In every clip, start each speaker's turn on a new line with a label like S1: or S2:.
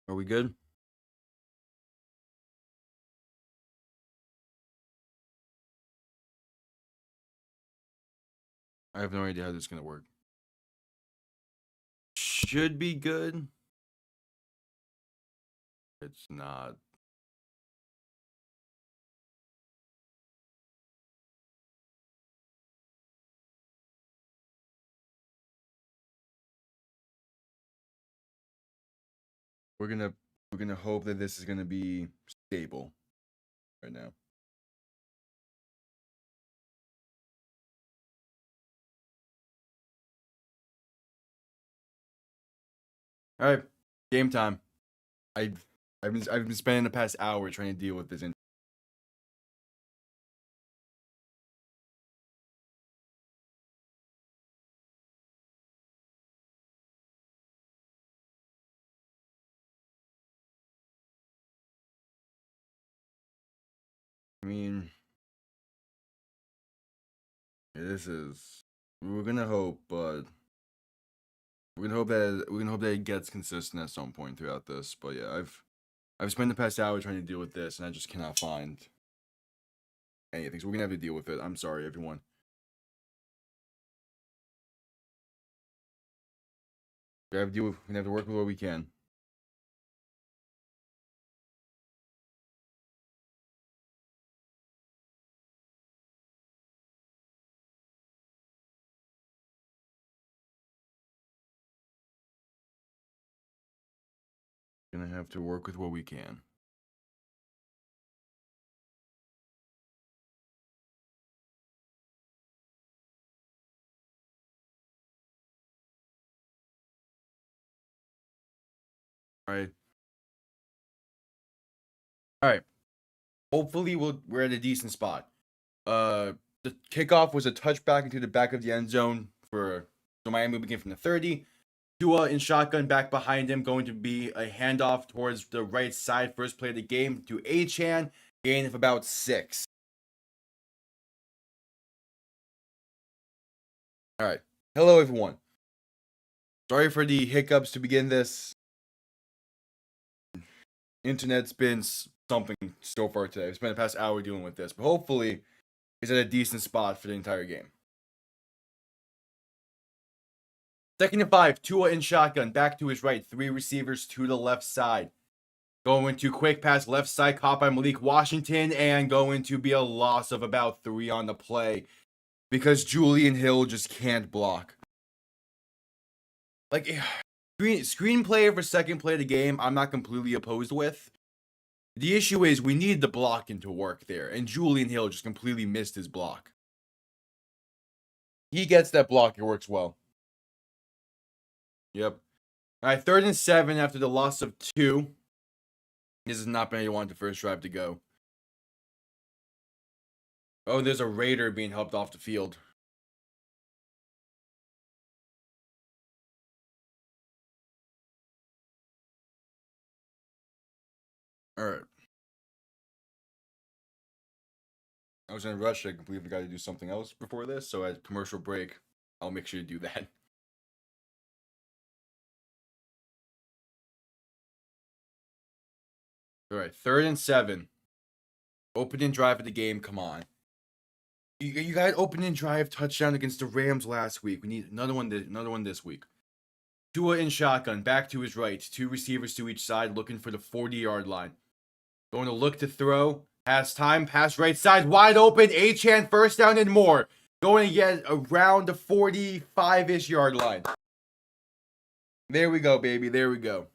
S1: Are we good? I have no idea how this is going to work. Should be good. It's not. We're gonna hope that this is gonna be stable right now. All right, game time. I've been spending the past hour trying to deal with this. I mean, this is. We're gonna hope, but we're gonna hope that it gets consistent at some point throughout this. But yeah, I've spent the past hour trying to deal with this, and I just cannot find anything. So we're gonna have to deal with it. I'm sorry, everyone. We have to work with what we can. Gonna have to work with what we can. All right. All right. Hopefully we're at a decent spot. The kickoff was a touchback into the back of the end zone so Miami will begin from the 30. Tua in shotgun back behind him, going to be a handoff towards the right side. First play of the game to Achane, gain of about 6. All right. Hello, everyone. Sorry for the hiccups to begin this. Internet's been something so far today. I've spent the past hour dealing with this, but hopefully it's at a decent spot for the entire game. 2nd and 5, Tua in shotgun, back to his right, 3 receivers to the left side. Going to quick pass left side, caught by Malik Washington, and going to be a loss of about 3 on the play because Julian Hill just can't block. Like, screenplay for second play of the game, I'm not completely opposed with. The issue is we need the blocking to work there, and Julian Hill just completely missed his block. He gets that block, it works well. Yep. All right, 3rd and 7 after the loss of 2. This has not been how you want the first drive to go. Oh, there's a Raider being helped off the field. All right. I was in a rush. I completely forgot to do something else before this. So at commercial break, I'll make sure to do that. All right, 3rd and 7. Opening drive of the game. Come on. You got opening drive touchdown against the Rams last week. We need another one this week. Tua in shotgun, back to his right. 2 receivers to each side, looking for the 40-yard line. Going to look to throw. Pass time, pass right side, wide open. Achane, first down and more. Going to get around the 45-ish yard line. There we go, baby. There we go.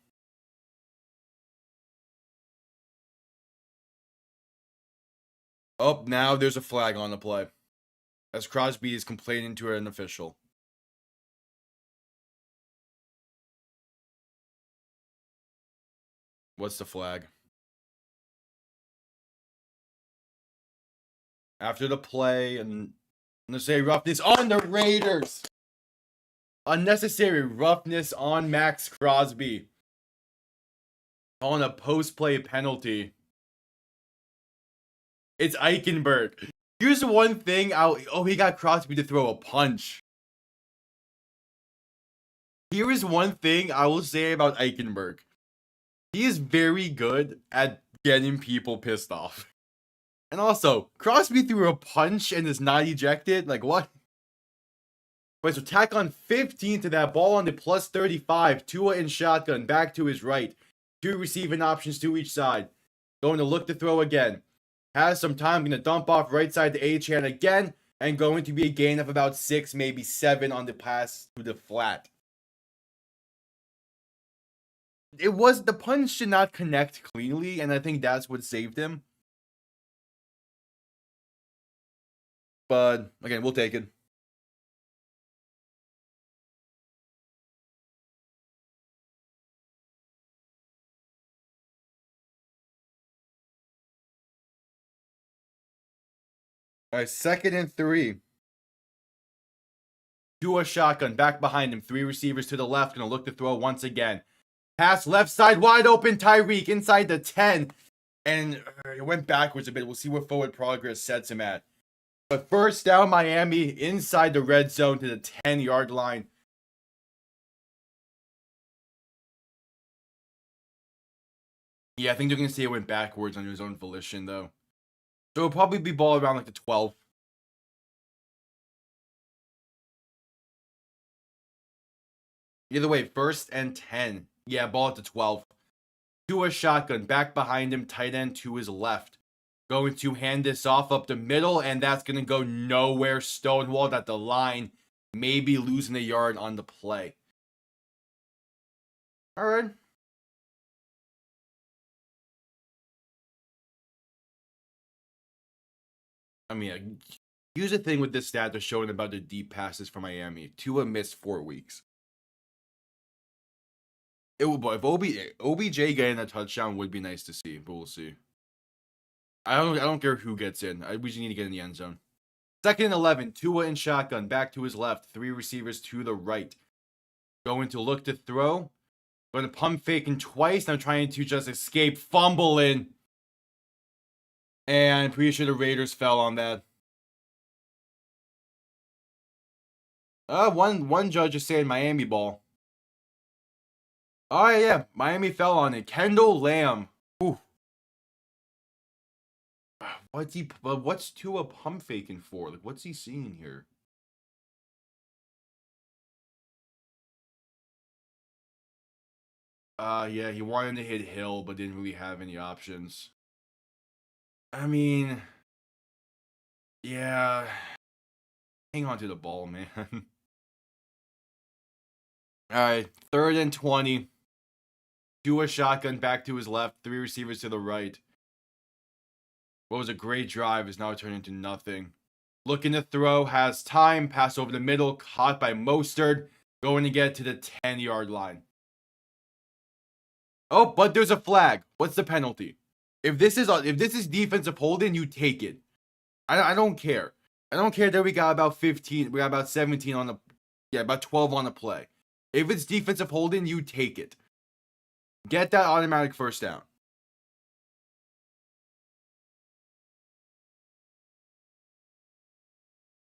S1: Oh, now there's a flag on the play. As Crosby is complaining to an official. What's the flag? After the play, and unnecessary roughness on the Raiders. Unnecessary roughness on Max Crosby. On a post-play penalty. It's Eichenberg. Here's one thing. He got Crosby to throw a punch. Here is one thing I will say about Eichenberg. He is very good at getting people pissed off. And also, Crosby threw a punch and is not ejected. Like, what? Wait, so tack on 15 to that ball on the plus 35. Tua in shotgun, back to his right. 2 receiving options to each side. Going to look to throw again. Has some time, going to dump off right side to Achane again. And going to be a gain of about 6, maybe 7 on the pass to the flat. The punch did not connect cleanly, and I think that's what saved him. But, again, we'll take it. All right, 2nd and 3. Tua shotgun, back behind him. 3 receivers to the left, gonna look to throw once again. Pass left side, wide open, Tyreek inside the 10. And it went backwards a bit. We'll see what forward progress sets him at. But first down, Miami inside the red zone to the 10-yard line. Yeah, I think they're gonna say it went backwards on his own volition, though. So it'll probably be ball around like the 12. Either way, 1st and 10. Yeah, ball at the 12. Tua shotgun, back behind him, tight end to his left. Going to hand this off up the middle, and that's going to go nowhere. Stonewalled at the line, maybe losing a yard on the play. All right. I mean, here's the thing with this stat they're showing about the deep passes for Miami. Tua missed 4 weeks. It would, if OBJ getting a touchdown would be nice to see, but we'll see. I don't care who gets in. We just need to get in the end zone. 2nd and 11. Tua in shotgun, back to his left. 3 receivers to the right. Going to look to throw. Going to pump faking twice. I'm trying to just escape fumbling. And I'm pretty sure the Raiders fell on that. One judge is saying Miami ball. Oh yeah, Miami fell on it. Kendall Lamb. Ooh. What's Tua pump faking for? Like, what's he seeing here? Yeah, he wanted to hit Hill, but didn't really have any options. I mean, yeah. Hang on to the ball, man. Alright, 3rd and 20. Tua shotgun back to his left, 3 receivers to the right. What was a great drive is now turned into nothing. Looking to throw, has time, pass over the middle, caught by Mostert, going to get to the 10-yard line. Oh, but there's a flag. What's the penalty? If this is defensive holding, you take it. I don't care. I don't care that we got about 15, we got about 17 on the, yeah, about 12 on the play. If it's defensive holding, you take it. Get that automatic 1st down.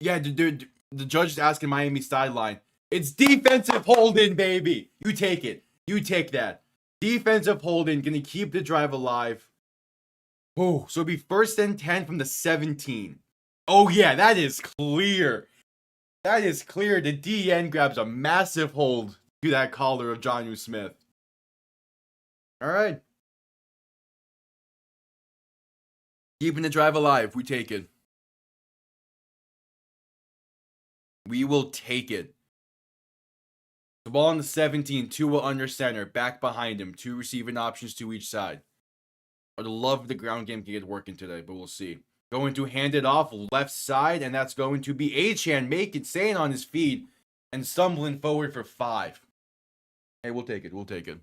S1: Yeah, the judge is asking Miami sideline. It's defensive holding, baby. You take it. You take that. Defensive holding, gonna keep the drive alive. Oh, so it'll be 1st and 10 from the 17. Oh yeah, that is clear. That is clear. The DN grabs a massive hold to that collar of Jonnu Smith. All right. Keeping the drive alive. We take it. We will take it. The ball on the 17. Tua under center. Back behind him. 2 receiving options to each side. I'd love the ground game can get working today, but we'll see. Going to hand it off left side, and that's going to be Achane staying on his feet and stumbling forward for 5. Hey, we'll take it. We'll take it.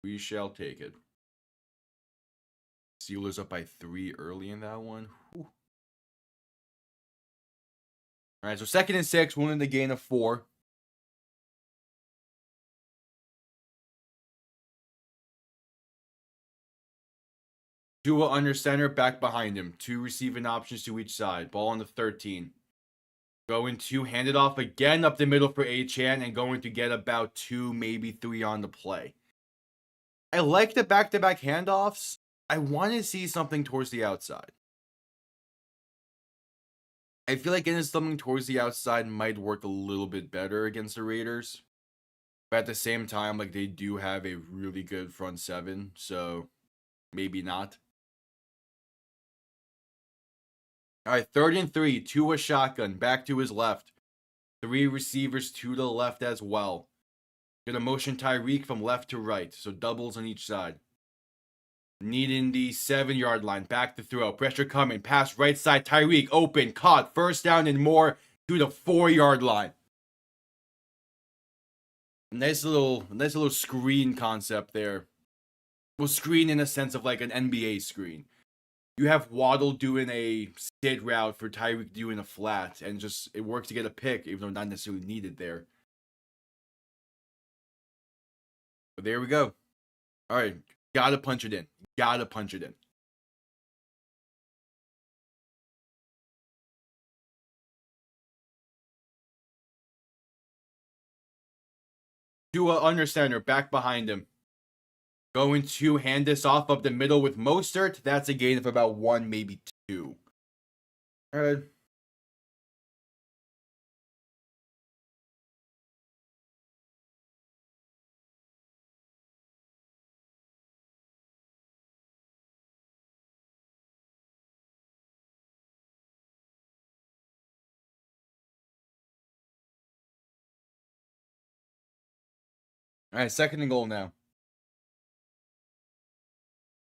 S1: We shall take it. Steelers up by 3 early in that one. Whew. All right, so 2nd and 6, winning the gain of 4. Tua under center, back behind him. 2 receiving options to each side. Ball on the 13. Going to hand it off again up the middle for Achane and going to get about 2, maybe 3 on the play. I like the back-to-back handoffs. I want to see something towards the outside. I feel like getting something towards the outside might work a little bit better against the Raiders. But at the same time, like, they do have a really good front seven, so maybe not. All right, 3rd and 3, Tua shotgun, back to his left. 3 receivers to the left as well. Gonna motion Tyreek from left to right, so doubles on each side. Needing the 7-yard line, back to throw. Pressure coming, pass right side, Tyreek open, caught, 1st down and more to the 4-yard line. Nice little screen concept there. Well, screen in a sense of like an NBA screen. You have Waddle doing a sit route for Tyreek doing a flat, and just it works to get a pick, even though not necessarily needed there. But there we go. All right, gotta punch it in. Gotta punch it in. Tua under center, back behind him. Going to hand this off up the middle with Mostert. That's a gain of about 1, maybe 2. All right. All right, 2nd and goal now.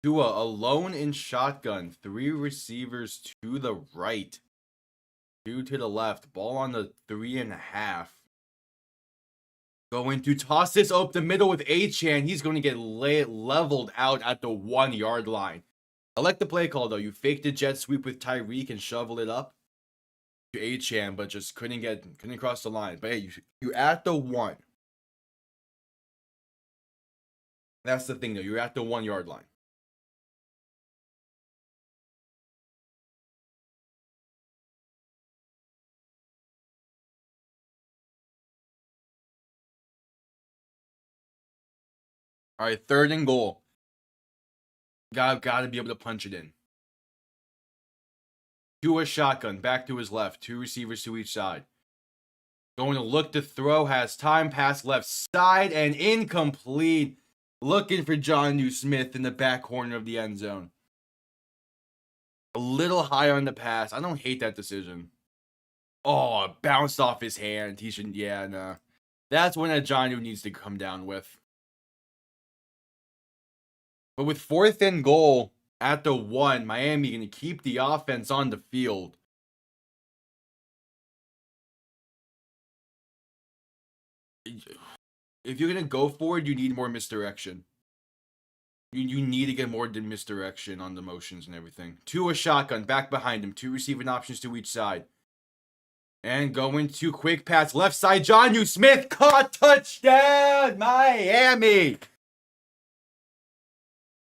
S1: Tua alone in shotgun. 3 receivers to the right. 2 to the left. Ball on the 3.5. Going to toss this up the middle with Achane. He's going to get leveled out at the 1-yard line. I like the play call, though. You fake the jet sweep with Tyreek and shovel it up to Achane, but just couldn't cross the line. But hey, you're at the 1. That's the thing, though. You're at the 1-yard line. All right, 3rd and goal. Gotta be able to punch it in. Tua shotgun, back to his left. 2 receivers to each side. Going to look to throw, has time, pass left side, and incomplete. Looking for Jonnu Smith in the back corner of the end zone. A little high on the pass. I don't hate that decision. Oh, it bounced off his hand. He shouldn't, yeah, nah. That's when a Jonnu needs to come down with. But with 4th and goal at the 1, Miami going to keep the offense on the field. If you're going to go for it, you need more misdirection. You need to get more misdirection on the motions and everything. Tua shotgun, back behind him. 2 receiving options to each side. And going to quick pass, left side, Jonnu Smith, caught, touchdown, Miami!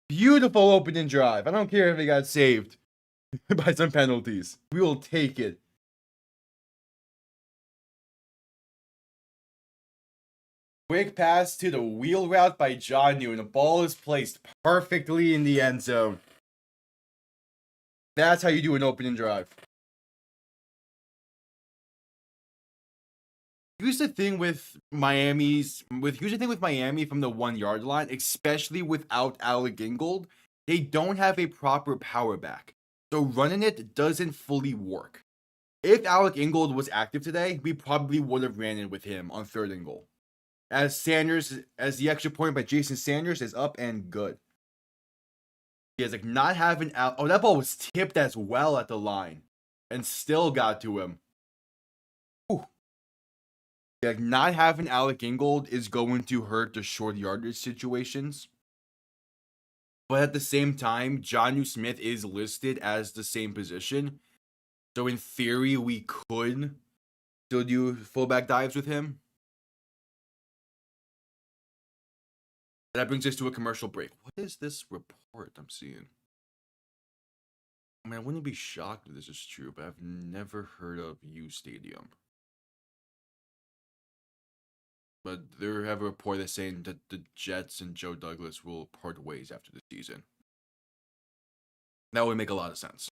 S1: Beautiful opening drive. I don't care if it got saved by some penalties. We will take it. Quick pass to the wheel route by Jonnu, and the ball is placed perfectly in the end zone. That's how you do an opening drive. Here's the thing with Miami from the 1-yard line, especially without Alec Ingold, they don't have a proper power back. So running it doesn't fully work. If Alec Ingold was active today, we probably would have ran it with him on 3rd and goal. As the extra point by Jason Sanders is up and good. He has like not having oh, that ball was tipped as well at the line and still got to him. Ooh. Like not having Alec Ingold is going to hurt the short yardage situations. But at the same time, Jonnu Smith is listed as the same position. So in theory, we could still do fullback dives with him. That brings us to a commercial break. What is this report I'm seeing? I mean, I wouldn't be shocked if this is true, but I've never heard of U Stadium. But there have a report that's saying that the Jets and Joe Douglas will part ways after the season. That would make a lot of sense.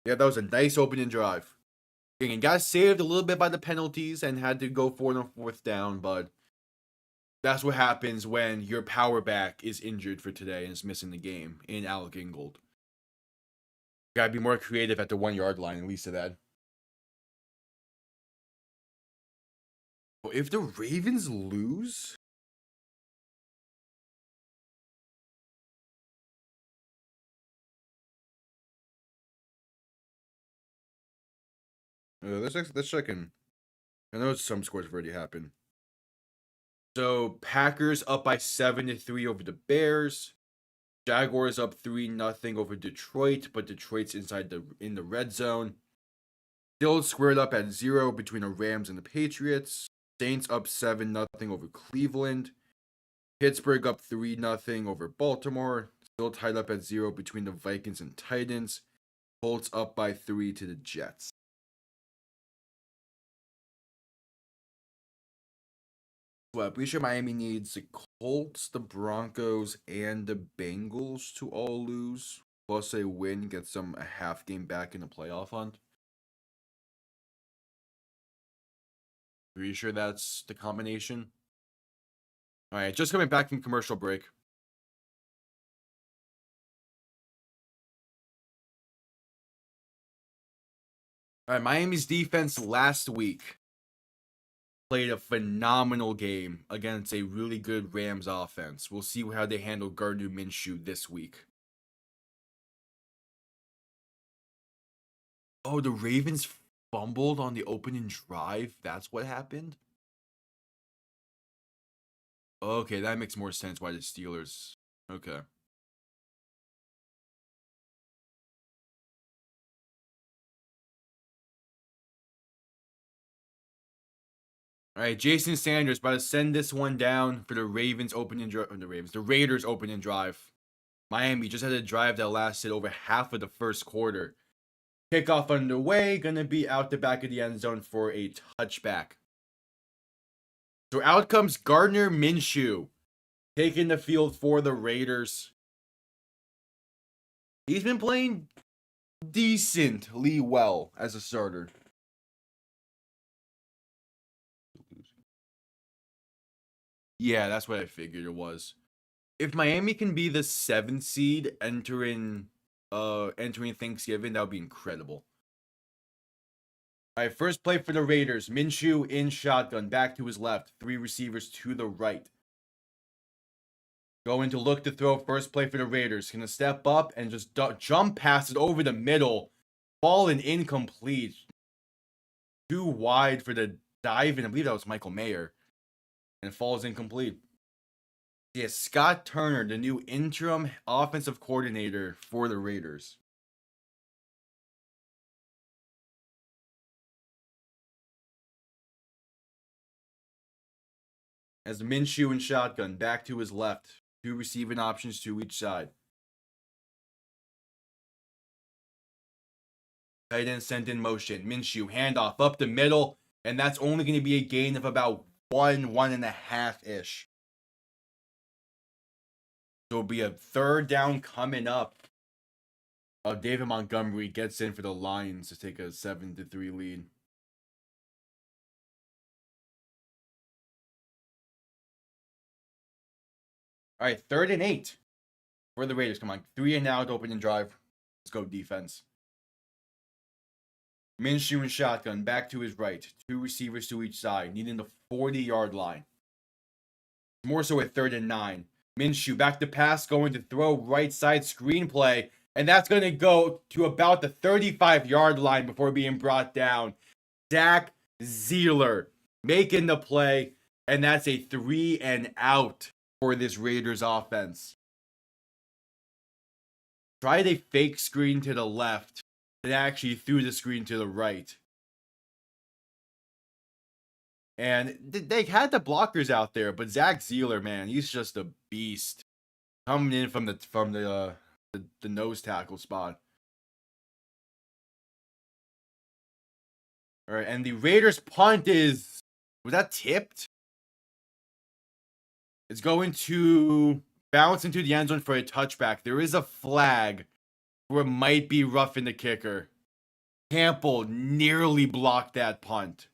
S1: Yeah, that was a nice opening drive. And got saved a little bit by the penalties and had to go for it on fourth down, but that's what happens when your power back is injured for today and is missing the game in Alec Ingold. Gotta be more creative at the 1 yard line, at least to that. Well, if the Ravens lose, let's check in. I know some scores have already happened. So Packers up by 7-3 over the Bears. Jaguars up 3-0 over Detroit, but Detroit's in the red zone. Still squared up at 0 between the Rams and the Patriots. Saints up 7-0 over Cleveland. Pittsburgh up 3-0 over Baltimore. Still tied up at 0 between the Vikings and Titans. Colts up by 3 to the Jets. Well, I'm pretty sure Miami needs the Colts, the Broncos, and the Bengals to all lose. Plus a win gets them a half game back in the playoff hunt. Pretty sure that's the combination. All right, just coming back from commercial break. All right, Miami's defense last week played a phenomenal game against a really good Rams offense. We'll see how they handle Gardner Minshew this week. Oh, the Ravens fumbled on the opening drive? That's what happened? Okay, that makes more sense why the Steelers... Okay. All right, Jason Sanders about to send this one down for the Ravens opening drive. The Raiders opening drive. Miami just had a drive that lasted over half of the first quarter. Kickoff underway, gonna be out the back of the end zone for a touchback. So out comes Gardner Minshew, taking the field for the Raiders. He's been playing decently well as a starter. Yeah, that's what I figured it was. If Miami can be the 7th seed entering Thanksgiving, that would be incredible. All right, first play for the Raiders. Minshew in shotgun, back to his left. 3 receivers to the right. Going to look to throw first play for the Raiders. Gonna step up and just jump pass it over the middle. Ball and incomplete. Too wide for the dive, and I believe that was Michael Mayer. And it falls incomplete. Yeah, Scott Turner, the new interim offensive coordinator for the Raiders. As Minshew in shotgun, back to his left. 2 receiving options to each side. Tight end sent in motion. Minshew, handoff up the middle. And that's only going to be a gain of about 1.5-ish. So it'll be a third down coming up. David Montgomery gets in for the Lions to take a 7-3 lead. All right, 3rd and 8 for the Raiders. Come on, 3 and out, open and drive. Let's go defense. Minshew in shotgun, back to his right. 2 receivers to each side, needing the 40-yard line. More so at 3rd and 9. Minshew back to pass, going to throw right side screenplay. And that's going to go to about the 35-yard line before being brought down. Zach Zeeler making the play. And that's a 3 and out for this Raiders offense. Tried a fake screen to the left and actually threw the screen to the right. And they had the blockers out there, but Zach Zeeler, man, he's just a beast. coming in from the nose tackle spot. All right, and the Raiders punt was that tipped? It's going to bounce into the end zone for a touchback. There is a flag where it might be roughing the kicker. Campbell nearly blocked that punt.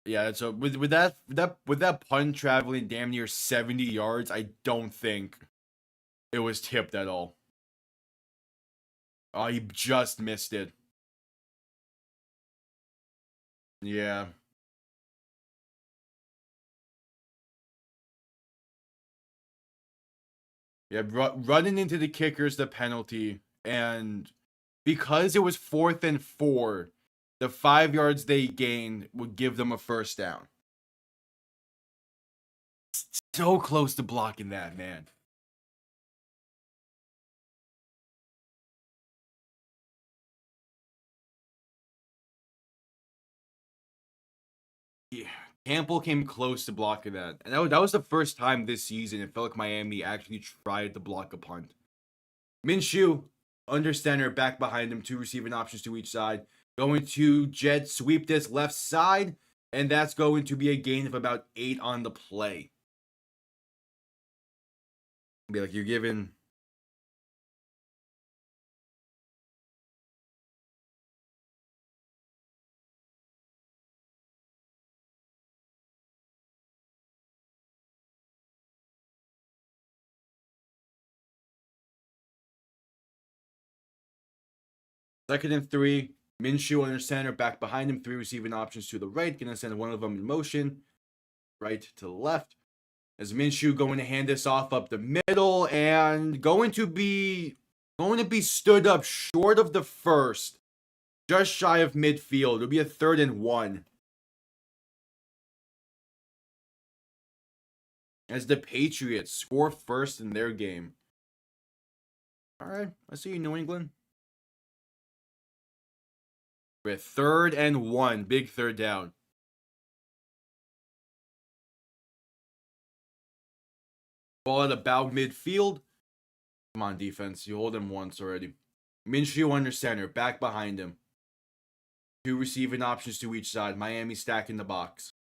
S1: Yeah, so with that punt traveling damn near 70 yards, I don't think it was tipped at all. Oh, he just missed it. Yeah. Yeah, running into the kicker's the penalty, and because it was 4th and 4, the 5 yards they gained would give them a first down. So close to blocking that, man. Yeah, Campbell came close to blocking that. And that was the first time this season it felt like Miami actually tried to block a punt. Minshew, under center, back behind him, 2 receiving options to each side. Going to jet sweep this left side, and that's going to be a gain of about 8 on the play. Be like, you're giving... Second and 3, Minshew under center, back behind him, 3 receiving options to the right. Gonna send one of them in motion, right to the left. As Minshew going to hand this off up the middle and going to be stood up short of the first, just shy of midfield. It'll be a 3rd and 1. As the Patriots score first in their game. All right, I see you, New England. We're 3rd and 1, big 3rd down. Ball at about midfield. Come on, defense. You hold him once already. Minshew under center, back behind him. 2 receiving options to each side. Miami stacking the box.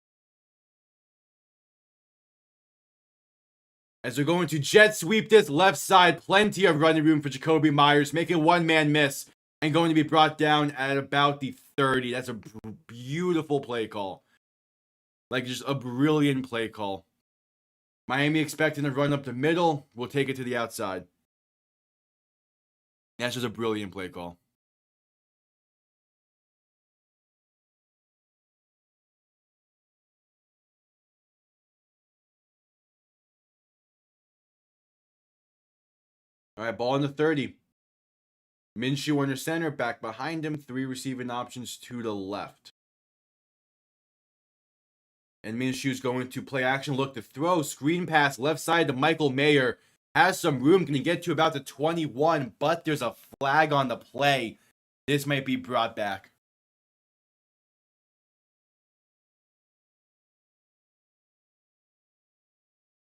S1: As they're going to jet sweep this left side, plenty of running room for Jacoby Myers, making one-man miss and going to be brought down at about the 30. That's a beautiful play call. Like, just a brilliant play call. Miami expecting to run up the middle. We'll take it to the outside. That's just a brilliant play call. All right, ball in the 30. Minshew under center, back behind him, 3 receiving options to the left. And Minshew's going to play action, look to throw, screen pass left side to Michael Mayer. Has some room, can get to about the 21, but there's a flag on the play. This might be brought back.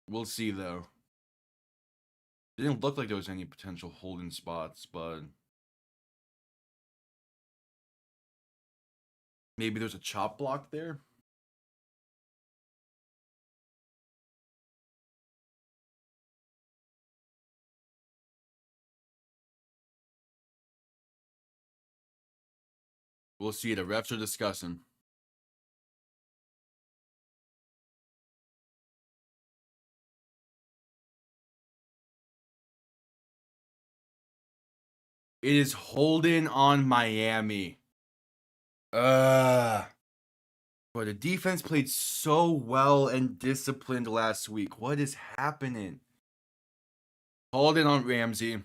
S1: We'll see, though. It didn't look like there was any potential holding spots, but maybe there's a chop block there. We'll see. The refs are discussing. It is holding on Miami. But the defense played so well and disciplined last week. What is happening? Holding on Ramsey.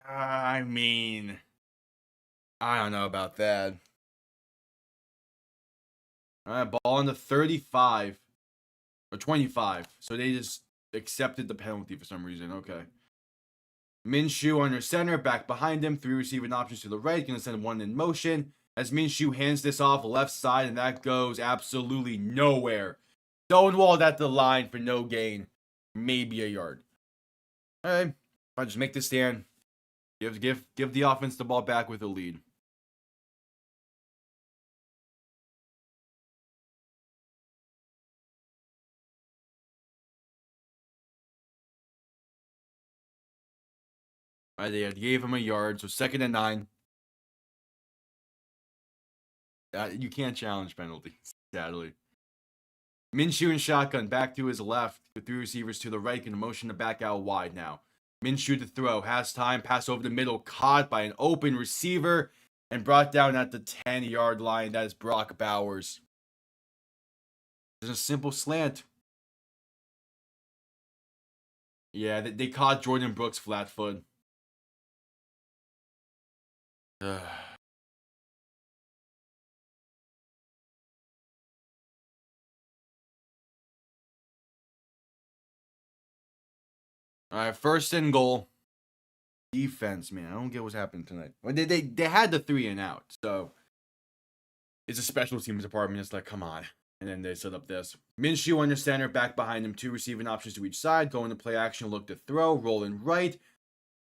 S1: I mean, I don't know about that. All right, ball on the 35 or 25. So they just accepted the penalty for some reason. Okay. Minshew under center, back behind him, 3 receiving options to the right. Gonna send one in motion. as Minshew hands this off left side, and that goes absolutely nowhere. Stonewalled at the line for no gain. Maybe a yard. All right. I'll just make the stand. Give the offense the ball back with a lead. All right, they gave him a yard, so 2nd and 9. You can't challenge penalties, sadly. Minshew in shotgun, back to his left, with 3 receivers to the right, can motion to back out wide now. Minshew to throw, has time, pass over the middle, caught by an open receiver, and brought down at the 10-yard line. That is Brock Bowers. There's a simple slant. Yeah, they caught Jordan Brooks flat foot. All right, 1st and goal. Defense, man, I don't get what's happening tonight. Well, they had the 3 and out, so it's a special teams department. It's like, come on. And then they set up this. Minshew under center, back behind him, 2 receiving options to each side. Going to play action, look to throw, rolling right.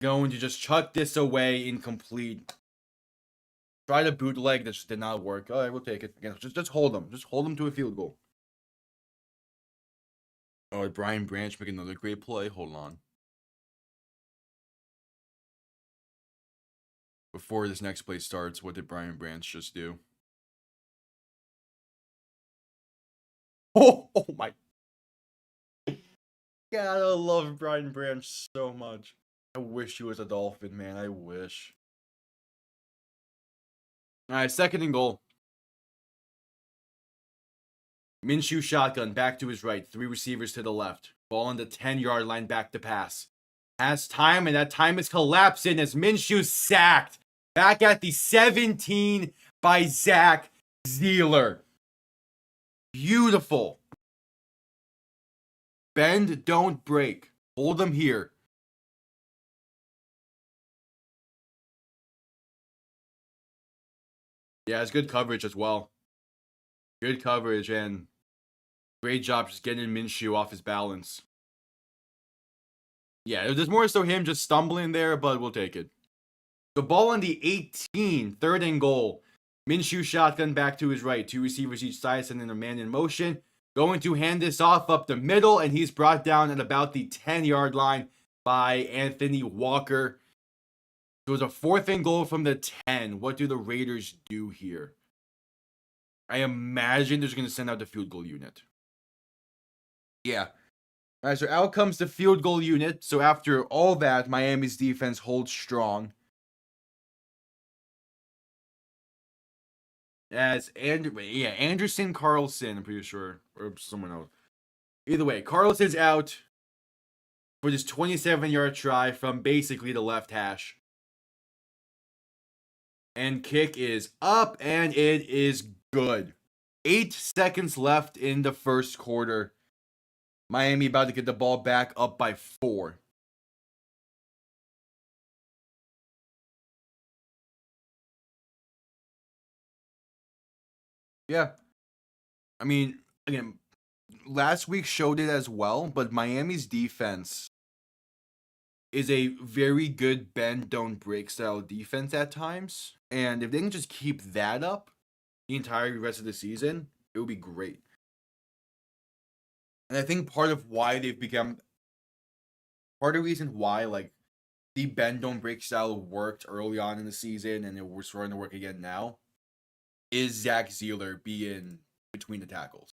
S1: Going to just chuck this away, incomplete. Try to bootleg, that just did not work. All right, we'll take it. Again, just hold them. Just hold them to a field goal. Oh, Brian Branch make another great play. Hold on. Before this next play starts, what did Brian Branch just do? Oh my. God, I love Brian Branch so much. I wish he was a Dolphin, man. I wish. All right, 2nd and goal. Minshew shotgun, back to his right. 3 receivers to the left. Ball on the 10-yard line, back to pass. Has time, and that time is collapsing as Minshew sacked. Back at the 17 by Zach Zeeler. Beautiful. Bend, don't break. Hold them here. Yeah, it's good coverage as well. Good coverage and great job just getting Minshew off his balance. Yeah, there's more so him just stumbling there, but we'll take it. The ball on the 18, 3rd and goal. Minshew shotgun back to his right. 2 receivers each side, sending a man in motion. Going to hand this off up the middle, and he's brought down at about the 10-yard line by Anthony Walker. So it was a 4th and goal from the 10. What do the Raiders do here? I imagine they're going to send out the field goal unit. Yeah. All right, so out comes the field goal unit. So after all that, Miami's defense holds strong. As Anderson Carlson, I'm pretty sure, or someone else. Either way, Carlson's out for this 27-yard try from basically the left hash. And kick is up, and it is good. 8 seconds left in the 1st quarter. Miami about to get the ball back up by 4. Yeah. I mean, again, last week showed it as well, but Miami's defense is a very good bend, don't break style defense at times. And if they can just keep that up the entire rest of the season, it would be great. And I think part of why they've become part of the reason why like the bend don't break style worked early on in the season and it was starting to work again now is Zach Zeeler being between the tackles.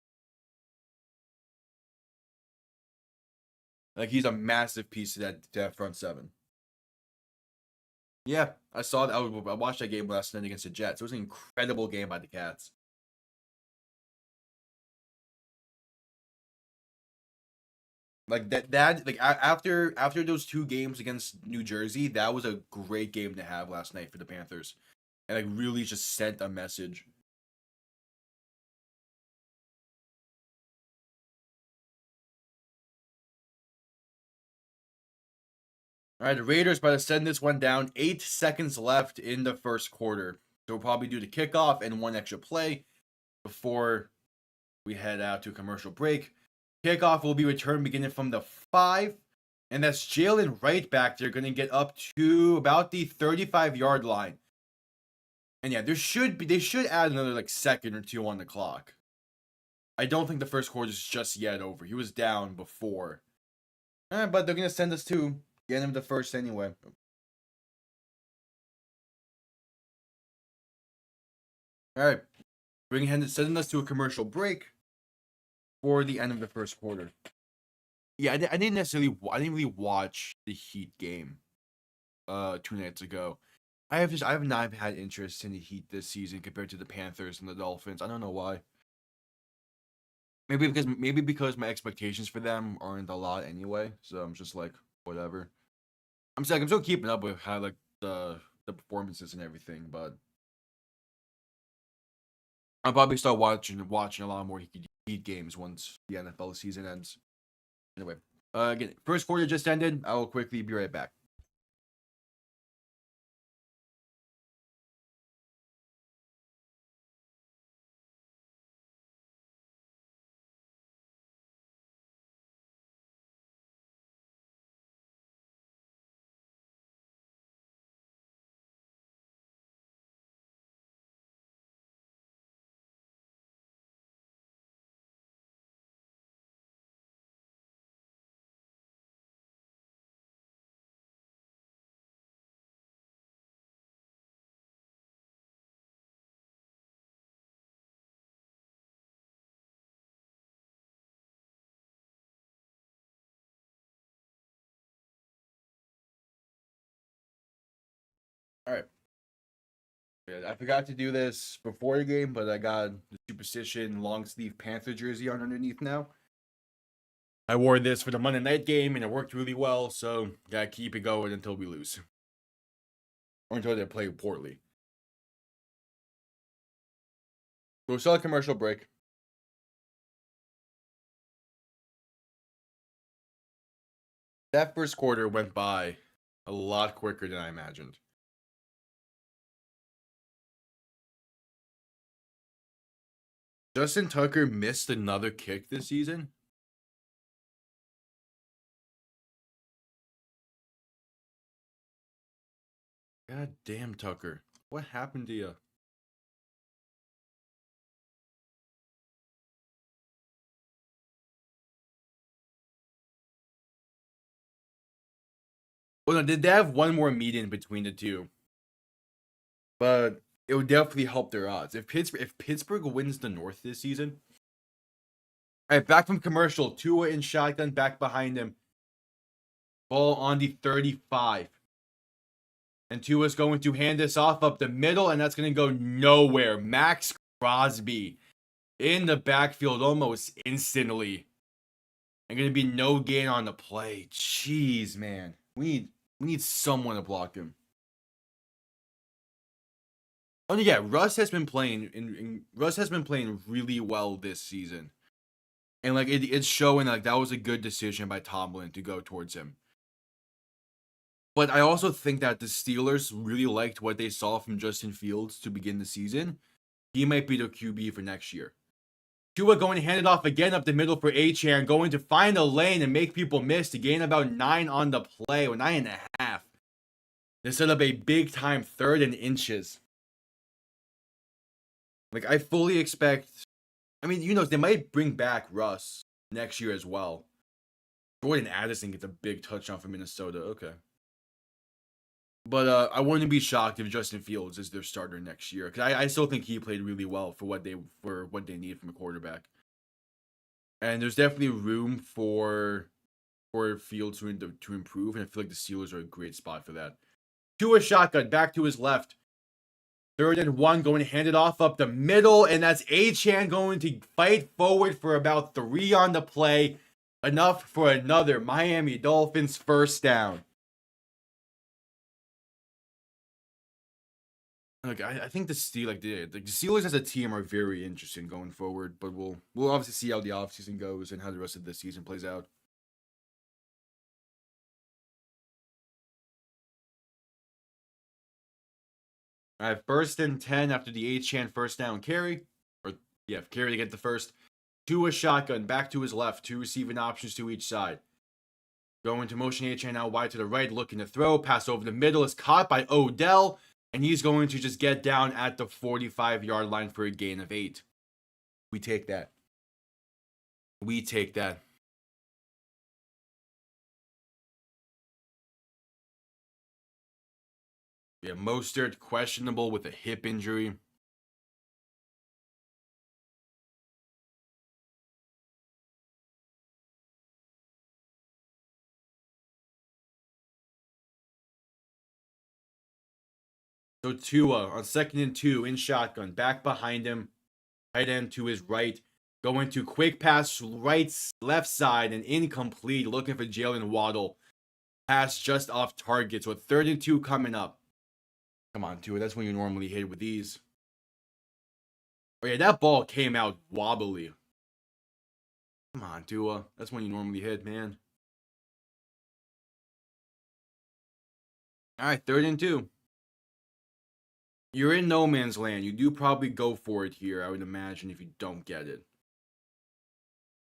S1: Like he's a massive piece of that front 7. Yeah, I saw that. I watched that game last night against the Jets. It was an incredible game by the Cats. Like that like after those 2 games against New Jersey, that was a great game to have last night for the Panthers. And like really just sent a message. All right, the Raiders about to send this one down. 8 seconds left in the 1st quarter. So we'll probably do the kickoff and one extra play before we head out to a commercial break. Kickoff will be returned beginning from the 5. And that's Jalen right back there, going to get up to about the 35-yard line. And yeah, they should add another like second or two on the clock. I don't think the first quarter is just yet over. He was down before. But they're going to send us to the end of the first anyway. All right. Sending us to a commercial break for the end of the first quarter. Yeah, I didn't really watch the Heat game 2 nights ago. I have not had interest in the Heat this season compared to the Panthers and the Dolphins. I don't know why. Maybe because my expectations for them aren't a lot anyway. So I'm just like, whatever. I'm still keeping up with how like the performances and everything, but I'll probably start watching a lot more Heat games once the NFL season ends. Anyway, again, first quarter just ended. I will quickly be right back. All right. Yeah, I forgot to do this before the game, but I got the Superstition long sleeve Panther jersey on underneath now. I wore this for the Monday night game, and it worked really well, so gotta keep it going until we lose. Or until they play poorly. We'll start a commercial break. That first quarter went by a lot quicker than I imagined. Justin Tucker missed another kick this season. God damn, Tucker. What happened to you? Well, no, they have one more meeting between the two. But it would definitely help their odds. If Pittsburgh wins the North this season. All right, back from commercial. Tua in shotgun, back behind him. Ball on the 35. And Tua's going to hand this off up the middle, and that's going to go nowhere. Max Crosby in the backfield almost instantly. And going to be no gain on the play. Jeez, man. We need someone to block him. Oh yeah, Russ has been playing really well this season. And like it's showing like that was a good decision by Tomlin to go towards him. But I also think that the Steelers really liked what they saw from Justin Fields to begin the season. He might be the QB for next year. Tua going to hand it off again up the middle for Achane, going to find a lane and make people miss to gain about 9 on the play, or 9.5. They set up a big time 3rd and inches. Like I fully expect. I mean, they might bring back Russ next year as well. Jordan Addison gets a big touchdown for Minnesota. Okay. But I wouldn't be shocked if Justin Fields is their starter next year, because I still think he played really well for what they need from a quarterback. And there's definitely room for Fields to improve, and I feel like the Steelers are a great spot for that. Tua shotgun back to his left. 3rd and 1, going to hand it off up the middle, and that's Achane going to fight forward for about 3 on the play. Enough for another Miami Dolphins first down. Look, I think the Steelers as a team are very interesting going forward, but we'll obviously see how the offseason goes and how the rest of this season plays out. All right, 1st and 10 after the Achane first down carry. Or, yeah, carry to get the first. Tua shotgun, back to his left. 2 receiving options to each side. Going to motion Achane out wide to the right, looking to throw. Pass over the middle is caught by Odell. And he's going to just get down at the 45-yard line for a gain of 8. We take that. We take that. Yeah, Mostert questionable with a hip injury. So Tua on 2nd and 2 in shotgun, back behind him, tight end to his right, going to quick pass left side and incomplete, looking for Jalen Waddle. Pass just off target. So 3rd and 2 coming up. Come on, Tua. That's when you normally hit with these. Oh yeah, that ball came out wobbly. Come on, Tua. That's when you normally hit, man. All right, 3rd and 2. You're in no man's land. You do probably go for it here, I would imagine, if you don't get it.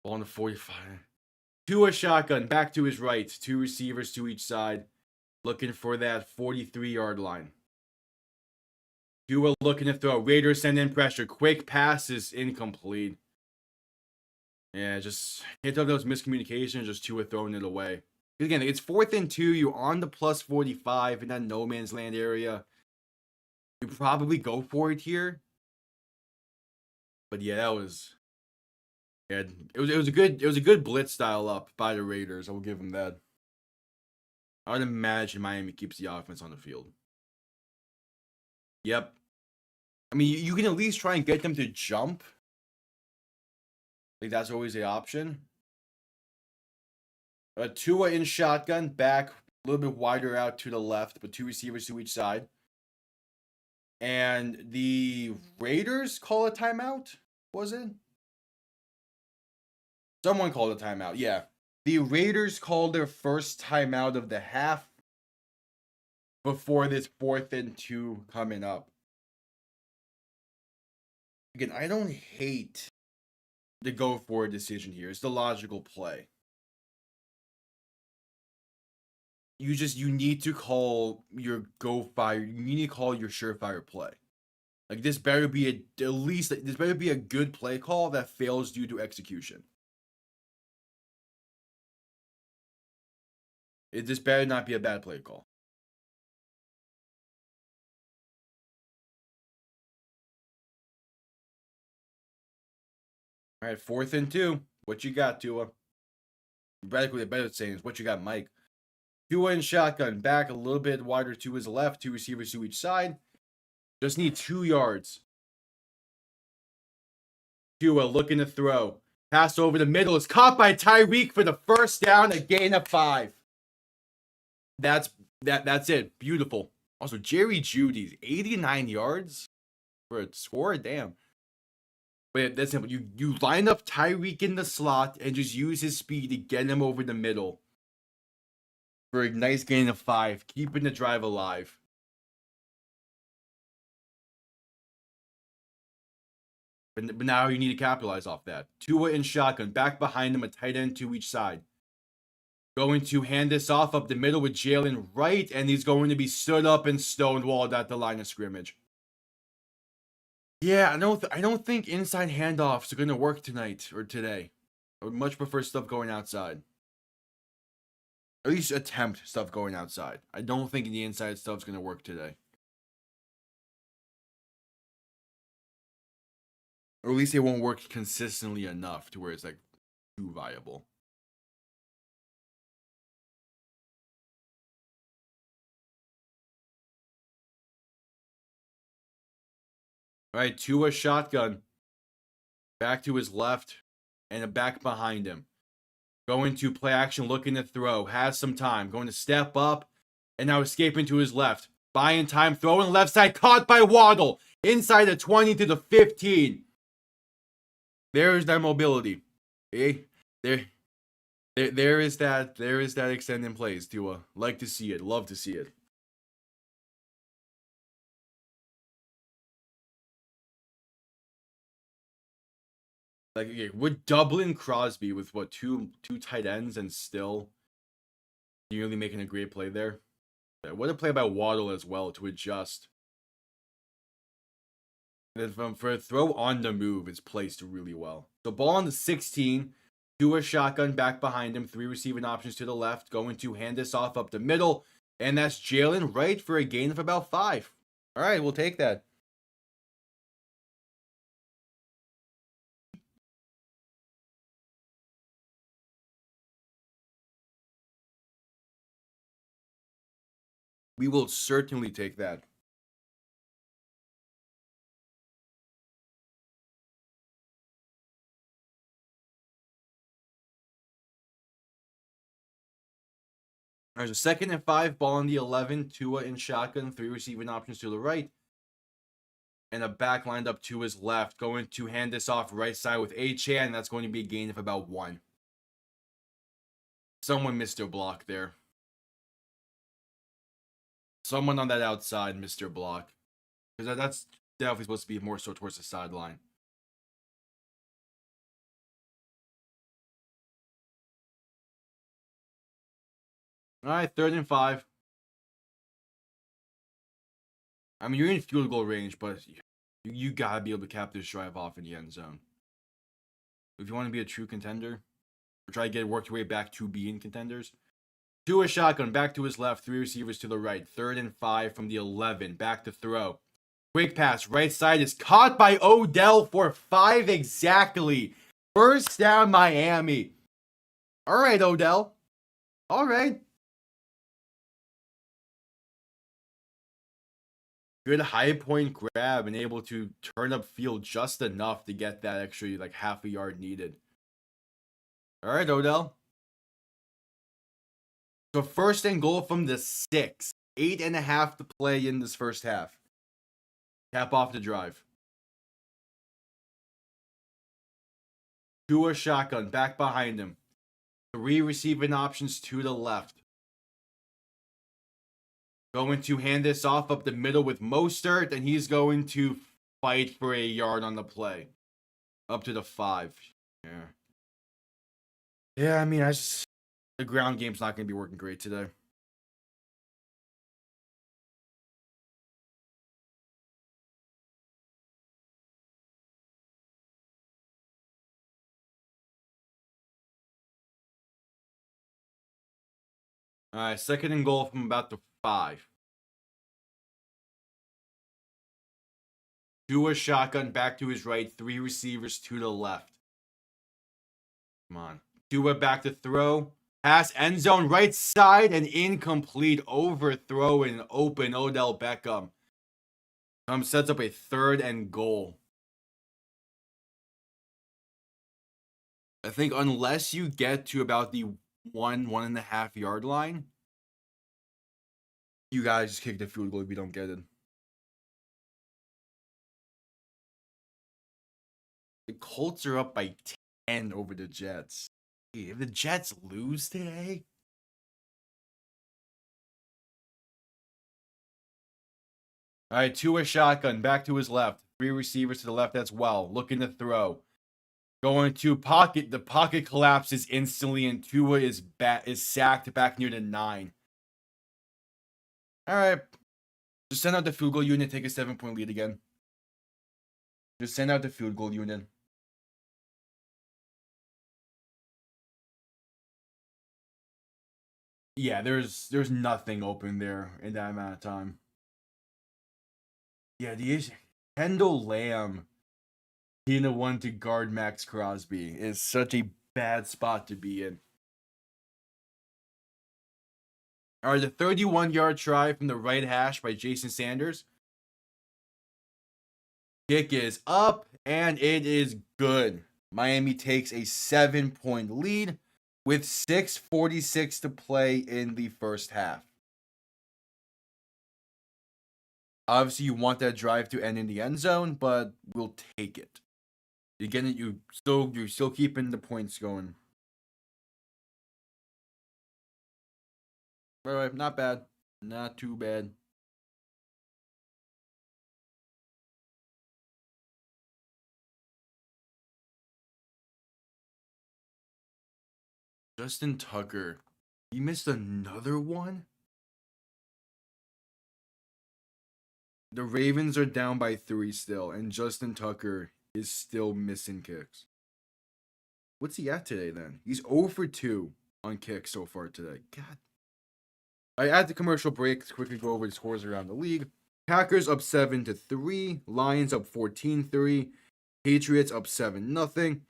S1: Ball on the 45. Tua shotgun, back to his right. 2 receivers to each side. Looking for that 43-yard line. Tua looking to throw. Raiders send in pressure. Quick pass is incomplete. Yeah, just can't tell if those miscommunications, just Tua throwing it away. Again, it's 4th and 2. You're on the plus 45 in that no man's land area. You probably go for it here. But yeah, that was... Yeah, it was a good blitz style up by the Raiders. I will give them that. I would imagine Miami keeps the offense on the field. Yep. I mean, you can at least try and get them to jump. Like, that's always the option. Tua in shotgun, back a little bit wider out to the left, but 2 receivers to each side. And the Raiders call a timeout, was it? Someone called a timeout, yeah. The Raiders called their first timeout of the half before this 4th and 2 coming up. Again, I don't hate the go for a decision here. It's the logical play. You need to call your go fire. You need to call your surefire play. Like, this better be this better be a good play call that fails due to execution. This better not be a bad play call. All right, 4th and 2. What you got, Tua? Better saying is what you got, Mike. Tua in shotgun, back a little bit wider to his left. 2 receivers to each side. Just need 2 yards. Tua looking to throw. Pass over the middle is caught by Tyreek for the first down, a gain of 5. That's it. Beautiful. Also, Jerry Jeudy's 89 yards for a score. Damn. But that's simple. You line up Tyreek in the slot and just use his speed to get him over the middle for a nice gain of 5, keeping the drive alive. But now you need to capitalize off that. Tua in shotgun, back behind him, a tight end to each side. Going to hand this off up the middle with Jalen right, and he's going to be stood up and stonewalled at the line of scrimmage. Yeah, I don't think inside handoffs are going to work tonight or today. I would much prefer stuff going outside. At least attempt stuff going outside. I don't think the inside stuff's going to work today. Or at least it won't work consistently enough to where it's like too viable. All right, Tua shotgun. Back to his left and a back behind him. Going to play action, looking to throw. Has some time. Going to step up and now escaping to his left. Buying time, throwing left side, caught by Waddle. Inside the 20 to the 15. There's that mobility. There is that extending plays, Tua. Like to see it. Love to see it. Like, okay, we're doubling Crosby with what, two tight ends, and still nearly making a great play there. Yeah, what a play by Waddle as well to adjust. And then for a throw on the move, it's placed really well. So ball on the 16. Do a shotgun back behind him. 3 receiving options to the left. Going to hand this off up the middle. And that's Jalen Wright for a gain of about 5. All right, we'll take that. We will certainly take that. There's a 2nd and 5, ball on the 11. Tua in shotgun, 3 receiving options to the right. And a back lined up to his left. Going to hand this off right side with Achane. That's going to be a gain of about 1. Someone missed their block there. Someone on that outside missed their block. Because that's definitely supposed to be more so towards the sideline. All right, 3rd and 5. I mean, you're in field goal range, but you got to be able to cap this drive off in the end zone. If you want to be a true contender, or try to work your way back to being contenders. To a shotgun, back to his left, 3 receivers to the right. 3rd and 5 from the 11, back to throw. Quick pass, right side is caught by Odell for 5 exactly. First down, Miami. All right, Odell. All right. Good high point grab and able to turn up field just enough to get that extra, like, half a yard needed. All right, Odell. So 1st and goal from the 6. 8.5 to play in this first half. Cap off the drive. Tua shotgun, back behind him. 3 receiving options to the left. Going to hand this off up the middle with Mostert, and he's going to fight for a yard on the play. Up to the 5. Yeah, I mean, the ground game's not going to be working great today. All right, 2nd and goal from about the 5. Tua shotgun, back to his right. 3 receivers to the left. Come on. Tua back to throw. Pass end zone right side and incomplete. Overthrow and open Odell Beckham. Sets up a 3rd and goal. I think unless you get to about the 1.5 yard line, you guys just kick the field goal if you don't get it. The Colts are up by 10 over the Jets. If the Jets lose today, all right, Tua shotgun, back to his left. 3 receivers to the left as well. Looking to throw. Going to pocket. The pocket collapses instantly, and Tua is sacked back near the 9. All right. Just send out the field goal unit, take a 7-point lead again. Just send out the field goal unit. Yeah, there's nothing open there in that amount of time. Yeah, the issue, Kendall Lamb being the one to guard Max Crosby is such a bad spot to be in. All right, the 31-yard try from the right hash by Jason Sanders. Kick is up, and it is good. Miami takes a 7-point lead with 6:46 to play in the first half. Obviously, you want that drive to end in the end zone, but we'll take it. Again, you're still keeping the points going. All right, not bad, not too bad. Justin Tucker. He missed another one? The Ravens are down by 3 still, and Justin Tucker is still missing kicks. What's he at today then? He's 0 for 2 on kicks so far today. God. I at the commercial break, let's quickly go over the scores around the league. Packers up 7-3, Lions up 14-3, Patriots up 7-0,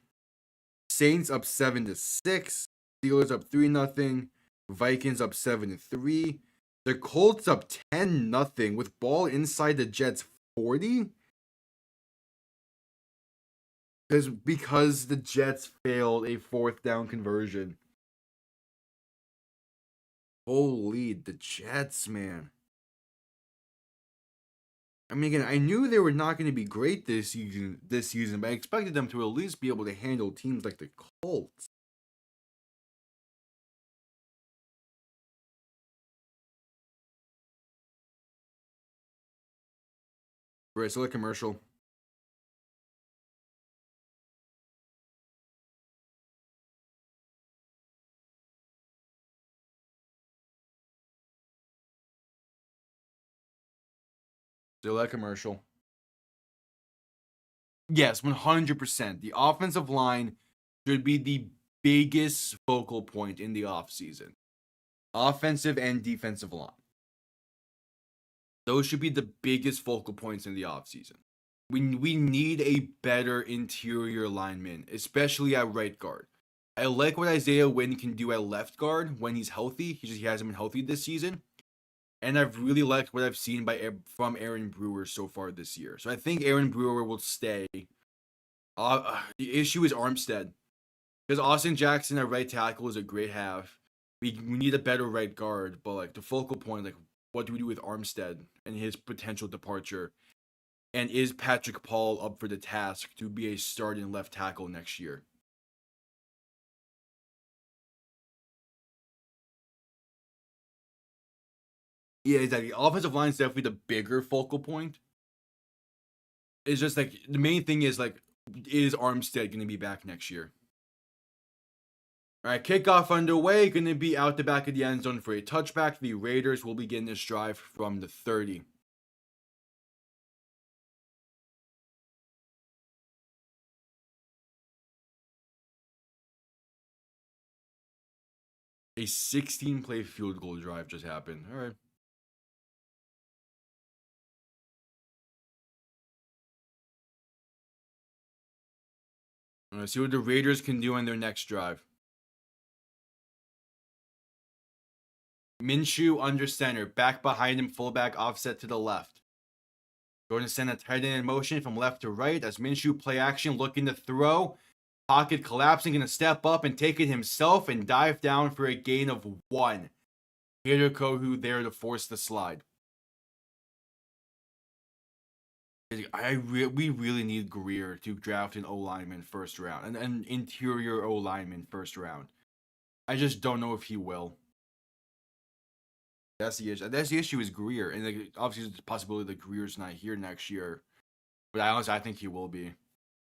S1: Saints up 7-6, Steelers up 3-0, Vikings up 7-3. The Colts up 10-0 with ball inside the Jets 40. Because the Jets failed a 4th down conversion. Holy, the Jets, man. I mean, again, I knew they were not going to be great this season, but I expected them to at least be able to handle teams like the Colts. Right, so the commercial. So that commercial. Yes, 100%. The offensive line should be the biggest focal point in the offseason. Offensive and defensive line. Those should be the biggest focal points in the offseason. We need a better interior lineman, especially at right guard. I like what Isaiah Wynn can do at left guard when he's healthy. He hasn't been healthy this season. And I've really liked what I've seen from Aaron Brewer so far this year. So I think Aaron Brewer will stay. The issue is Armstead. Because Austin Jackson at right tackle is a great half. We need a better right guard. But like the focal point, like what do we do with Armstead and his potential departure? And is Patrick Paul up for the task to be a starting left tackle next year? Yeah, exactly. Offensive line is definitely the bigger focal point. It's just like the main thing is like, is Armstead going to be back next year? All right, kickoff underway. Going to be out the back of the end zone for a touchback. The Raiders will begin this drive from the 30. A 16-play field goal drive just happened. All right. Let's see what the Raiders can do on their next drive. Minshew under center. Back behind him, fullback offset to the left. Going to send a tight end in motion from left to right as Minshew play action looking to throw. Pocket collapsing, going to step up and take it himself and dive down for a gain of 1. Peter Kohu there to force the slide. We really need Greer to draft an O-lineman first round, an interior O-lineman first round. I just don't know if he will. That's the issue. That's the issue is Greer, and like, obviously there's a possibility that Greer's not here next year. But I think he will be.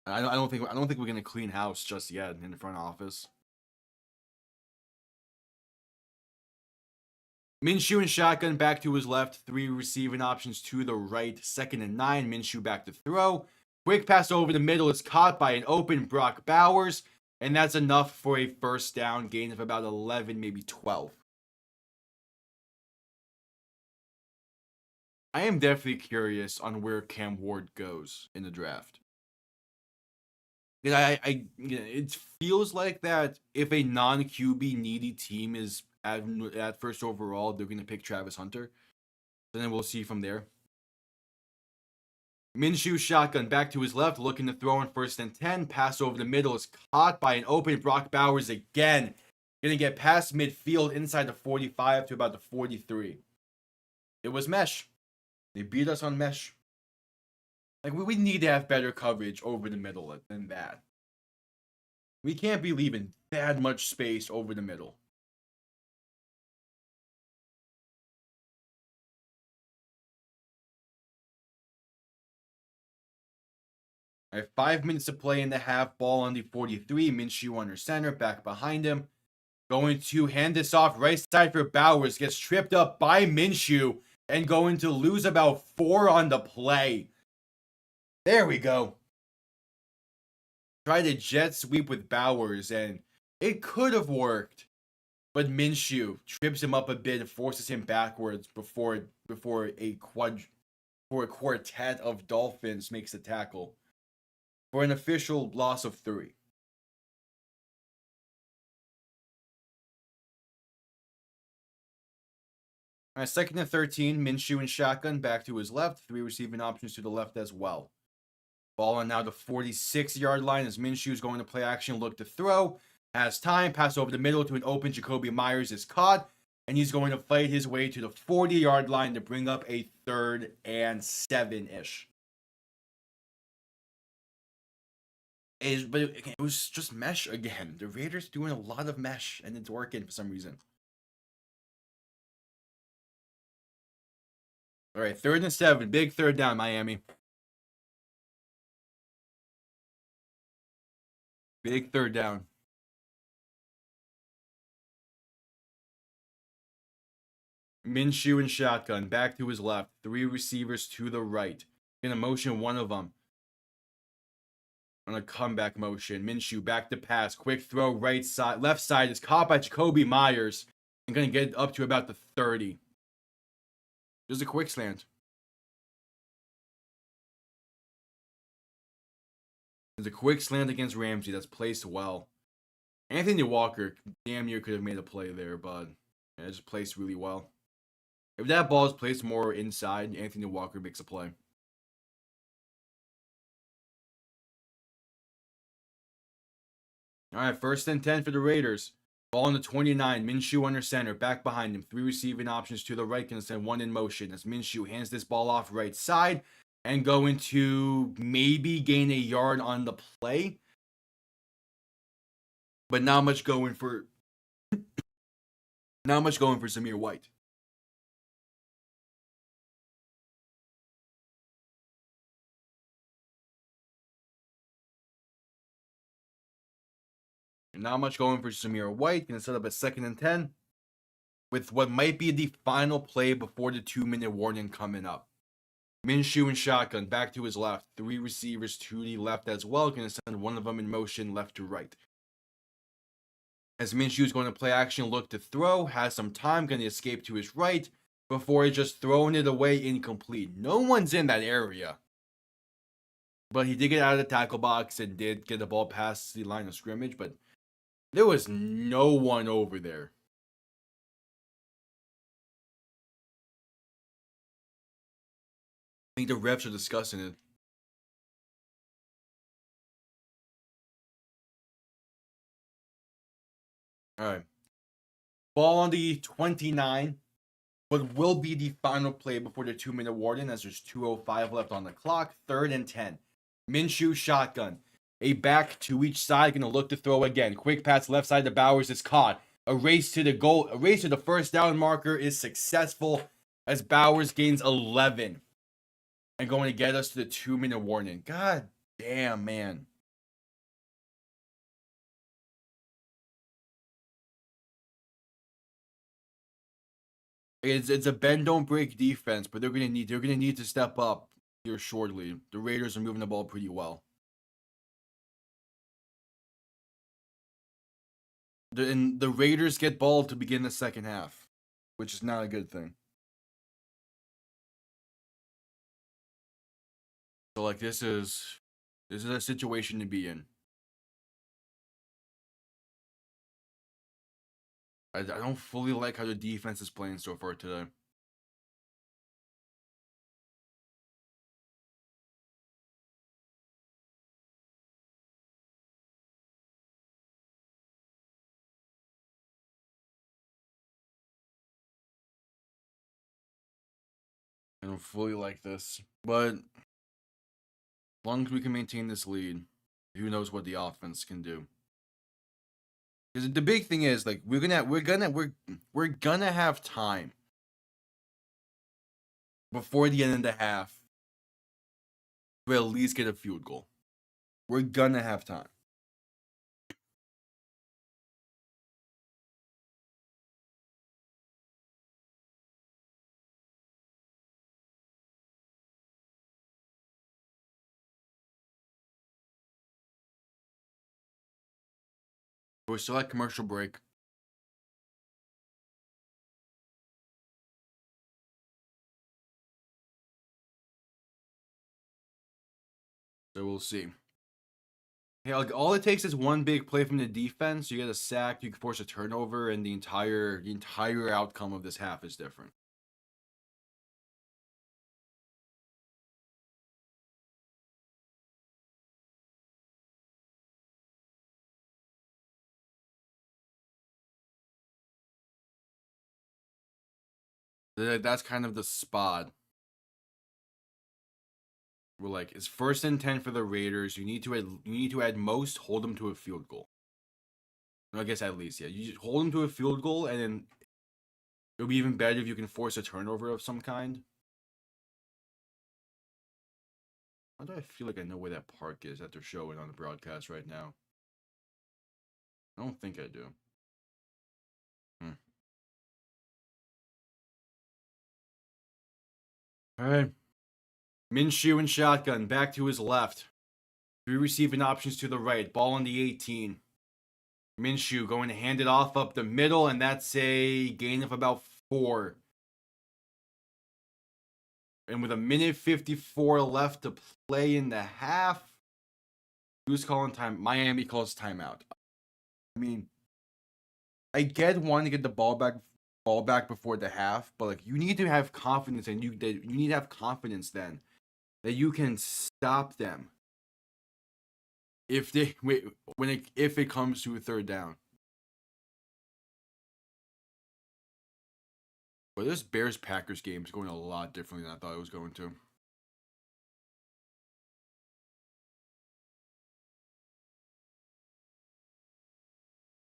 S1: I don't think we're gonna clean house just yet in the front office. Minshew and shotgun back to his left, 3 receiving options to the right, 2nd and 9. Minshew back to throw. Quick pass over the middle is caught by an open Brock Bowers, and that's enough for a first down gain of about 11, maybe 12. I am definitely curious on where Cam Ward goes in the draft. It feels like that if a non-QB needy team is at first overall, they're going to pick Travis Hunter. And then we'll see from there. Minshew shotgun back to his left, looking to throw on 1st and 10. Pass over the middle is caught by an open Brock Bowers again. Going to get past midfield inside the 45 to about the 43. It was mesh. They beat us on mesh. Like, we need to have better coverage over the middle than that. We can't be leaving that much space over the middle. I have 5 minutes to play in the half. Ball on the 43. Minshew under center. Back behind him. Going to hand this off right side for Bowers. Gets tripped up by Minshew and going to lose about 4 on the play. There we go. Tried a jet sweep with Bowers and it could have worked. But Minshew trips him up a bit and forces him backwards before a quartet of Dolphins makes the tackle for an official loss of 3. All right, 2nd and 13, Minshew and shotgun back to his left, 3 receiving options to the left as well. Ball on now the 46-yard line as Minshew is going to play action, look to throw. Has time, pass over the middle to an open Jacoby Myers is caught, and he's going to fight his way to the 40-yard line to bring up a 3rd and 7-ish. But it was just mesh again. The Raiders doing a lot of mesh, and it's working for some reason. All right, 3rd and 7, big 3rd down, Miami. Big 3rd down. Minshew and shotgun, back to his left. 3 receivers to the right. Gonna motion one of them. On a comeback motion. Minshew back to pass. Quick throw right side. Left side is caught by Jacoby Myers. And gonna get up to about the 30. There's a quick slant. There's a quick slant against Ramsey that's placed well. Anthony Walker damn near could have made a play there, but it just placed really well. If that ball is placed more inside, Anthony Walker makes a play. All right, 1st and 10 for the Raiders. Ball on the 29. Minshew under center. Back behind him. 3 receiving options to the right. Gonna send 1 in motion as Minshew hands this ball off right side and going to maybe gain a yard on the play. But not much going for Zamir White. Not much going for Zamir White. Gonna set up a 2nd and 10 with what might be the final play before the 2-minute warning coming up. Minshew and shotgun back to his left. 3 receivers to the left as well. Gonna send one of them in motion left to right. As Minshew is going to play action, look to throw. Has some time. Gonna escape to his right before just throwing it away incomplete. No one's in that area. But he did get out of the tackle box and did get the ball past the line of scrimmage. But there was no one over there. I think the refs are discussing it. All right. Ball on the 29. What will be the final play before the 2-minute warning as there's 2:05 left on the clock. 3rd and 10. Minshew shotgun. A back to each side. Going to look to throw again. Quick pass left side to Bowers is caught. A race to the goal. A race to the 1st down marker is successful as Bowers gains 11. And going to get us to the 2-minute warning. God damn, man. It's a bend don't break defense, but they're gonna need to step up here shortly. The Raiders are moving the ball pretty well. The Raiders get ball to begin the 2nd half, which is not a good thing. So like this is a situation to be in. I don't fully like how the defense is playing so far today. I don't fully like this, but as long as we can maintain this lead, who knows what the offense can do. Because the big thing is, like, we're gonna have time before the end of the half to at least get a field goal. We're gonna have time. We're still at commercial break. So we'll see. Hey, like, all it takes is one big play from the defense. You get a sack, you can force a turnover, and the entire outcome of this half is different. That's kind of the spot. We're like, it's 1st and 10 for the Raiders. You need to add most, hold them to a field goal. I guess at least, yeah. You just hold them to a field goal, and then it'll be even better if you can force a turnover of some kind. Why do I feel like I know where that park is that they're showing on the broadcast right now? I don't think I do. All right. Minshew and shotgun, back to his left. 3 receiving options to the right. Ball on the 18. Minshew going to hand it off up the middle, and that's a gain of about 4. And with a minute 54 left to play in the half, who's calling time? Miami calls timeout. I mean, I get wanting to get the ball back before the half, but like you need to have confidence, and you need to have confidence then that you can stop them if it comes to a 3rd down. But this Bears-Packers game is going a lot differently than I thought it was going to.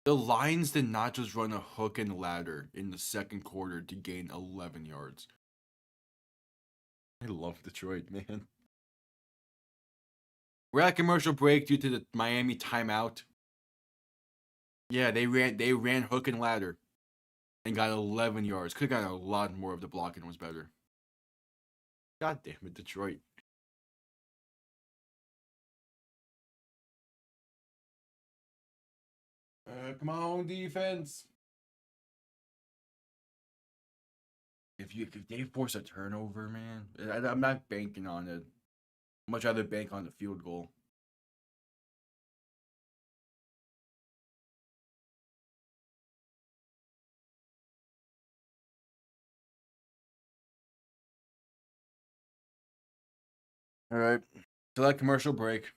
S1: The Lions did not just run a hook and ladder in the 2nd quarter to gain 11 yards. I love Detroit, man. We're at commercial break due to the Miami timeout. Yeah, they ran hook and ladder and got 11 yards. Could have gotten a lot more if the blocking was better. God damn it, Detroit. Come on, defense. If they force a turnover, man, I'm not banking on it. I'd much rather bank on the field goal. All right. So that commercial break.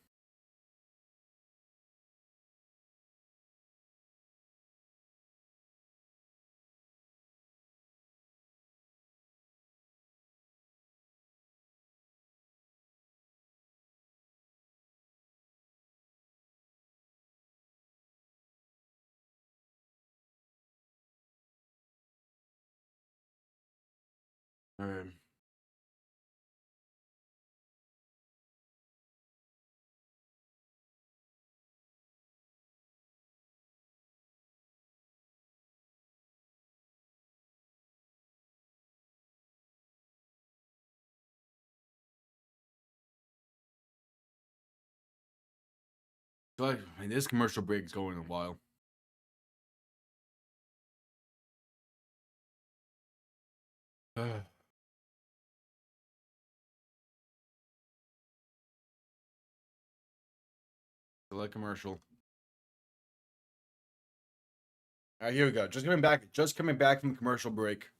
S1: All right. So this commercial break is going a while. Select commercial. All right, here we go. Just coming back from commercial break.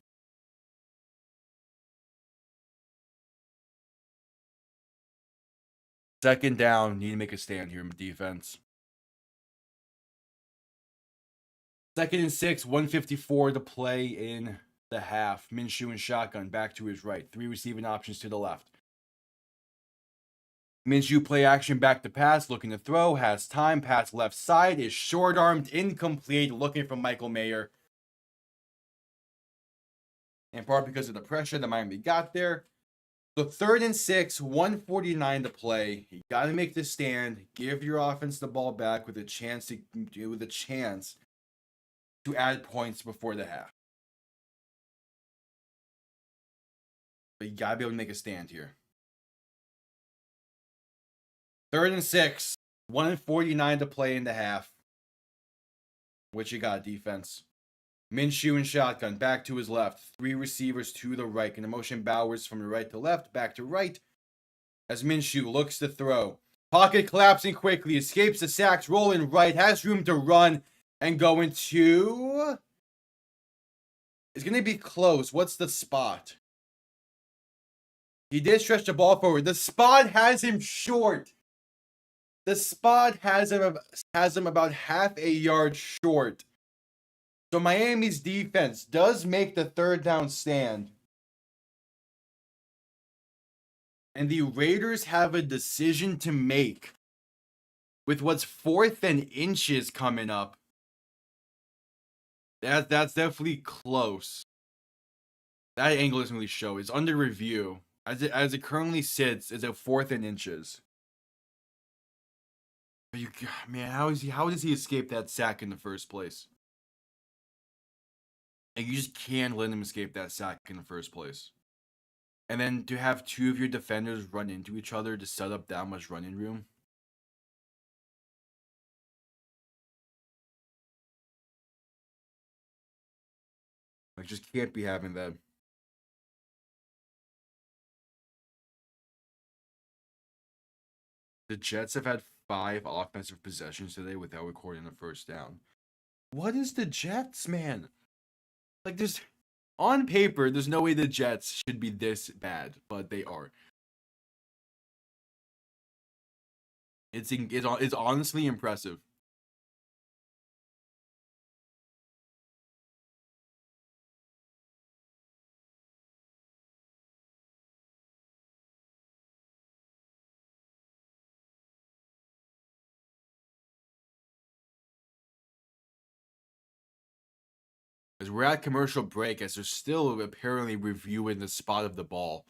S1: Second down, need to make a stand here in defense. 2nd and 6, 154 to play in the half. Minshew and shotgun back to his right. 3 receiving options to the left. Minshew play action back to pass, looking to throw, has time, pass left side, is short-armed, incomplete, looking for Michael Mayer. In part because of the pressure that Miami got there. So 3rd and 6, 149 to play. You got to make the stand. Give your offense the ball back with a chance to add points before the half. But you got to be able to make a stand here. 3rd and 6, 149 to play in the half. What you got, defense? Minshew and shotgun, back to his left. 3 receivers to the right. Gonna motion Bowers from the right to left, back to right. As Minshew looks to throw. Pocket collapsing quickly, escapes the sacks, rolling right, has room to run, and going to... It's gonna be close. What's the spot? He did stretch the ball forward. The spot has him short. The spot has him about half a yard short. So Miami's defense does make the third down stand. And the Raiders have a decision to make with what's 4th and inches coming up. That's definitely close. That angle doesn't really show. It's under review. As it currently sits, it's at 4th and inches. But man, how does he escape that sack in the first place? And you just can't let him escape that sack in the first place. And then to have 2 of your defenders run into each other to set up that much running room. Like, just can't be having that. The Jets have had 5 offensive possessions today without recording a first down. What is the Jets, man? Like, on paper, there's no way the Jets should be this bad, but they are. It's honestly impressive. As we're at commercial break, as they're still apparently reviewing the spot of the ball.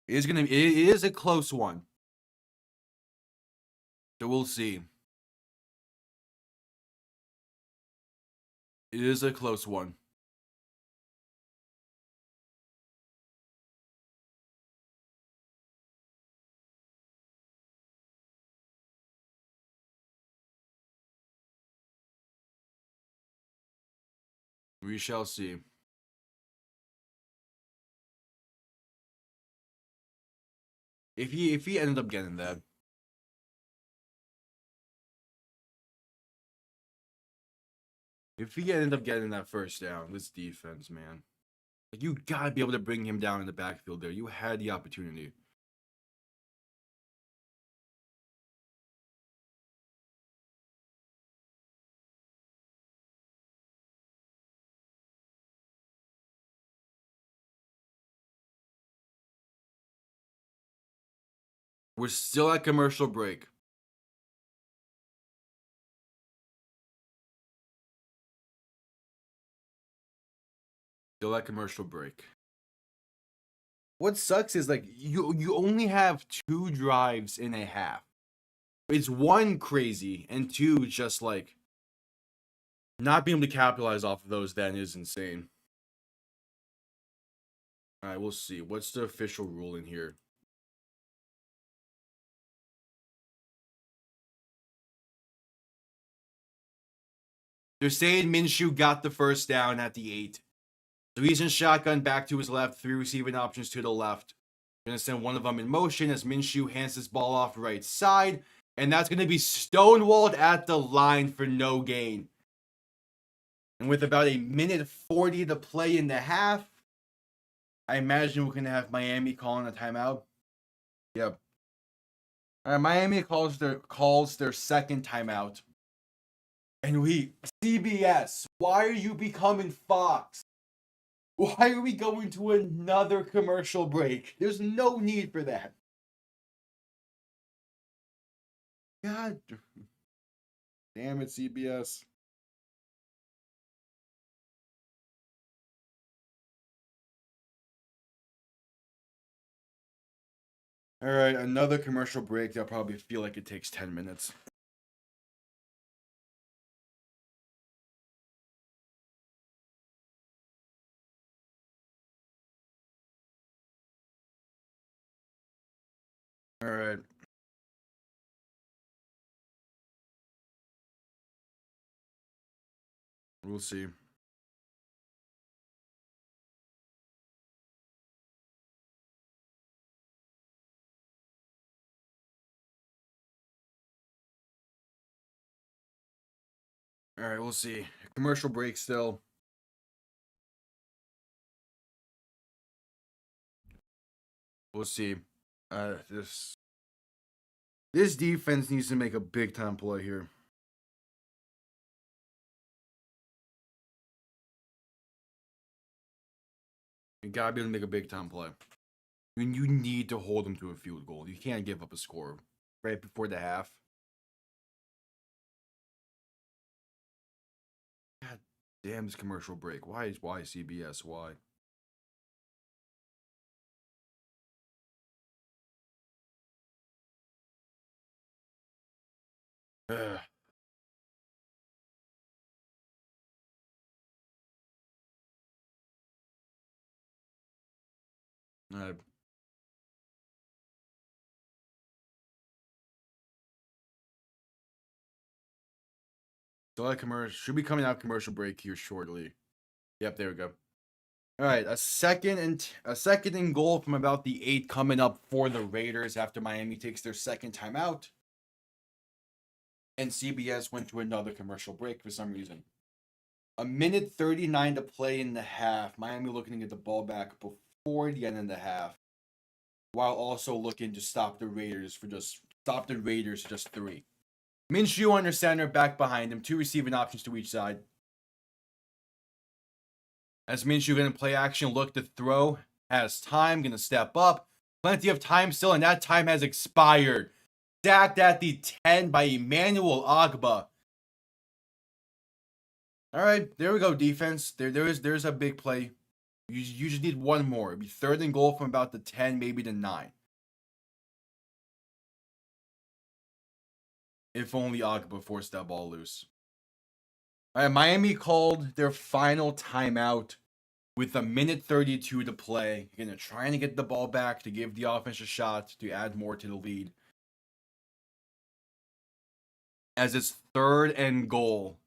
S1: It is a close one. So we'll see. It is a close one. We shall see. If he ended up getting that. If he ended up getting that first down, this defense, man. Like, you gotta be able to bring him down in the backfield there. You had the opportunity. We're still at commercial break. Still at commercial break. What sucks is, like, you only have 2 drives in a half. It's 1 crazy and 2 just like not being able to capitalize off of those then is insane. All right, we'll see. What's the official ruling here? They're saying Minshew got the first down at the 8. So he's in shotgun back to his left, 3 receiving options to the left. Gonna send one of them in motion as Minshew hands this ball off right side. And that's gonna be stonewalled at the line for no gain. And with about 1:40 to play in the half, I imagine we're gonna have Miami calling a timeout. Yep. All right, Miami calls their second timeout. And CBS, why are you becoming Fox? Why are we going to another commercial break? There's no need for that. God damn it, CBS. All right, another commercial break. That'll probably feel like it takes 10 minutes. All right. We'll see. All right, we'll see. Commercial break still. We'll see. This defense needs to make a big time play here. You gotta be able to make a big time play. I mean, you need to hold them to a field goal. You can't give up a score right before the half. God damn this commercial break. Why CBS? Why? Ugh. Uh, so that commercial should be coming out commercial break here shortly. Yep, there we go. All right, a second and goal from about the 8 coming up for the Raiders after Miami takes their second timeout. And CBS went to another commercial break for some reason. A minute 39 to play in the half. Miami looking to get the ball back before the end of the half, while also looking to stop the Raiders just 3. Minshew under center, back behind him, 2 receiving options to each side. As Minshew going to play action, look to throw, has time, going to step up. Plenty of time still, and that time has expired. Sacked at the 10 by Emmanuel Ogbah. All right, there we go, defense. There's a big play. You just need one more. It'd be 3rd and goal from about the 10, maybe the 9. If only Ogbah forced that ball loose. All right, Miami called their final timeout with a minute 32 to play. You're going to try and get the ball back to give the offense a shot to add more to the lead. As it's 3rd and goal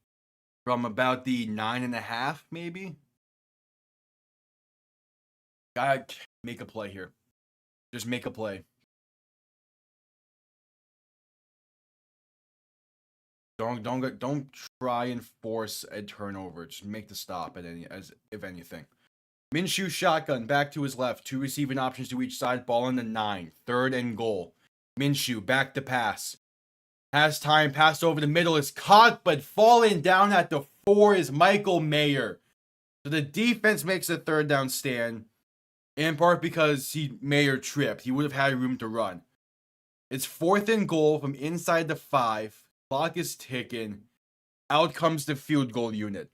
S1: from about the 9.5, maybe. Gotta make a play here. Just make a play. Don't try and force a turnover. Just make the stop if anything. Minshew shotgun back to his left. 2 receiving options to each side. Ball in the 9. 3rd and goal. Minshew back to pass. Has time. Pass over the middle. Is caught, but falling down at the 4 is Michael Mayer. So the defense makes a 3rd down stand. In part because Mayer tripped. He would have had room to run. It's 4th and goal from inside the 5. Clock is ticking. Out comes the field goal unit.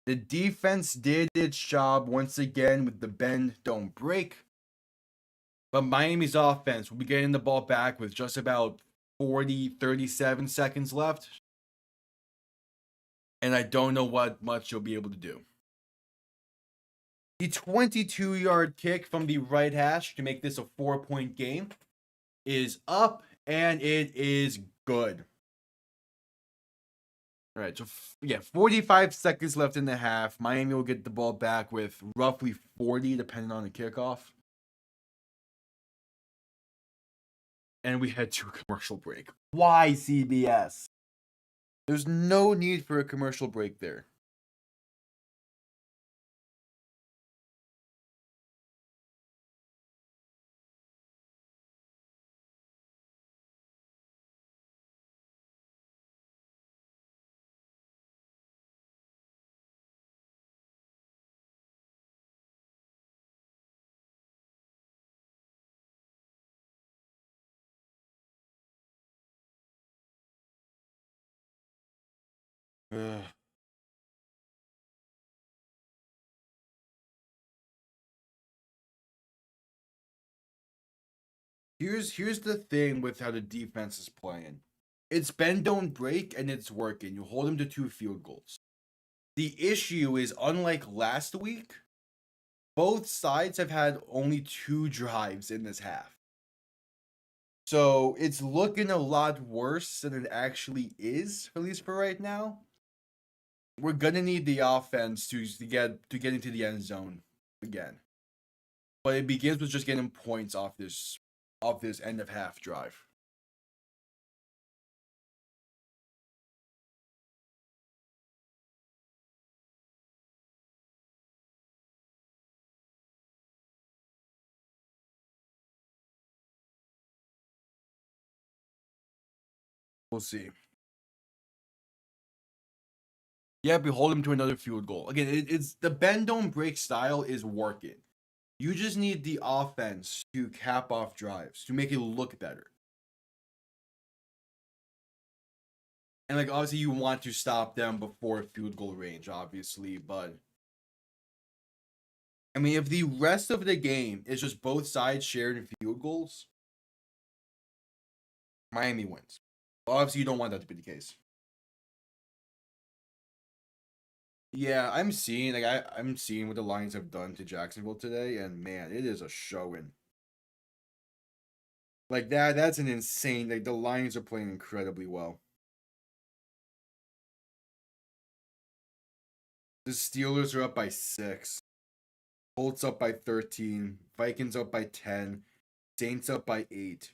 S1: The defense did its job once again with the bend, don't break. But Miami's offense will be getting the ball back with just about 37 seconds left. And I don't know what much you'll be able to do. The 22-yard kick from the right hash to make this a 4-point game is up, and it is good. All right, so 45 seconds left in the half. Miami will get the ball back with roughly 40, depending on the kickoff. And we head to a commercial break. Why CBS? There's no need for a commercial break there. Ugh. Here's the thing with how the defense is playing. It's bend don't break and it's working. You hold them to 2 field goals. The issue is, unlike last week, both sides have had only 2 drives in this half. So it's looking a lot worse than it actually is, at least for right now. we're gonna need the offense to get into the end zone again. But it begins with just getting points off this end of half drive. We'll see. Yeah, we hold him to another field goal. Again, it's the bend don't break style is working. You just need the offense to cap off drives to make it look better. And like obviously you want to stop them before field goal range, obviously, but I mean if the rest of the game is just both sides shared in field goals, Miami wins. Obviously you don't want that to be the case. Yeah, I'm seeing I'm seeing what the Lions have done to Jacksonville today, and man, it is a showing. Like that's an insane. Like the Lions are playing incredibly well. The Steelers are up by 6. Colts up by 13. Vikings up by 10. Saints up by 8.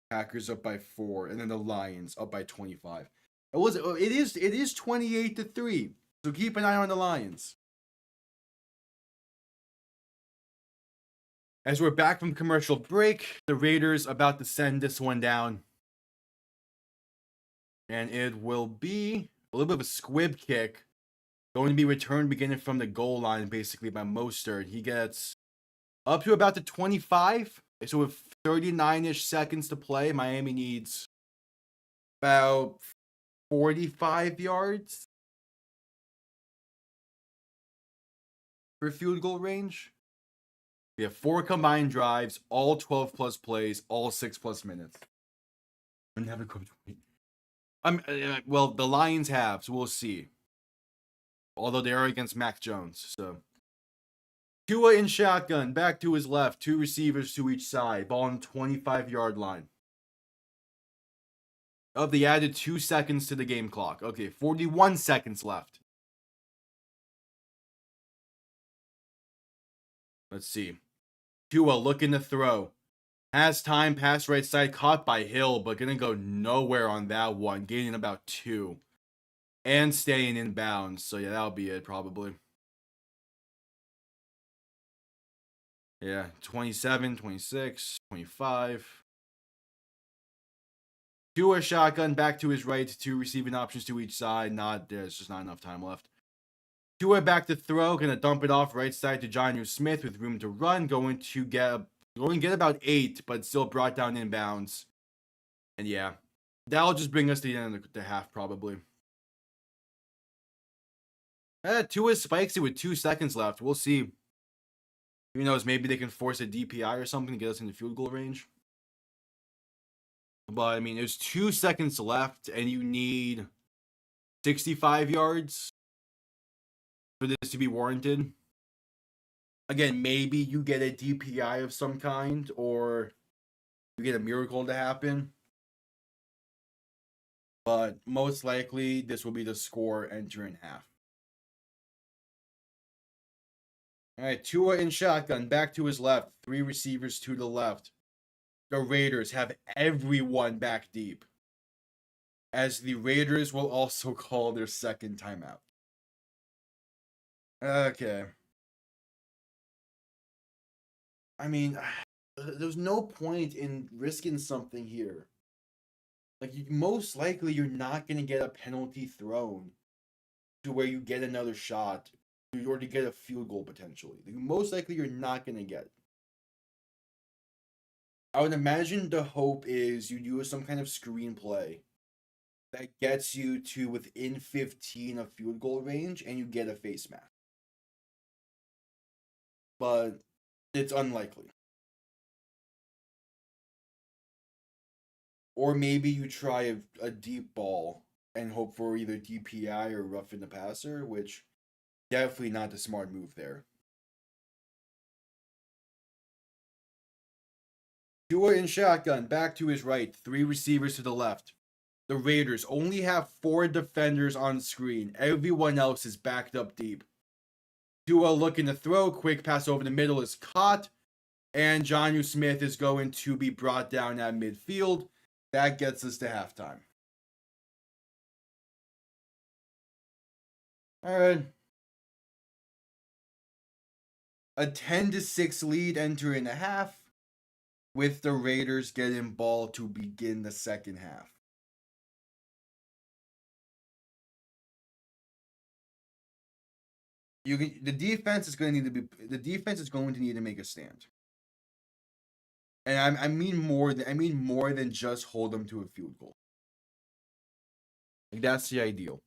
S1: Packers up by 4, and then the Lions up by 25. It is 28-3. So keep an eye on the Lions. As we're back from commercial break, the Raiders about to send this one down. And it will be a little bit of a squib kick. Going to be returned beginning from the goal line, basically, by Mostert. He gets up to about the 25. So with 39-ish seconds to play, Miami needs about 45 yards for field goal range. We have 4 combined drives, all 12 plus plays, all 6 plus minutes. I'm never going to wait. Well, the Lions have, so we'll see. Although they are against Mac Jones, so. Tua in shotgun, back to his left, 2 receivers to each side, ball on 25-yard line. Oh, they added 2 seconds to the game clock. Okay, 41 seconds left. Let's see. Tua looking to throw. Has time, pass right side, caught by Hill, but gonna go nowhere on that one. Gaining about 2. And staying in bounds. So yeah, that'll be it probably. Yeah, 27, 26, 25. Tua shotgun back to his right, 2 receiving options to each side. There's just not enough time left. Tua back to throw, gonna dump it off right side to Jonnu Smith with room to run. Going to get about 8, but still brought down inbounds. And yeah, that'll just bring us to the end of the half probably. Tua spikes it with 2 seconds left. We'll see. Who knows? Maybe they can force a DPI or something to get us into field goal range. But I mean, there's 2 seconds left, and you need 65 yards for this to be warranted. Again, maybe you get a DPI of some kind, or you get a miracle to happen. But most likely, this will be the score entering half. All right, Tua in shotgun, back to his left. 3 receivers to the left. The Raiders have everyone back deep, as the Raiders will also call their second timeout. Okay. I mean, there's no point in risking something here. Like, most likely you're not going to get a penalty thrown to where you get another shot or to get a field goal potentially. Like, most likely you're not going to get it. I would imagine the hope is you do some kind of screenplay that gets you to within 15 of field goal range and you get a face mask. But it's unlikely. Or maybe you try a deep ball and hope for either DPI or roughing the passer, which definitely not the smart move there. Tua in shotgun, back to his right, 3 receivers to the left. The Raiders only have 4 defenders on screen. Everyone else is backed up deep. Tua looking to throw. Quick pass over the middle is caught. And Jonnu Smith is going to be brought down at midfield. That gets us to halftime. All right. A 10-6 lead entering the half, with the Raiders getting ball to begin the second half. The defense is going to need to make a stand. And I mean more than just hold them to a field goal. Like, that's the ideal.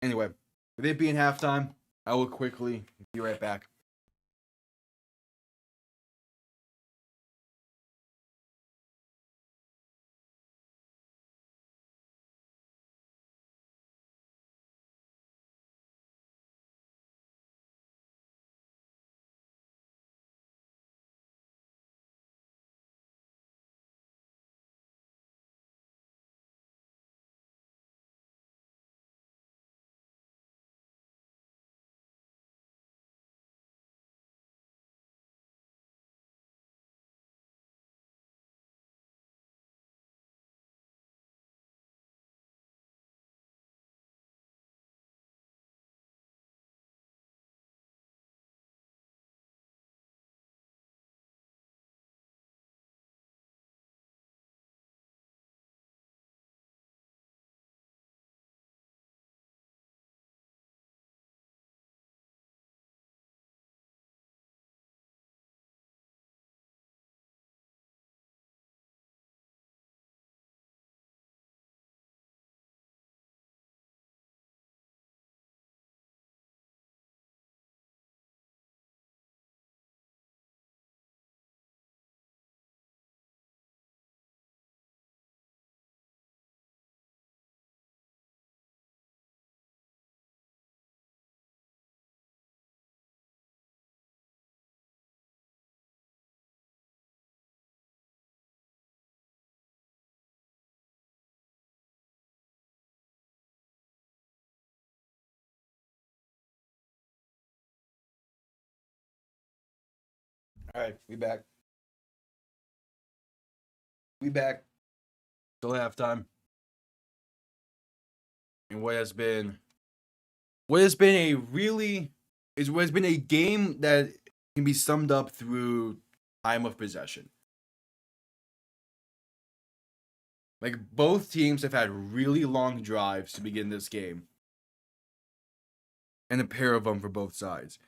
S1: Anyway, with it being halftime, I will quickly be right back. All right, we back. Still halftime. And what has been a game that can be summed up through time of possession. Like, both teams have had really long drives to begin this game, and a pair of them for both sides.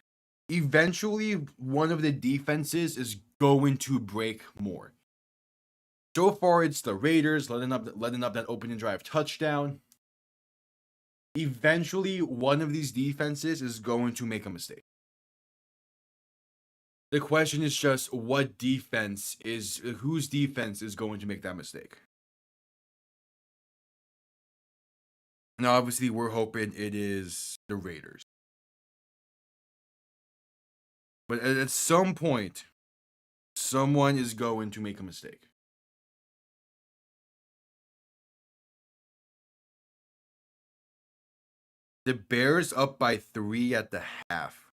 S1: Eventually, one of the defenses is going to break more. So far, it's the Raiders letting up that opening drive touchdown. Eventually, one of these defenses is going to make a mistake. The question is just whose defense is going to make that mistake. Now, obviously, we're hoping it is the Raiders. But at some point, someone is going to make a mistake. The Bears up by 3 at the half.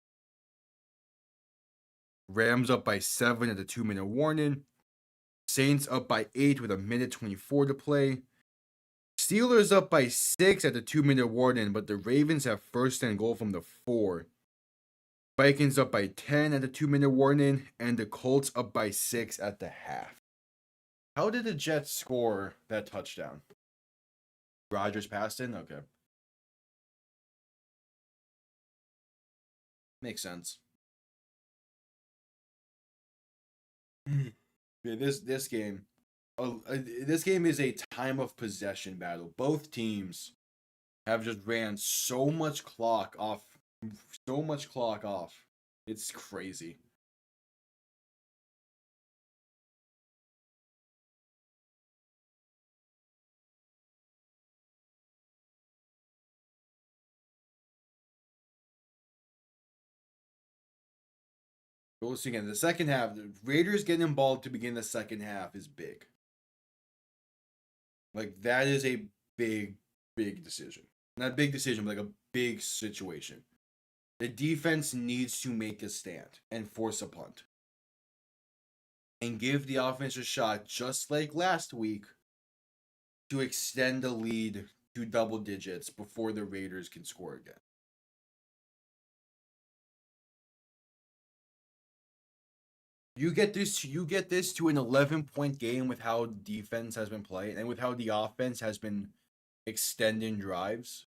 S1: Rams up by 7 at the 2-minute warning. Saints up by 8 with 1:24 to play. Steelers up by 6 at the 2-minute warning, but the Ravens have first and goal from the 4. Vikings up by 10 at the 2-minute warning, and the Colts up by 6 at the half. How did the Jets score that touchdown? Rodgers passed in? Okay. Makes sense. Yeah, this game is a time of possession battle. Both teams have just ran so much clock off. It's crazy. But we'll see again. The second half, the Raiders getting involved to begin the second half is big. Like that is a big, big decision. Not a big decision, but like a big situation. The defense needs to make a stand and force a punt. And give the offense a shot, just like last week, to extend the lead to double digits before the Raiders can score again. You get this to an 11-point game with how defense has been playing and with how the offense has been extending drives.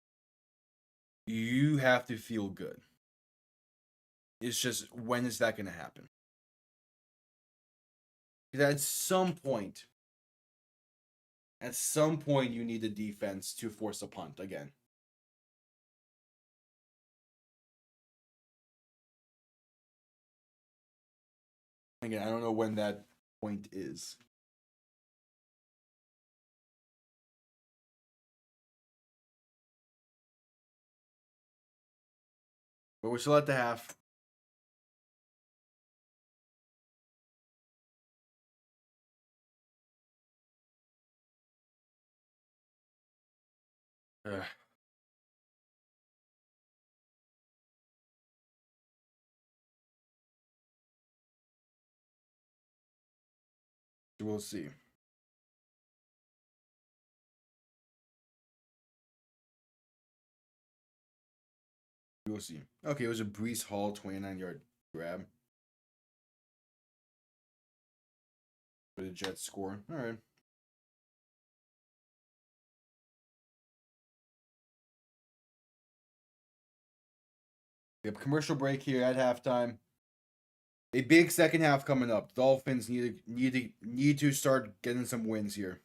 S1: You have to feel good. It's just, when is that going to happen? Because at some point, you need the defense to force a punt again. Again, I don't know when that point is. But we're still at the half. Ugh. We'll see. We'll see. Okay, it was a Brees Hall 29-yard grab. For the Jets score. All right. We have a commercial break here at halftime. A big second half coming up. Dolphins need to start getting some wins here.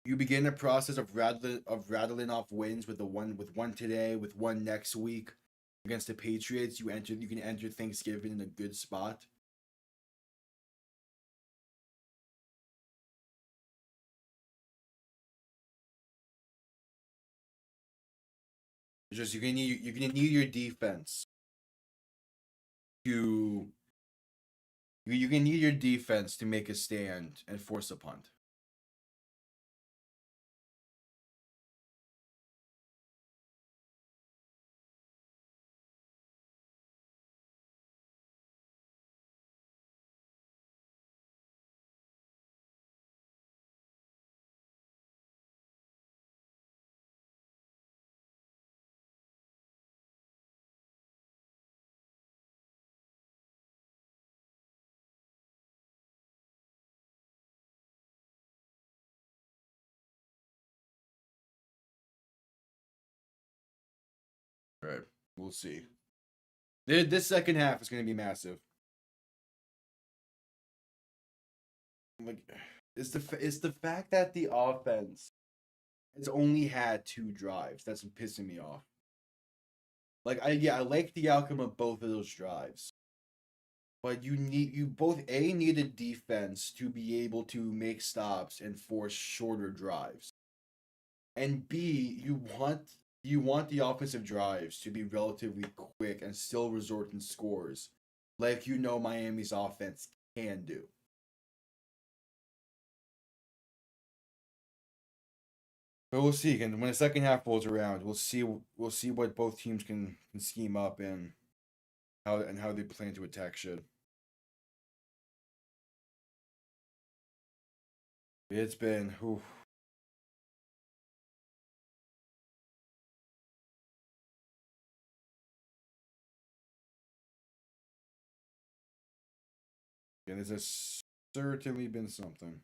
S1: You begin the process of rattling off wins with one today, with one next week against the Patriots. You can enter Thanksgiving in a good spot. It's just you're gonna need your defense to you're gonna need your defense to make a stand and force a punt. Right. We'll see. This second half is going to be massive. Like, it's the fact that the offense has only had 2 drives that's pissing me off. Like, I like the outcome of both of those drives, but you both need a defense to be able to make stops and force shorter drives, and B, you want the offensive drives to be relatively quick and still resort in scores, like Miami's offense can do. But we'll see. And when the second half rolls around, we'll see what both teams can scheme up and how they plan to attack shit. It's been oof. And there's certainly been something.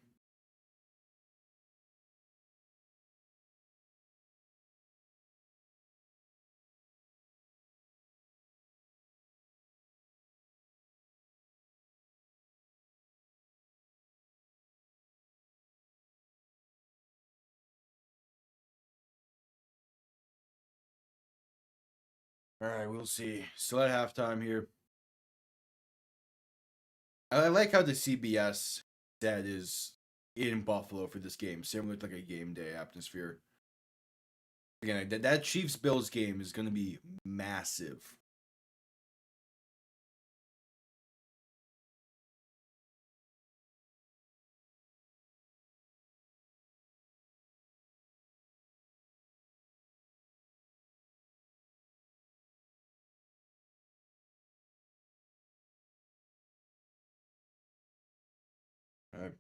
S1: All right, we'll see. Still at halftime here. I like how the CBS set is in Buffalo for this game, similar to like a game day atmosphere. Again, that Chiefs Bills game is going to be massive.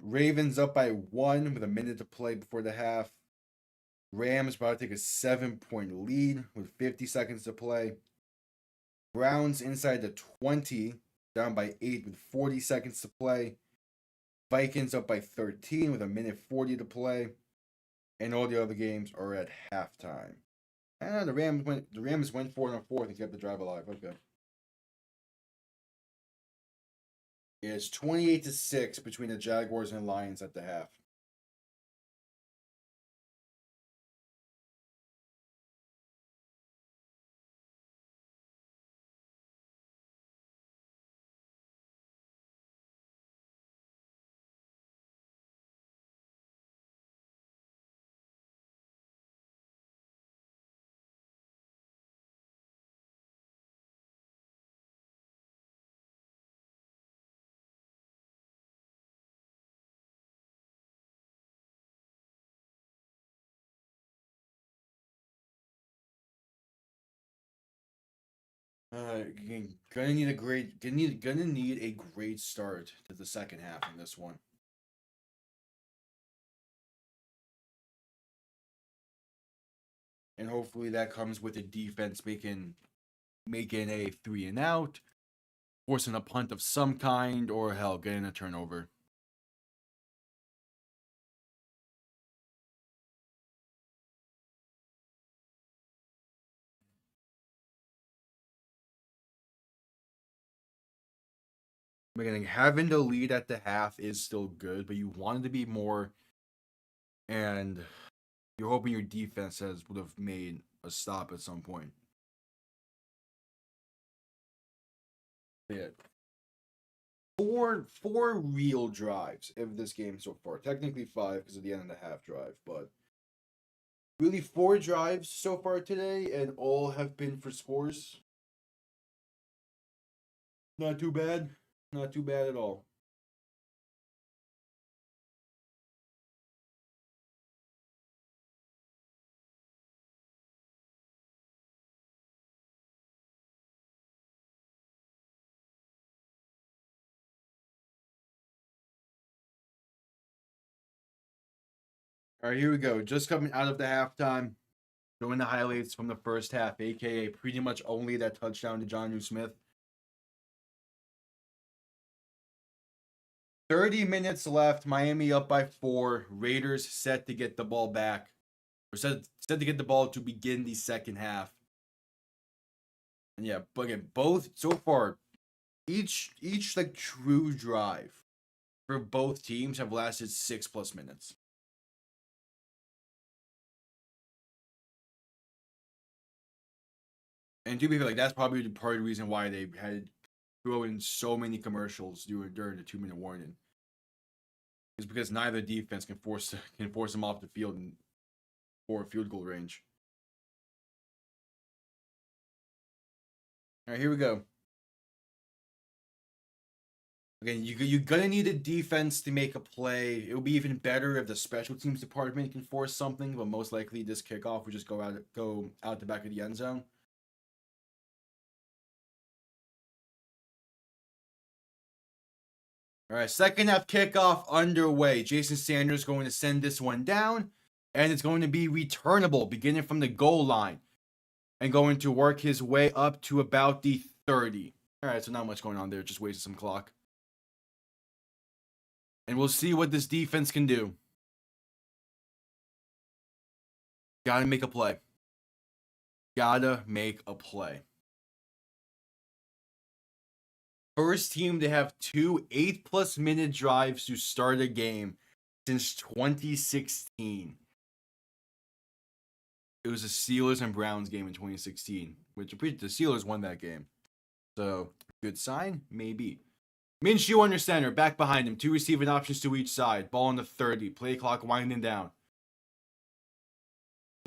S1: Ravens up by 1 with a minute to play before the half. Rams about to take a 7-point lead with 50 seconds to play. Browns inside the 20, down by 8 with 40 seconds to play. Vikings up by 13 with a minute 40 to play. And all the other games are at halftime. And the Rams went 4 in the fourth and kept the drive alive. Okay. It's 28-6 between the Jaguars and Lions at the half. Gonna need a great start to the second half in this one. And hopefully that comes with the defense making a 3 and out, forcing a punt of some kind, or hell, getting a turnover. Again, having the lead at the half is still good, but you wanted to be more, and you're hoping your defense would have made a stop at some point. Yeah. Four real drives of this game so far. Technically 5 because of the end of the half drive, but really 4 drives so far today, and all have been for scores. Not too bad. Not too bad at all. All right, here we go. Just coming out of the halftime, showing the highlights from the first half, aka pretty much only that touchdown to Jonnu Smith. 30 minutes left. Miami up by 4. Raiders set to get the ball back. Or set to get the ball to begin the second half. And yeah, but again, both so far, each like true drive for both teams have lasted 6+ minutes. And to be fair, like that's probably part of the reason why they had throw in so many commercials during the 2-minute warning. Is because neither defense can force them off the field for field goal range. All right, here we go. Again, you're gonna need a defense to make a play. It would be even better if the special teams department can force something, but most likely this kickoff would just go out the back of the end zone. All right, second half kickoff underway. Jason Sanders going to send this one down, and it's going to be returnable beginning from the goal line and going to work his way up to about the 30. All right, so not much going on there, just wasting some clock. And we'll see what this defense can do. Gotta make a play. Gotta make a play. First team to have 2 8+ minute drives to start a game since 2016. It was the Steelers and Browns game in 2016, which the Steelers won that game. So, good sign? Maybe. Minshew under center, back behind him. 2 receiving options to each side. Ball on the 30. Play clock winding down.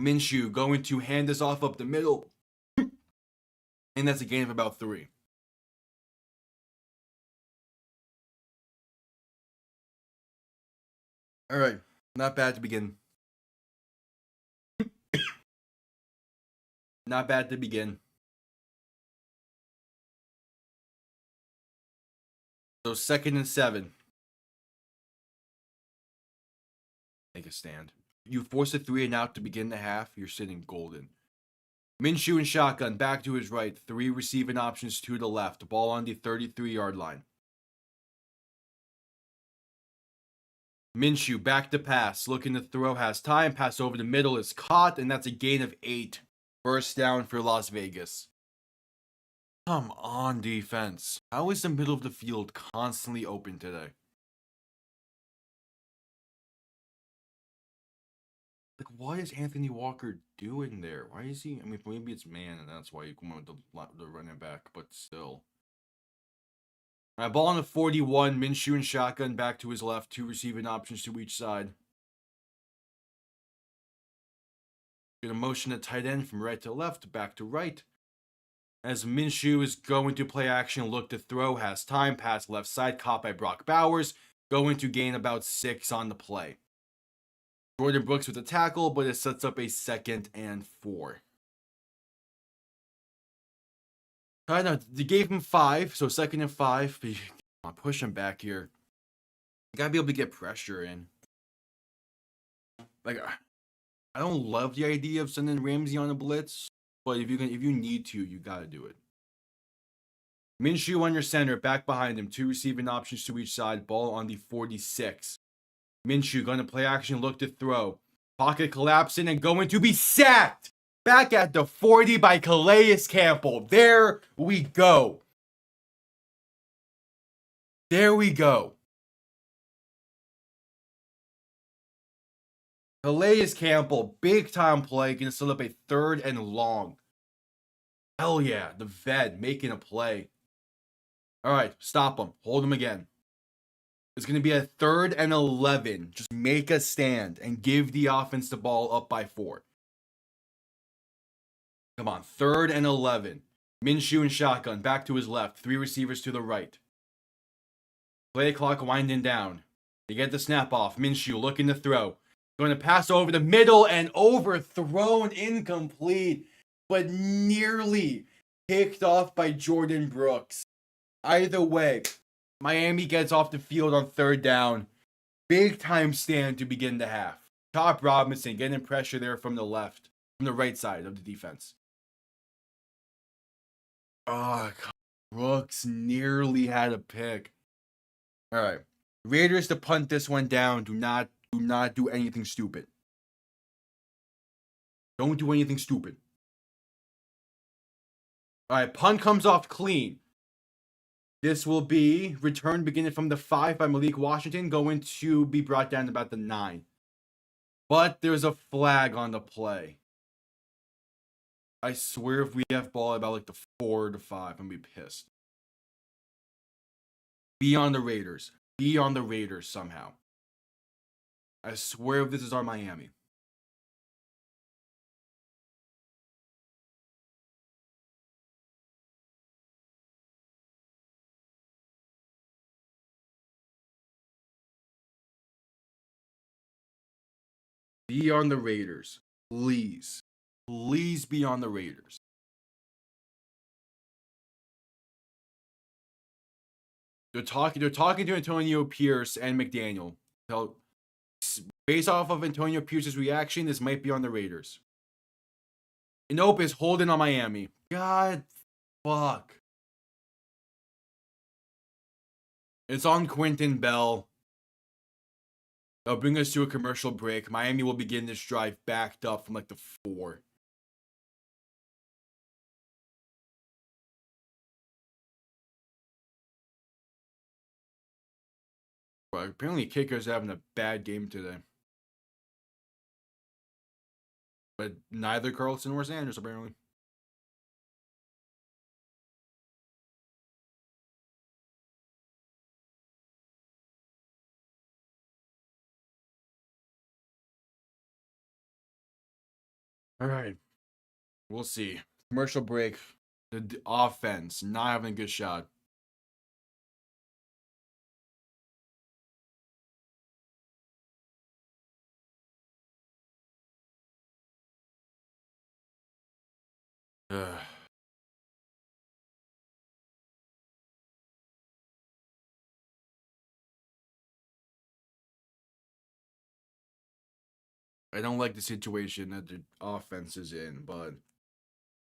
S1: Minshew going to hand this off up the middle. And that's a gain of about 3. All right. Not bad to begin. Not bad to begin. So 2nd and 7. Make a stand. You force a 3 and out to begin the half, you're sitting golden. Minshew and shotgun, back to his right. 3 receiving options to the left. Ball on the 33-yard line. Minshew back to pass, looking to throw, has time. Pass over the middle is caught, and that's a gain of 8. First down for Las Vegas. Come on, defense. How is the middle of the field constantly open today? Like, what is Anthony Walker doing there? Why is he? I mean, maybe it's man, and that's why you come with the running back, but still. All right, ball on the 41. Minshew and shotgun back to his left. 2 receiving options to each side. Gonna motion a tight end from right to left, back to right. As Minshew is going to play action, look to throw, has time, pass left side, caught by Brock Bowers. Going to gain about 6 on the play. Jordan Brooks with a tackle, but it sets up a 2nd and 4. I know they gave him 5, so 2nd and 5. But I'm pushing back here. You gotta be able to get pressure in. Like, I don't love the idea of sending Ramsey on a blitz, but if you need to, you gotta do it. Minshew under center, back behind him. 2 receiving options to each side. Ball on the 46. Minshew gonna play action, look to throw. Pocket collapsing and going to be sacked. Back at the 40 by Calais Campbell. There we go. There we go. Calais Campbell, big time play, gonna set up a 3rd and long. Hell yeah, the vet making a play. All right, stop him. Hold him again. It's going to be a 3rd and 11. Just make a stand and give the offense the ball up by 4. Come on, 3rd and 11. Minshew and shotgun, back to his left. 3 receivers to the right. Play clock winding down. They get the snap off. Minshew looking to throw. Going to pass over the middle and overthrown, incomplete, but nearly picked off by Jordan Brooks. Either way, Miami gets off the field on 3rd down. Big time stand to begin the half. Top Robinson getting pressure there from the right side of the defense. Oh, Brooks nearly had a pick. All right, Raiders to punt this one down. Do not do anything stupid. Don't do anything stupid. All right, punt comes off clean. This will be returned beginning from the 5 by Malik Washington, going to be brought down to about the 9. But there's a flag on the play. I swear if we have ball about like the 4 to 5, I'm gonna be pissed. Be on the Raiders. Be on the Raiders somehow. I swear if this is our Miami. Be on the Raiders. Please. Please be on the Raiders. They're talking to Antonio Pierce and McDaniel. So, based off of Antonio Pierce's reaction, this might be on the Raiders. Nope is holding on Miami. God fuck. It's on Quentin Bell. They'll bring us to a commercial break. Miami will begin this drive backed up from like the 4. But apparently Kicker's having a bad game today. But neither Carlson nor Sanders, apparently. All right. We'll see. Commercial break. The offense not having a good shot. Ugh. I don't like the situation that the offense is in, but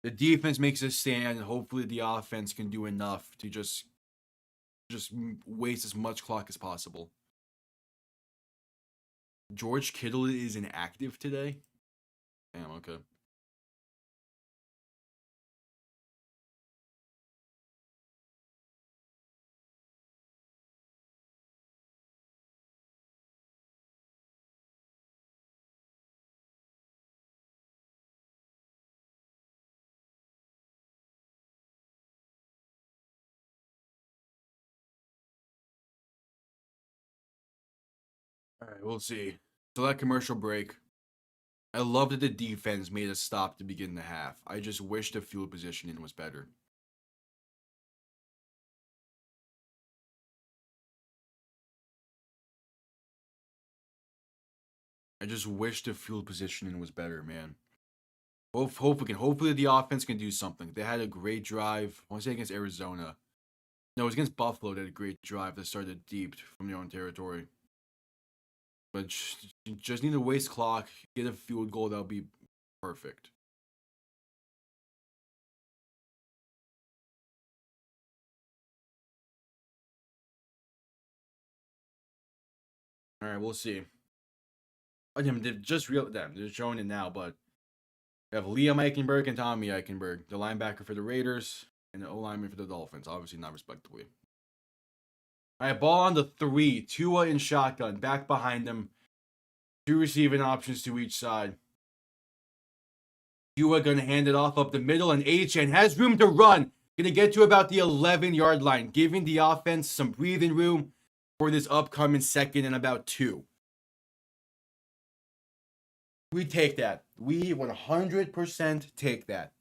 S1: the defense makes a stand, and hopefully the offense can do enough to just waste as much clock as possible. George Kittle is inactive today. Damn, okay. All right, we'll see. So that commercial break. I love that the defense made a stop to begin the half. I just wish the field positioning was better. I just wish the field positioning was better, man. Hopefully the offense can do something. They had a great drive. I want to say against Arizona. No, it was against Buffalo. They had a great drive that started deep from their own territory. But just need to waste clock, get a field goal. That'll be perfect. All right, we'll see. I mean, they're showing it now, but they have Liam Eichenberg and Tommy Eichenberg, the linebacker for the Raiders and the O lineman for the Dolphins. Obviously, not respectively. All right, ball on the 3. Tua in shotgun, back behind him. 2 receiving options to each side. Tua gonna hand it off up the middle, and HN has room to run. Gonna get to about the 11-yard line, giving the offense some breathing room for this upcoming 2nd and about 2. We take that. We 100% take that.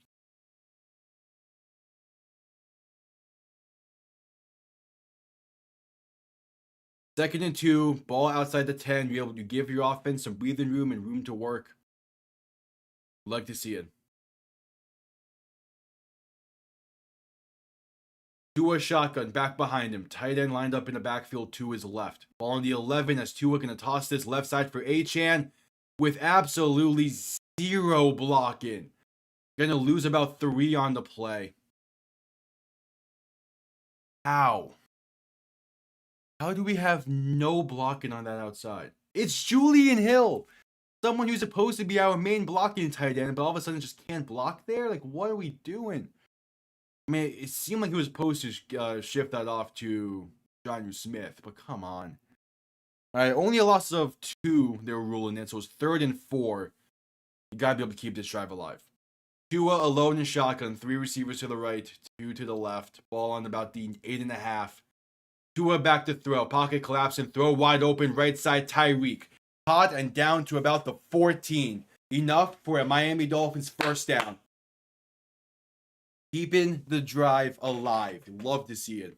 S1: Second and 2, ball outside the 10. Be able to give your offense some breathing room and room to work. Like to see it. Tua shotgun, back behind him. Tight end lined up in the backfield to his left. Ball on the 11 as Tua going to toss this left side for Achane with absolutely 0 blocking. Going to lose about 3 on the play. How? How do we have no blocking on that outside? It's Julian Hill. Someone who's supposed to be our main blocking tight end, but all of a sudden just can't block there? Like, what are we doing? I mean, it seemed like he was supposed to shift that off to Jonnu Smith, but come on. All right, only a loss of 2 they were ruling it, so it's 3rd and 4. You gotta be able to keep this drive alive. Tua alone in shotgun, 3 receivers to the right, 2 to the left. Ball on about the 8.5. Tua back to throw, pocket collapse and throw wide open, right side Tyreek. Caught and down to about the 14. Enough for a Miami Dolphins first down. Keeping the drive alive. Love to see it.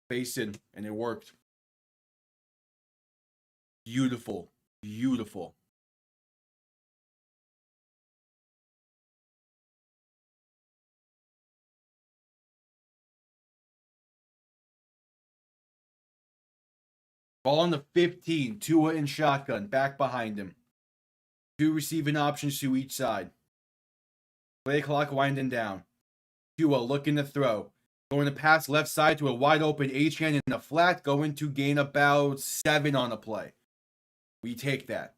S1: Facing, and it worked. Beautiful. Beautiful. Ball on the 15. Tua in shotgun. Back behind him. 2 receiving options to each side. Play clock winding down. Tua looking to throw. Going to pass left side to a wide open Achane in the flat. Going to gain about 7 on the play. We take that.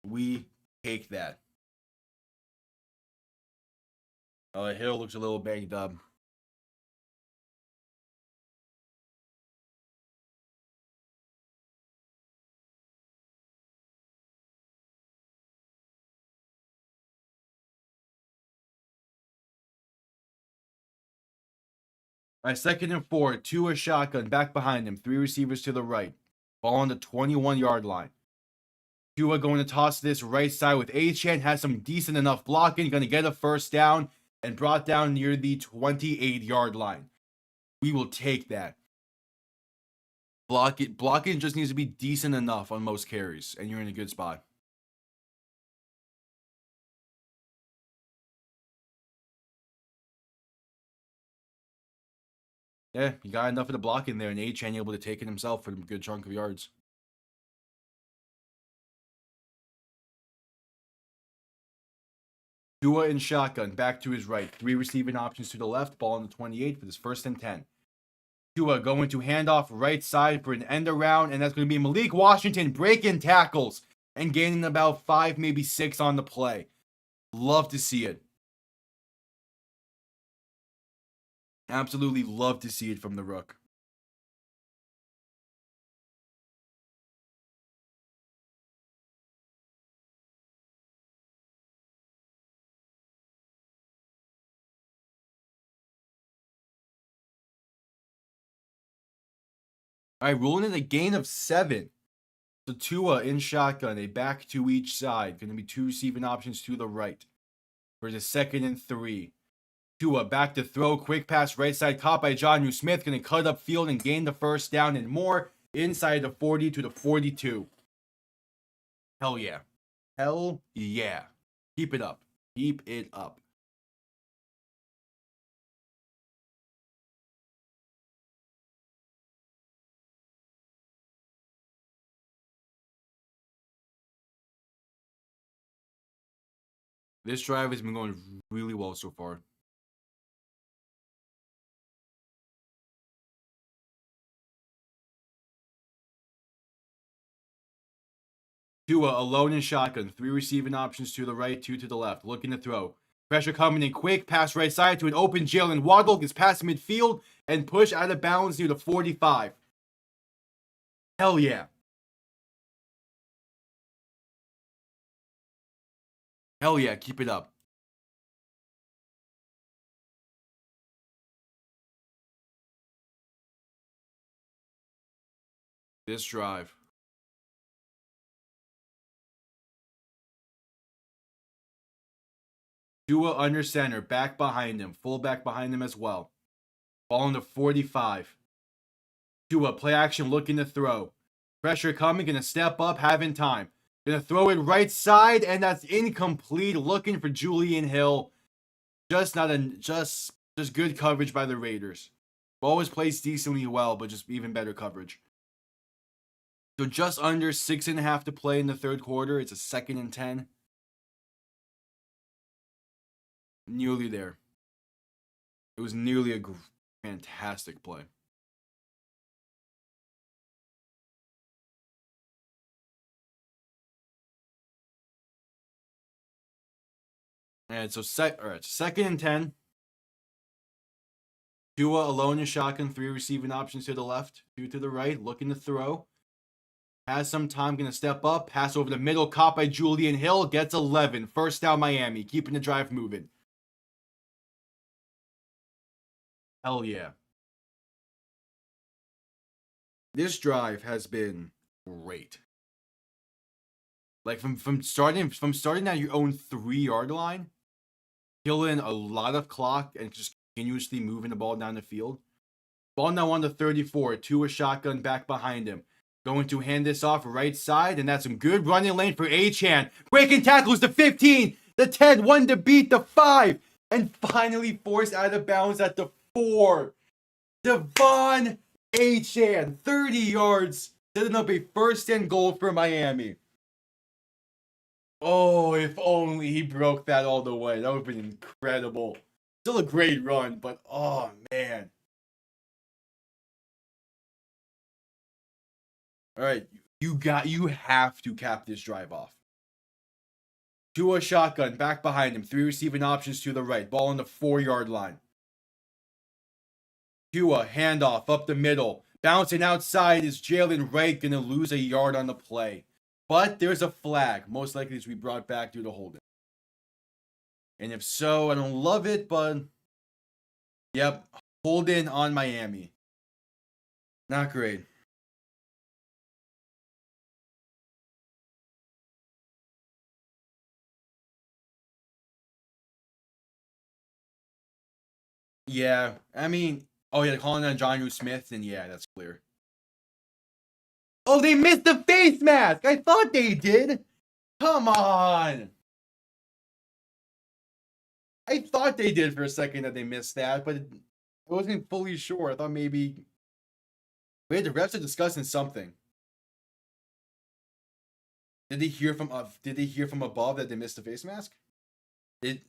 S1: We take that. Hill looks a little banged up. All right, 2nd and 4. Tua shotgun back behind him. 3 receivers to the right. Ball on the 21-yard line. Tua going to toss this right side with Achane. Has some decent enough blocking. Going to get a first down and brought down near the 28-yard line. We will take that. Blocking just needs to be decent enough on most carries, and you're in a good spot. Yeah, he got enough of the block in there, and Achane able to take it himself for a good chunk of yards. Tua in shotgun, back to his right. 3 receiving options to the left, ball on the 28 for this 1st and 10. Tua going to hand off right side for an end around, and that's going to be Malik Washington breaking tackles and gaining about 5, maybe 6 on the play. Love to see it. Absolutely love to see it from the Rook. All right, rolling in a gain of 7. So Tua in shotgun, a back to each side. Going to be 2 receiving options to the right for the 2nd and 3. Tua back to throw, quick pass right side, caught by Jonnu Smith. Going to cut up field and gain the 1st down and more inside the 40 to the 42. Hell yeah. Hell yeah. Keep it up. Keep it up. This drive has been going really well so far. Tua alone in shotgun. 3 receiving options to the right, 2 to the left. Looking to throw. Pressure coming in quick. Pass right side to an open Jalen Waddle. Gets past midfield and push out of bounds near the 45. Hell yeah. Hell yeah. Keep it up. This drive. Tua under center. Back behind him. Fullback behind him as well. Ball on the 45. Tua play action looking to throw. Pressure coming. Gonna step up. Having time. Gonna throw it right side. And that's incomplete. Looking for Julian Hill. Just good coverage by the Raiders. Ball was placed decently well, but just even better coverage. So just under 6.5 to play in the 3rd quarter. It's a 2nd and 10. Nearly there. It was nearly a fantastic play. And so 2nd and 10. Tua alone in shotgun, 3 receiving options to the left, 2 to the right, looking to throw. Has some time, gonna step up, pass over the middle, caught by Julian Hill, gets 11. 1st down Miami, keeping the drive moving. Hell yeah. This drive has been great. Like from starting at your own 3-yard line, killing a lot of clock and just continuously moving the ball down the field. Ball now on the 34, Tua shotgun back behind him. Going to hand this off right side, and that's some good running lane for Achane. Breaking tackles to 15, the 10, 1 to beat the 5, and finally forced out of bounds at the 4. Devon Achane, 30 yards, setting up a 1st and goal for Miami. Oh, if only he broke that all the way. That would have been incredible. Still a great run, but oh man. All right, you have to cap this drive off. Tua shotgun back behind him, 3 receiving options to the right, ball on the 4-yard line. Tua handoff up the middle, bouncing outside is Jalen Wright gonna lose a yard on the play, but there's a flag, most likely to be brought back due to holding. And if so, I don't love it, but yep, holding on Miami. Not great. Yeah, I mean, oh yeah, calling on Jonnu Smith, then yeah, that's clear. Oh, they missed the face mask! I thought they did! Come on! I thought they did for a second that they missed that, but I wasn't fully sure. I thought maybe. Wait, the refs are discussing something. Did they hear from? Did they hear from above that they missed the face mask? They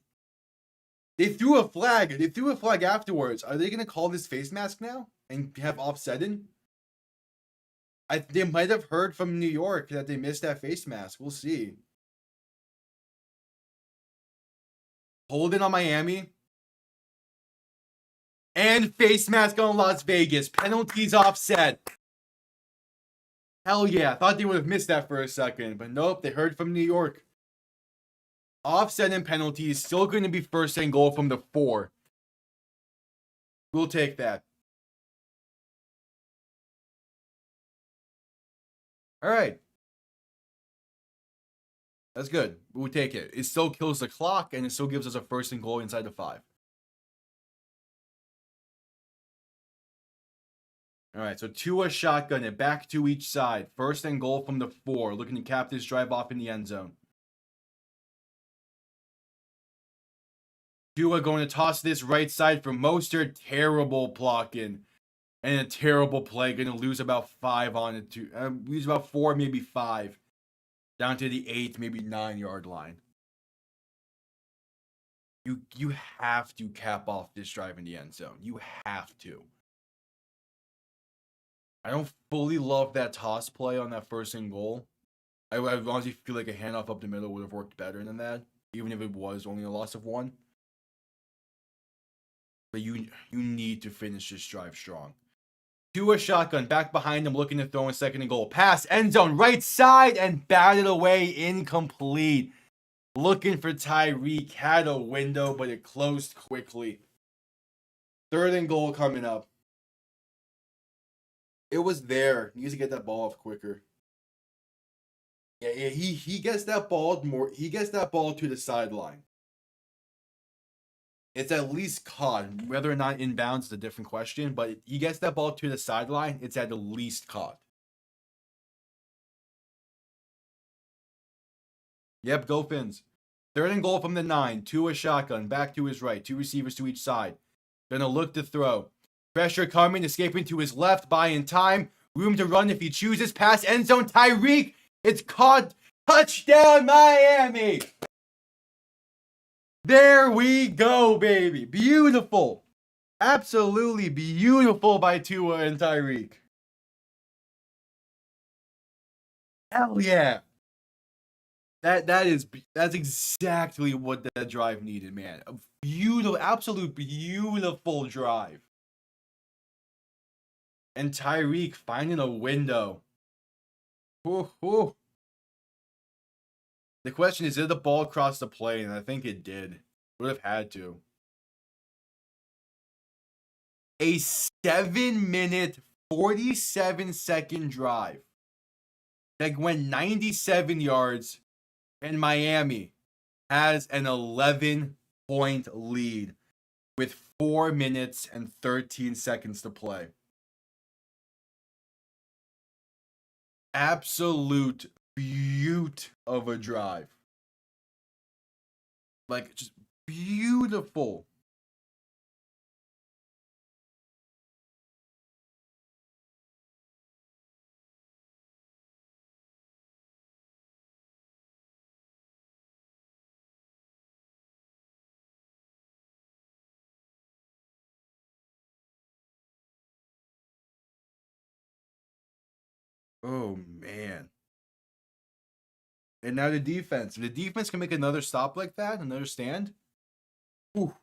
S1: they threw a flag. They threw a flag afterwards. Are they gonna call this face mask now and have offsetting? They might have heard from New York that they missed that face mask. We'll see. Holding on Miami. And face mask on Las Vegas. Penalties offset. Hell yeah. I thought they would have missed that for a second. But nope, they heard from New York. Offset and penalties. Still going to be first and goal from the 4. We'll take that. All right. That's good. We'll take it. It still kills the clock, and it still gives us a first and goal inside the 5. All right, so Tua shotgun it back to each side. First and goal from the 4. Looking to cap this drive off in the end zone. Tua going to toss this right side for Mostert. Terrible blocking. And a terrible play. Going to lose about 5 on it. Lose about 4, maybe 5. Down to the 8, maybe 9-yard line. You have to cap off this drive in the end zone. You have to. I don't fully love that toss play on that first and goal. I honestly feel like a handoff up the middle would have worked better than that, even if it was only a loss of 1. But you need to finish this drive strong. Tua shotgun, back behind him, looking to throw in second and goal. Pass, end zone, right side, and batted away, incomplete. Looking for Tyreek, had a window, but it closed quickly. Third and goal coming up. It was there. He needs to get that ball off quicker. Yeah, he gets that ball more. He gets that ball to the sideline. It's at least caught. Whether or not inbounds is a different question, but he gets that ball to the sideline, it's at the least caught. Yep, Dolphins. Third and goal from the 9. Tua shotgun, back to his right. 2 receivers to each side. Gonna look to throw. Pressure coming, escaping to his left, buying time. Room to run if he chooses. Pass, end zone, Tyreek. It's caught. Touchdown, Miami. There we go, baby. Beautiful. Absolutely beautiful by Tua and Tyreek. Hell yeah. That's exactly what that drive needed, man. A beautiful, absolute beautiful drive. And Tyreek finding a window. Ooh, ooh. The question is, did the ball cross the plane? I think it did. Would have had to. A 7-minute, 47-second drive that went 97 yards, and Miami has an 11-point lead with 4 minutes and 13 seconds to play. Absolute beaut of a drive. Like, just beautiful. Oh, man. And now the defense. If the defense can make another stop like that, another stand. Ooh.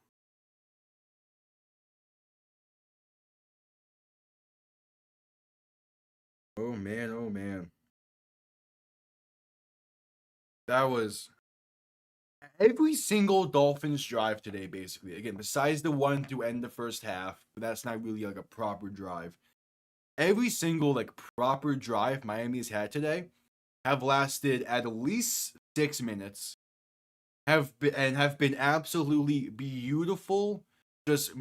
S1: Oh, man. Oh, man. That was every single Dolphins drive today, basically. Again, besides the one to end the first half, but that's not really like a proper drive. Every single like proper drive Miami's had today have lasted at least 6 minutes. Have been absolutely beautiful. Just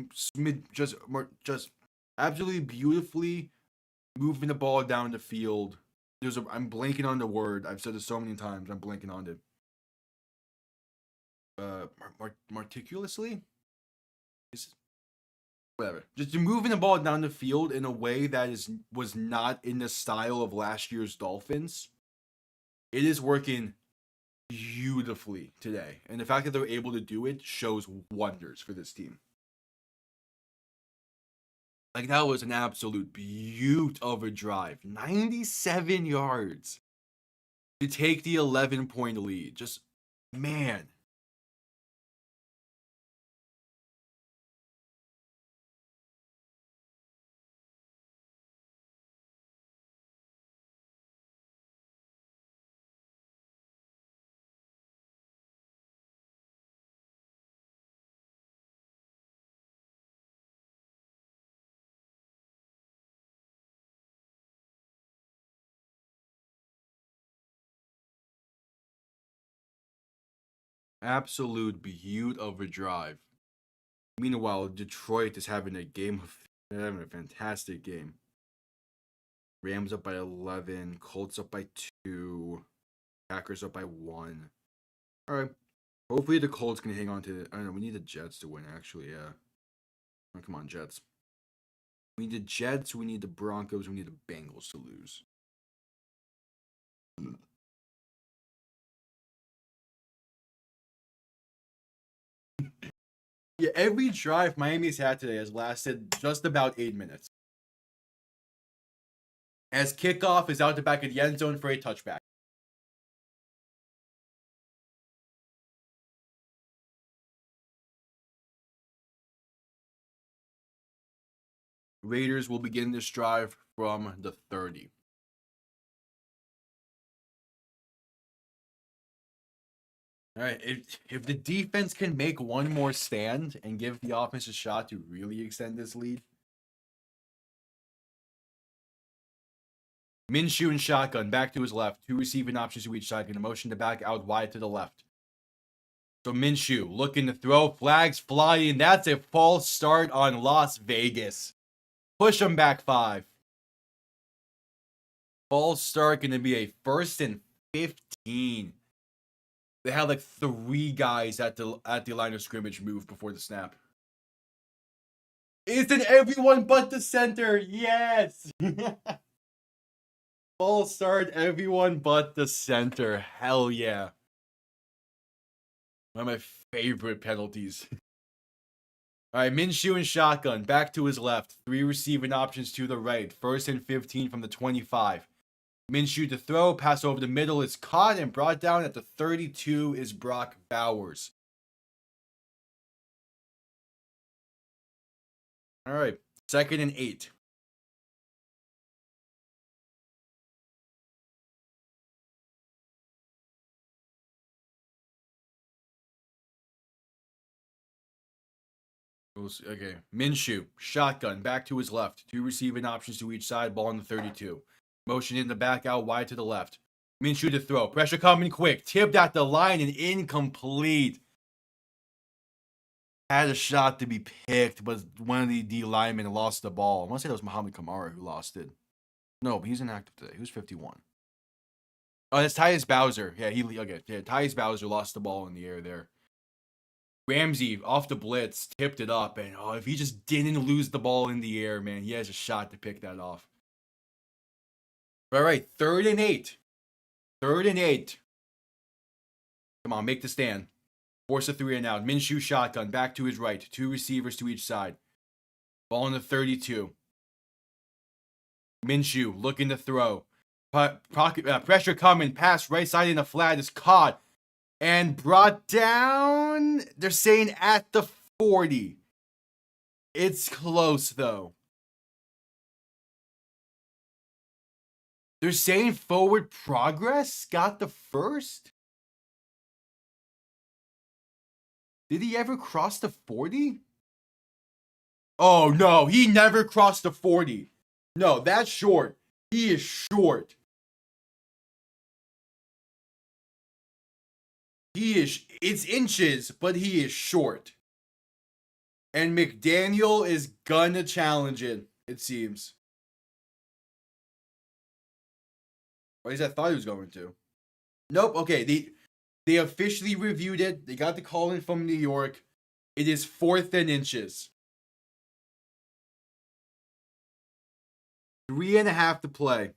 S1: absolutely beautifully moving the ball down the field. I'm blanking on the word. I've said it so many times. I'm blanking on it. Meticulously? whatever. Just moving the ball down the field in a way that was not in the style of last year's Dolphins. It is working beautifully today. And the fact that they're able to do it shows wonders for this team. Like, that was an absolute beaut of a drive. 97 yards to take the 11-point lead. Just, man. Absolute beaut of a drive. Meanwhile, Detroit is having they're having a fantastic game. Rams up by 11, Colts up by 2, Packers up by 1. All right. Hopefully the Colts can hang on to it. I don't know. We need the Jets to win, actually. Yeah. Oh, come on, Jets. We need the Jets. We need the Broncos. We need the Bengals to lose. Yeah, every drive Miami's had today has lasted just about 8 minutes. As kickoff is out the back of the end zone for a touchback. Raiders will begin this drive from the 30. All right, if the defense can make one more stand and give the offense a shot to really extend this lead. Minshew and shotgun, back to his left. 2 receiving options to each side. Going to motion the back out wide to the left. So Minshew looking to throw. Flags flying. That's a false start on Las Vegas. Push them back 5. False start going to be a 1st and 15. They had like 3 guys at the line of scrimmage move before the snap. It's an everyone but the center. Yes. False start, everyone but the center. Hell yeah. One of my favorite penalties. All right, Minshew and shotgun. Back to his left. 3 receiving options to the right. 1st and 15 from the 25. Minshew to throw. Pass over the middle is caught and brought down at the 32 is Brock Bowers. All right, 2nd and 8. Okay, Minshew, shotgun, back to his left. 2 receiving options to each side, ball on the 32. Motion in the back out wide to the left. Minshew to throw. Pressure coming quick. Tipped at the line and incomplete. Had a shot to be picked, but one of the D linemen lost the ball. I want to say that was Muhammad Kamara who lost it. No, but he's inactive today. He was 51. Oh, that's Tyus Bowser. Yeah, Tyus Bowser lost the ball in the air there. Ramsey off the blitz, tipped it up, and if he just didn't lose the ball in the air, man, he has a shot to pick that off. All right, 3rd and 8. 3rd and 8. Come on, make the stand. Force a 3 and out. Minshew shotgun, back to his right. 2 receivers to each side. Ball on the 32. Minshew looking to throw. Pressure coming. Pass right side in the flat is caught and brought down. They're saying at the 40. It's close though. They're saying forward progress got the 1st. Did he ever cross the 40? Oh no, he never crossed the 40. No, that's short. He is short. It's inches, but he is short. And McDaniel is gonna challenge it seems. Or at least I thought he was going to. Nope, okay. They officially reviewed it. They got the call in from New York. It is 4th and inches. 3.5 to play.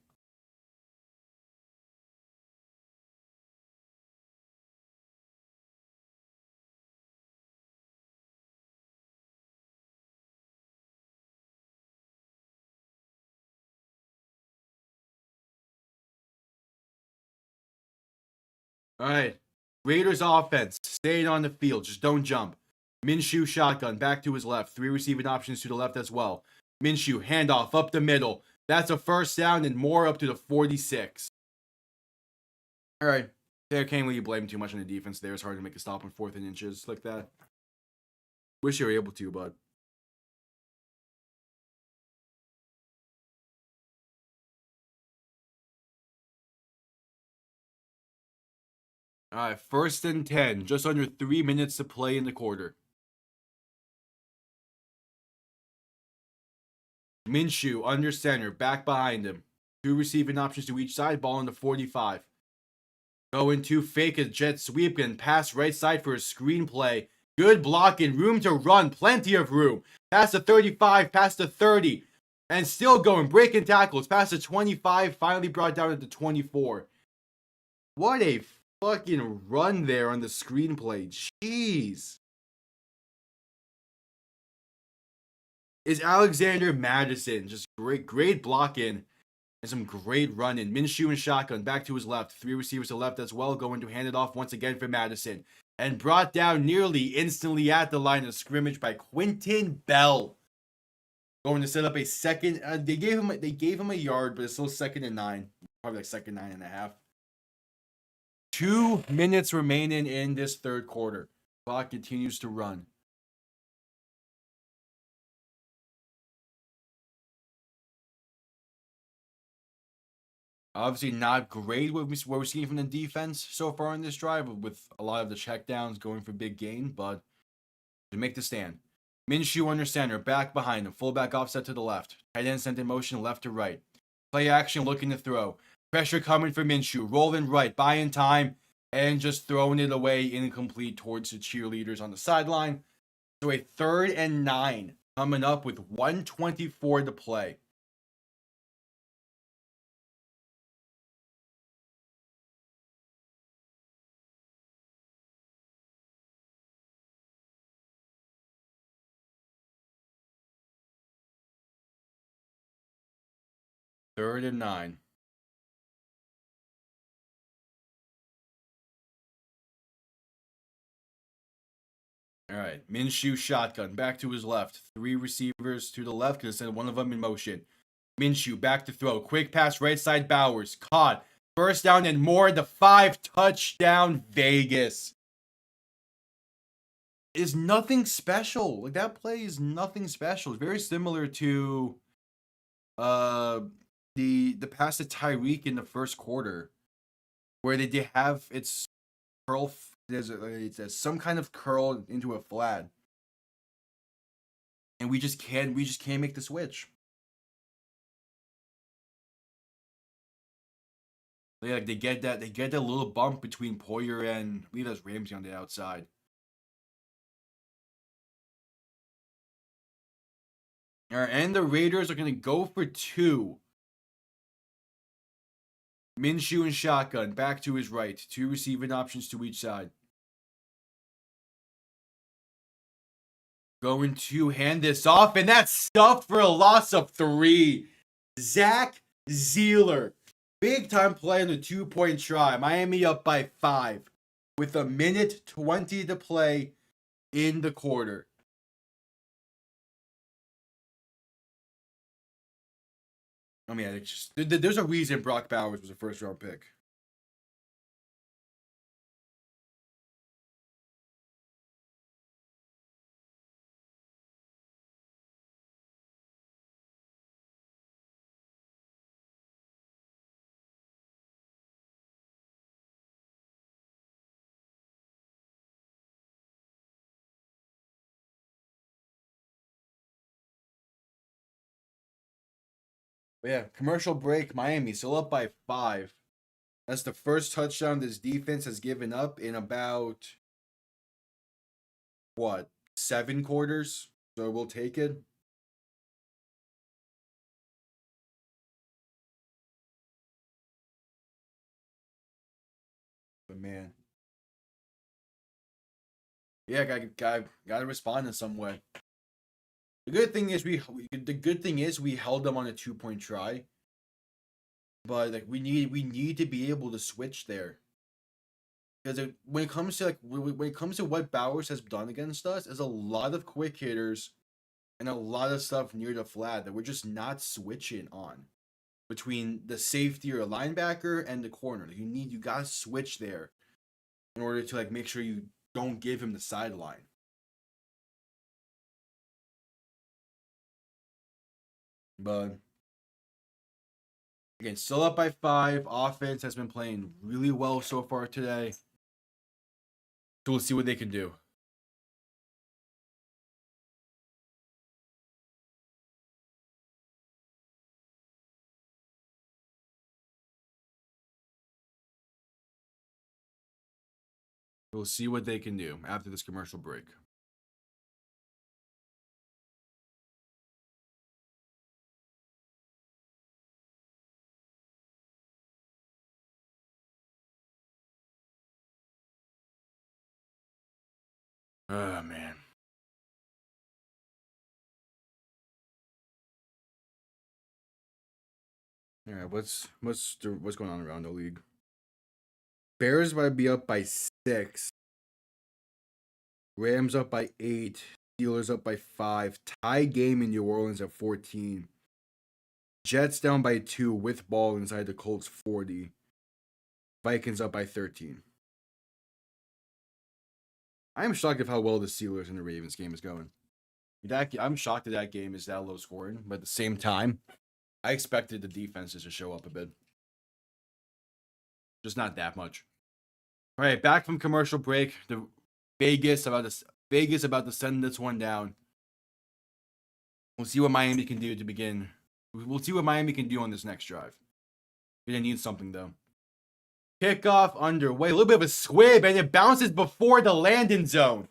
S1: All right. Raiders offense. Staying on the field. Just don't jump. Minshew shotgun. Back to his left. 3 receiving options to the left as well. Minshew handoff up the middle. That's a first down and more up to the 46. All right. There can't really blame too much on the defense there. It's hard to make a stop on 4th and inches like that. Wish you were able to, but. All right. 1st and 10. Just under 3 minutes to play in the quarter. Minshew under center. Back behind him. 2 receiving options to each side. Ball in the 45. Going to fake a jet sweep and pass right side for a screenplay. Good blocking. Room to run. Plenty of room. Past the 35. Past the 30. And still going. Breaking tackles. Past the 25. Finally brought down to the 24. What a fucking run there on the screenplay. Jeez. Is Alexander Madison. Just great blocking. And some great running. Minshew and shotgun back to his left. 3 receivers to left as well. Going to hand it off once again for Madison. And brought down nearly instantly at the line of scrimmage by Quentin Bell. Going to set up a second. They gave him a yard, but it's still 2nd and 9. Probably like 2nd 9.5. 2 minutes remaining in this third quarter. Clock continues to run. Obviously not great what we're seeing from the defense so far in this drive, with a lot of the checkdowns going for big gain, but to make the stand. Minshew under center, back behind him, fullback offset to the left. Tight end sent in motion left to right. Play action looking to throw. Pressure coming for Minshew, rolling right, buying time, and just throwing it away incomplete towards the cheerleaders on the sideline. So a 3rd and 9 coming up with 1:24 to play. Third and 9. All right, Minshew shotgun back to his left. 3 receivers to the left because send one of them in motion. Minshew back to throw. Quick pass right side Bowers. Caught. First down and more. The 5 touchdown Vegas. Is nothing special. Like, that play is nothing special. It's very similar to the pass to Tyreek in the first quarter, where they did have its curl. There's some kind of curl into a flat, and we just can't make the switch. Like, they get that little bump between Poyer and I believe that's Ramsey on the outside. All right, and the Raiders are gonna go for 2. Minshew and shotgun back to his right. 2 receiving options to each side. Going to hand this off, and that's stuffed for a loss of 3. Zach Zeeler. Big time play on the 2-point try. Miami up by 5 with 1:20 to play in the quarter. I mean, it's just, there's a reason Brock Bowers was a 1st-round pick. But yeah, commercial break. Miami still up by 5. That's the first touchdown this defense has given up in about, what, 7 quarters? So we'll take it. man. Yeah, gotta respond in some way. The good thing is we held them on a 2-point try, but like we need to be able to switch there because when it comes to what Bowers has done against us, is a lot of quick hitters and a lot of stuff near the flat that we're just not switching on between the safety or linebacker and the corner. Like, you gotta switch there in order to like make sure you don't give him the sideline. But again, still up by 5. Offense has been playing really well so far today. So we'll see what they can do. We'll see what they can do after this commercial break. Oh man. All right, what's going on around the league? Bears might be up by 6. Rams up by 8. Steelers up by 5. Tie game in New Orleans at 14. Jets down by 2 with ball inside the Colts 40. Vikings up by 13. I am shocked at how well the Steelers and the Ravens game is going. I'm shocked that game is that low scoring, but at the same time, I expected the defenses to show up a bit. Just not that much. All right, back from commercial break. Vegas about to send this one down. We'll see what Miami can do to begin. We'll see what Miami can do on this next drive. We're gonna need something though. Kickoff underway. A little bit of a squib, and it bounces before the landing zone.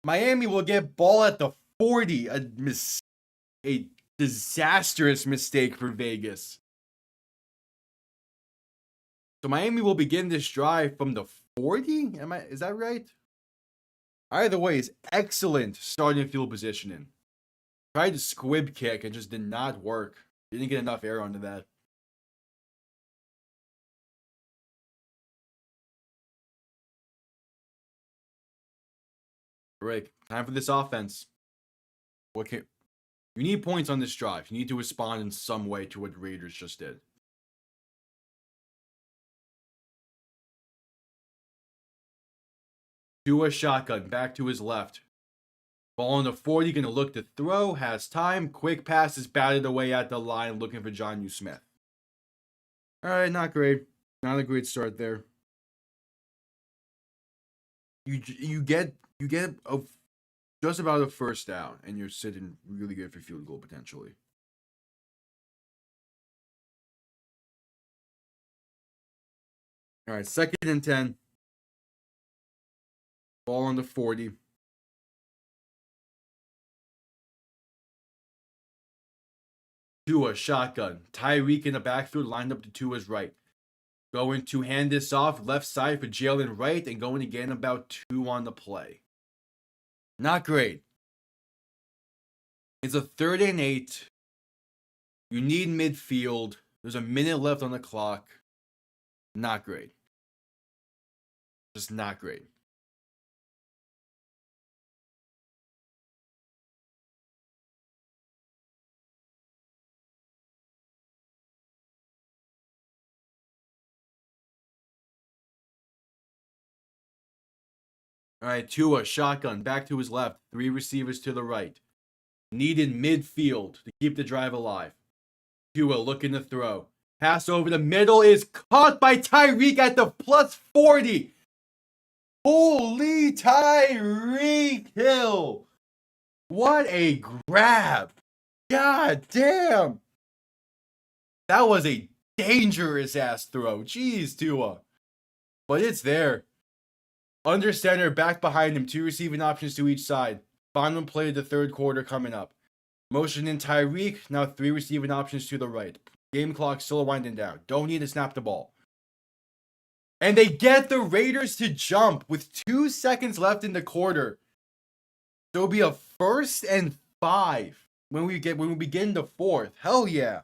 S1: Miami will get ball at the 40. A disastrous mistake for Vegas. So Miami will begin this drive from the 40? Is that right? Either way, it's excellent starting field positioning. Tried to squib kick and just did not work. Didn't get enough air onto that. Rick, time for this offense. You need points on this drive. You need to respond in some way to what the Raiders just did. To a shotgun, back to his left. Ball on the 40, gonna look to throw, has time. Quick pass is batted away at the line, looking for Jonnu Smith. Alright, not great. Not a great start there. You get just about a first down, and you're sitting really good for field goal potentially. All right, 2nd and 10. Ball on the 40. Tua shotgun. Tyreek in the backfield, lined up to Tua's right. Going to hand this off left side for Jalen Wright, and going to gain about 2 on the play. Not great. It's a 3rd and 8. You need midfield. There's a minute left on the clock. Not great. Just not great. All right, Tua, shotgun, back to his left. 3 receivers to the right. Needed midfield to keep the drive alive. Tua looking to throw. Pass over the middle is caught by Tyreek at the plus 40. Holy Tyreek Hill. What a grab. God damn. That was a dangerous ass throw. Jeez, Tua. But it's there. Under center, back behind him, 2 receiving options to each side. Final play of the 3rd quarter coming up. Motion in Tyreek, now 3 receiving options to the right. Game clock still winding down. Don't need to snap the ball. And they get the Raiders to jump with 2 seconds left in the quarter. So it'll be a 1st and 5 when we begin the 4th. Hell yeah.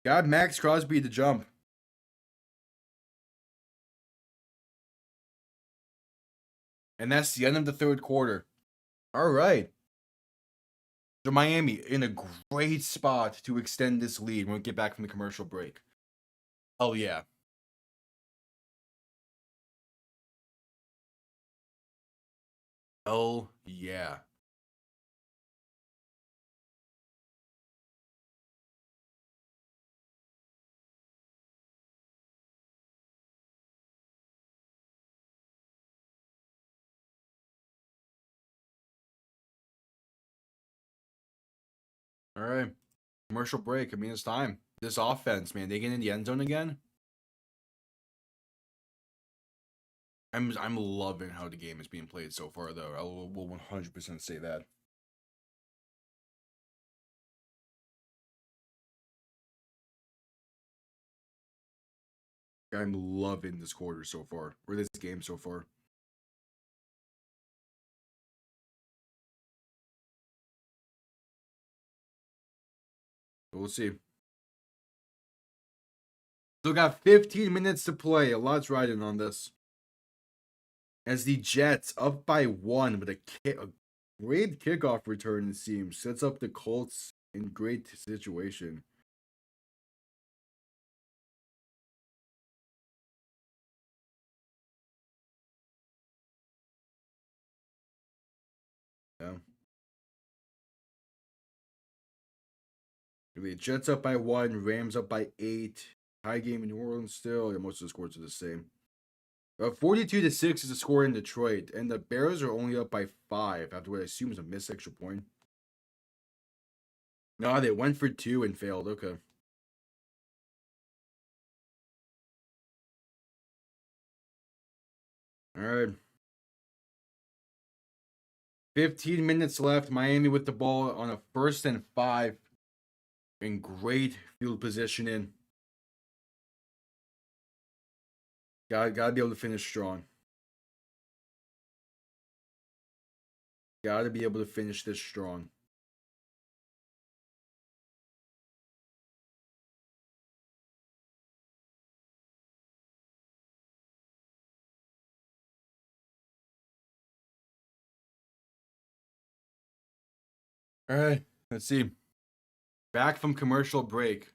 S1: Got Max Crosby to jump. And that's the end of the 3rd quarter. All right. So Miami in a great spot to extend this lead when we get back from the commercial break. Oh yeah. Oh yeah. All right. Commercial break. I mean, it's time. This offense, man, they get in the end zone again. I'm loving how the game is being played so far, though. I will 100% say that. I'm loving this quarter so far, or this game so far. But we'll see. Still got 15 minutes to play. A lot's riding on this. As the Jets up by 1 with a great kickoff return, it seems, sets up the Colts in great situation. Yeah. The Jets up by 1, Rams up by 8. High game in New Orleans still. Yeah, most of the scores are the same. 42-6 is the score in Detroit, and the Bears are only up by 5 after what I assume is a missed extra point. No, they went for 2 and failed. Okay. All right. 15 minutes left. Miami with the ball on a 1st and 5. In great field positioning. Gotta be able to finish strong. Gotta be able to finish this strong. All right, let's see. Back from commercial break.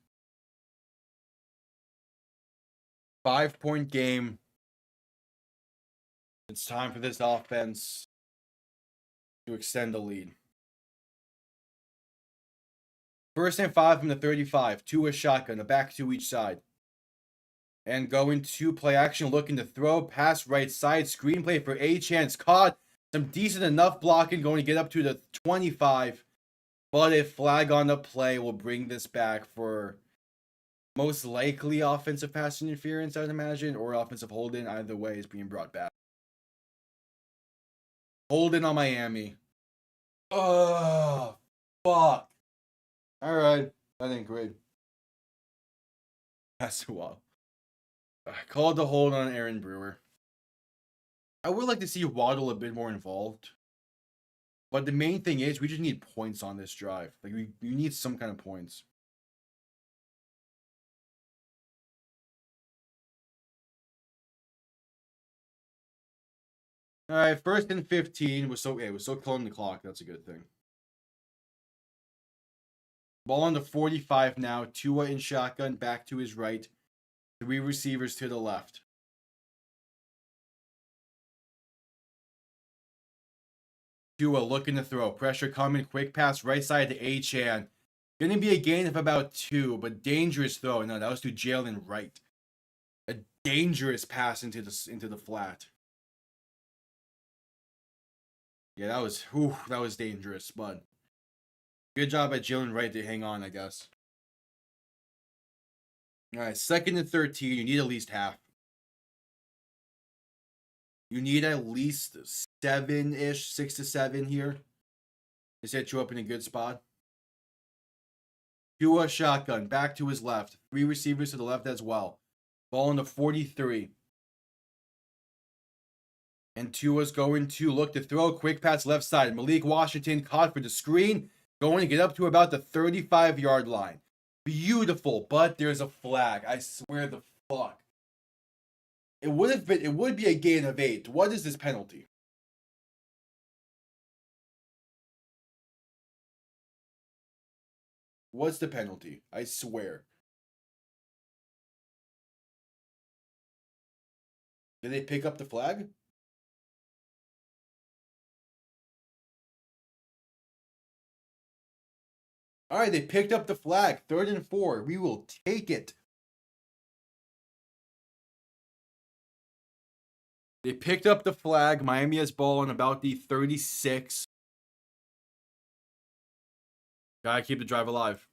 S1: 5-point game. It's time for this offense to extend the lead. 1st and 5 from the 35. 2 a shotgun, a back to each side. And going to play action, looking to throw, pass right side, screenplay for Achane. Caught. Some decent enough blocking, going to get up to the 25. But a flag on the play will bring this back for most likely offensive pass interference, I'd imagine, or offensive holding. Either way is being brought back. Holding on Miami. Oh, fuck. All right. That ain't great. That's wild. I called the hold on Aaron Brewer. I would like to see Waddle a bit more involved. But the main thing is we just need points on this drive. Like we need some kind of points. All right, 1st and 15 was so close on the clock. That's a good thing. Ball on the 45 now. Tua in shotgun, back to his right. 3 receivers to the left. Tua looking to throw. Pressure coming. Quick pass right side to Achane. Going to be a gain of about 2, but dangerous throw. No, that was to Jalen Wright. A dangerous pass into the flat. Yeah, that was dangerous, but good job at Jalen Wright to hang on, I guess. All right, 2nd and 13. You need at least half. You need at least 7-ish, 6 to 7 here to set you up in a good spot. Tua shotgun, back to his left. 3 receivers to the left as well. Ball in the 43. And Tua's going to look to throw. Quick pass left side. Malik Washington caught for the screen. Going to get up to about the 35-yard line. Beautiful, but there's a flag. I swear the fuck. It would be a gain of 8. What is this penalty? What's the penalty? I swear. Did they pick up the flag? All right, they picked up the flag. 3rd and 4. We will take it. They picked up the flag. Miami has ball on about the 36. Gotta keep the drive alive.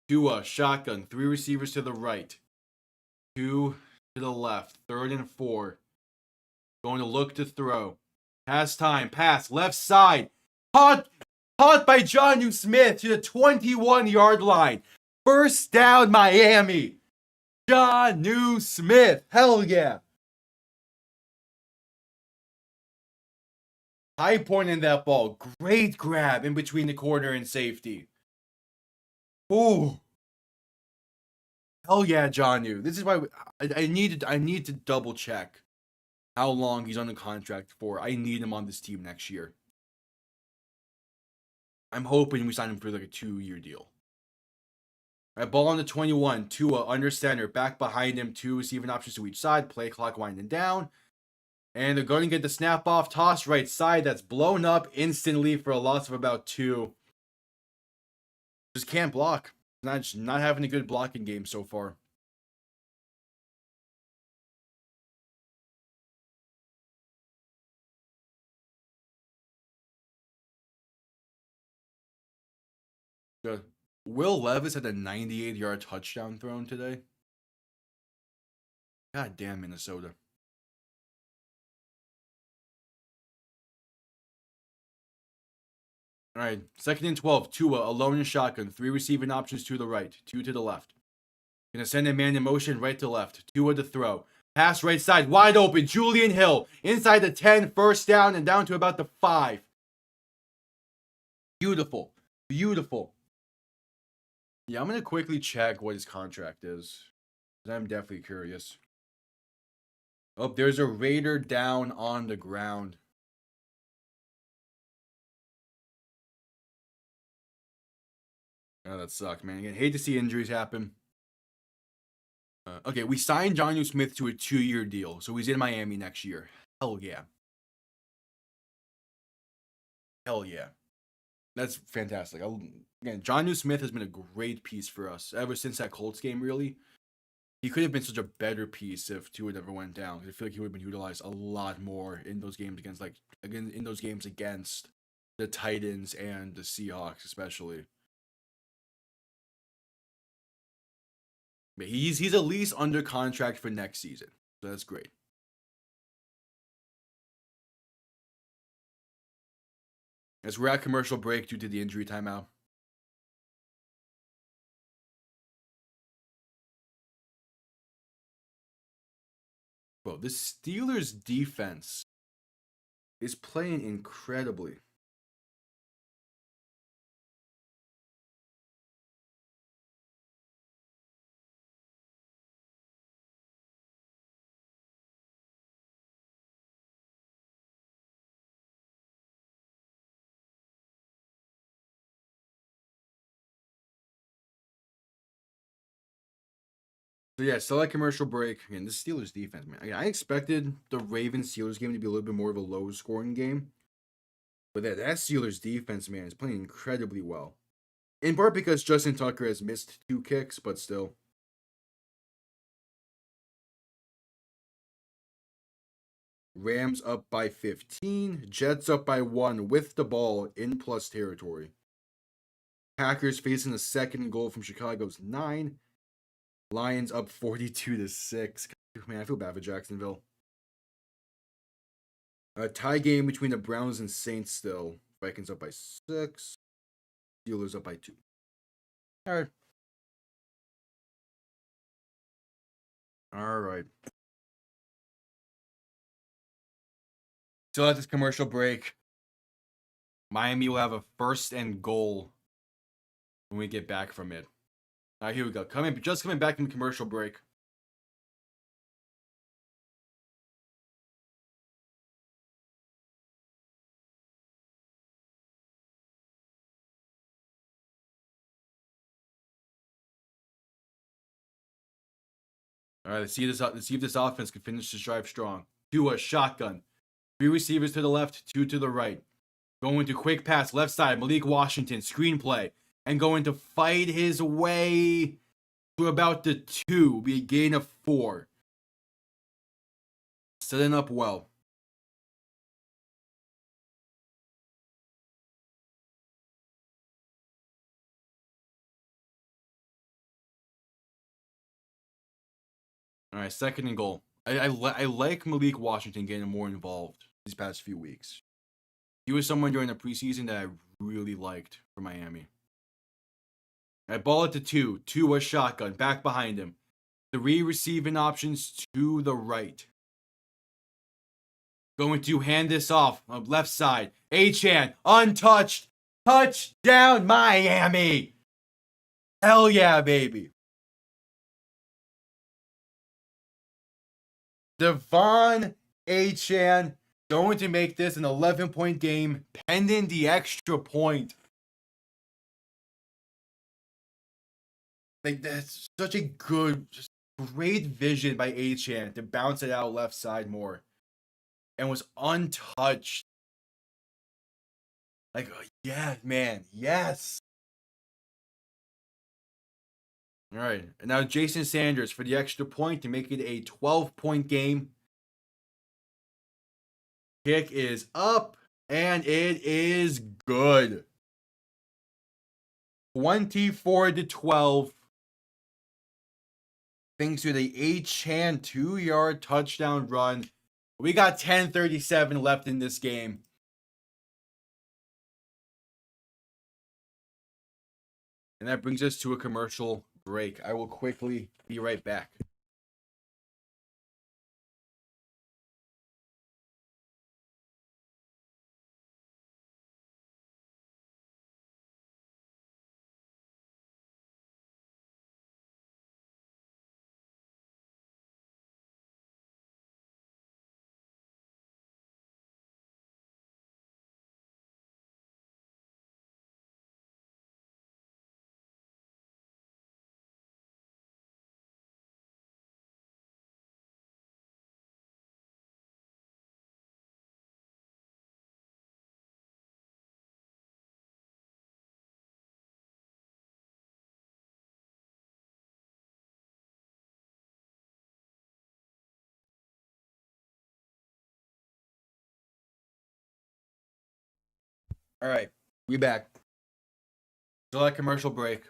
S1: Tua, shotgun. 3 receivers to the right. 2 to the left. 3rd and 4. Going to look to throw. Pass time. Pass. Left side. Caught by Jonnu Smith to the 21-yard line. First down, Miami. Jonnu Smith. Hell yeah. High point in that ball. Great grab in between the corner and safety. Ooh. Hell yeah, Jonnu. This is why I need to double check how long he's on the contract for. I need him on this team next year. I'm hoping we sign him for like a 2-year deal. All right, ball on the 21. Tua under center. Back behind him. 2 receiving options to each side. Play clock winding down. And they're going to get the snap off. Toss right side. That's blown up instantly for a loss of about 2. Just can't block. Not having a good blocking game so far. Good. Will Levis had a 98-yard touchdown thrown today. God damn Minnesota. All right, 2nd and 12. Tua alone in shotgun. 3 receiving options to the right, 2 to the left. Gonna send a man in motion right to left. Tua to throw. Pass right side, wide open. Julian Hill inside the 10, first down and down to about the 5. Beautiful. Beautiful. Yeah, I'm gonna quickly check what his contract is. I'm definitely curious. Oh, there's a Raider down on the ground. Oh, that sucks, man. Again, hate to see injuries happen. Okay, we signed Jonnu Smith to a 2-year deal, so he's in Miami next year. Hell yeah. Hell yeah. That's fantastic. Again, Jonnu Smith has been a great piece for us ever since that Colts game, really. He could have been such a better piece if Tua never went down. I feel like he would have been utilized a lot more in those games against the Titans and the Seahawks, especially. But he's at least under contract for next season, so that's great. As we're at commercial break due to the injury timeout. Bro, the Steelers defense is playing incredibly. So yeah, still at commercial break. Again, the Steelers defense, man. Again, I expected the Ravens-Steelers game to be a little bit more of a low-scoring game. But that Steelers defense, man, is playing incredibly well. In part because Justin Tucker has missed 2 kicks, but still. Rams up by 15. Jets up by 1 with the ball in plus territory. Packers facing the second goal from Chicago's 9. Lions up 42-6. Man, I feel bad for Jacksonville. A tie game between the Browns and Saints still. Vikings up by 6. Steelers up by 2. All right. All right. Still at this commercial break. Miami will have a 1st and goal when we get back from it. All right, here we go. Just coming back from the commercial break. All right, let's see if this offense can finish this drive strong. Tua shotgun. 3 receivers to the left, 2 to the right. Going to quick pass left side, Malik Washington, screenplay. And going to fight his way to about the 2. Be a gain of 4. Setting up well. All right, 2nd and goal. I like Malik Washington getting more involved these past few weeks. He was someone during the preseason that I really liked for Miami. I ball it to 2. 2 was shotgun. Back behind him. 3 receiving options to the right. Going to hand this off on left side. Achane, untouched. Touchdown, Miami. Hell yeah, baby. Devon Achane going to make this an 11-point game pending the extra point. Like, that's such a great vision by Achane to bounce it out left side more. And was untouched. Like, yeah, man, yes. All right, and now Jason Sanders for the extra point to make it a 12-point game. Kick is up, and it is good. 24-12. Thanks to the Achane 2-yard touchdown run. We got 10:37 left in this game. And that brings us to a commercial break. I will quickly be right back. All right, we back. Still at commercial break.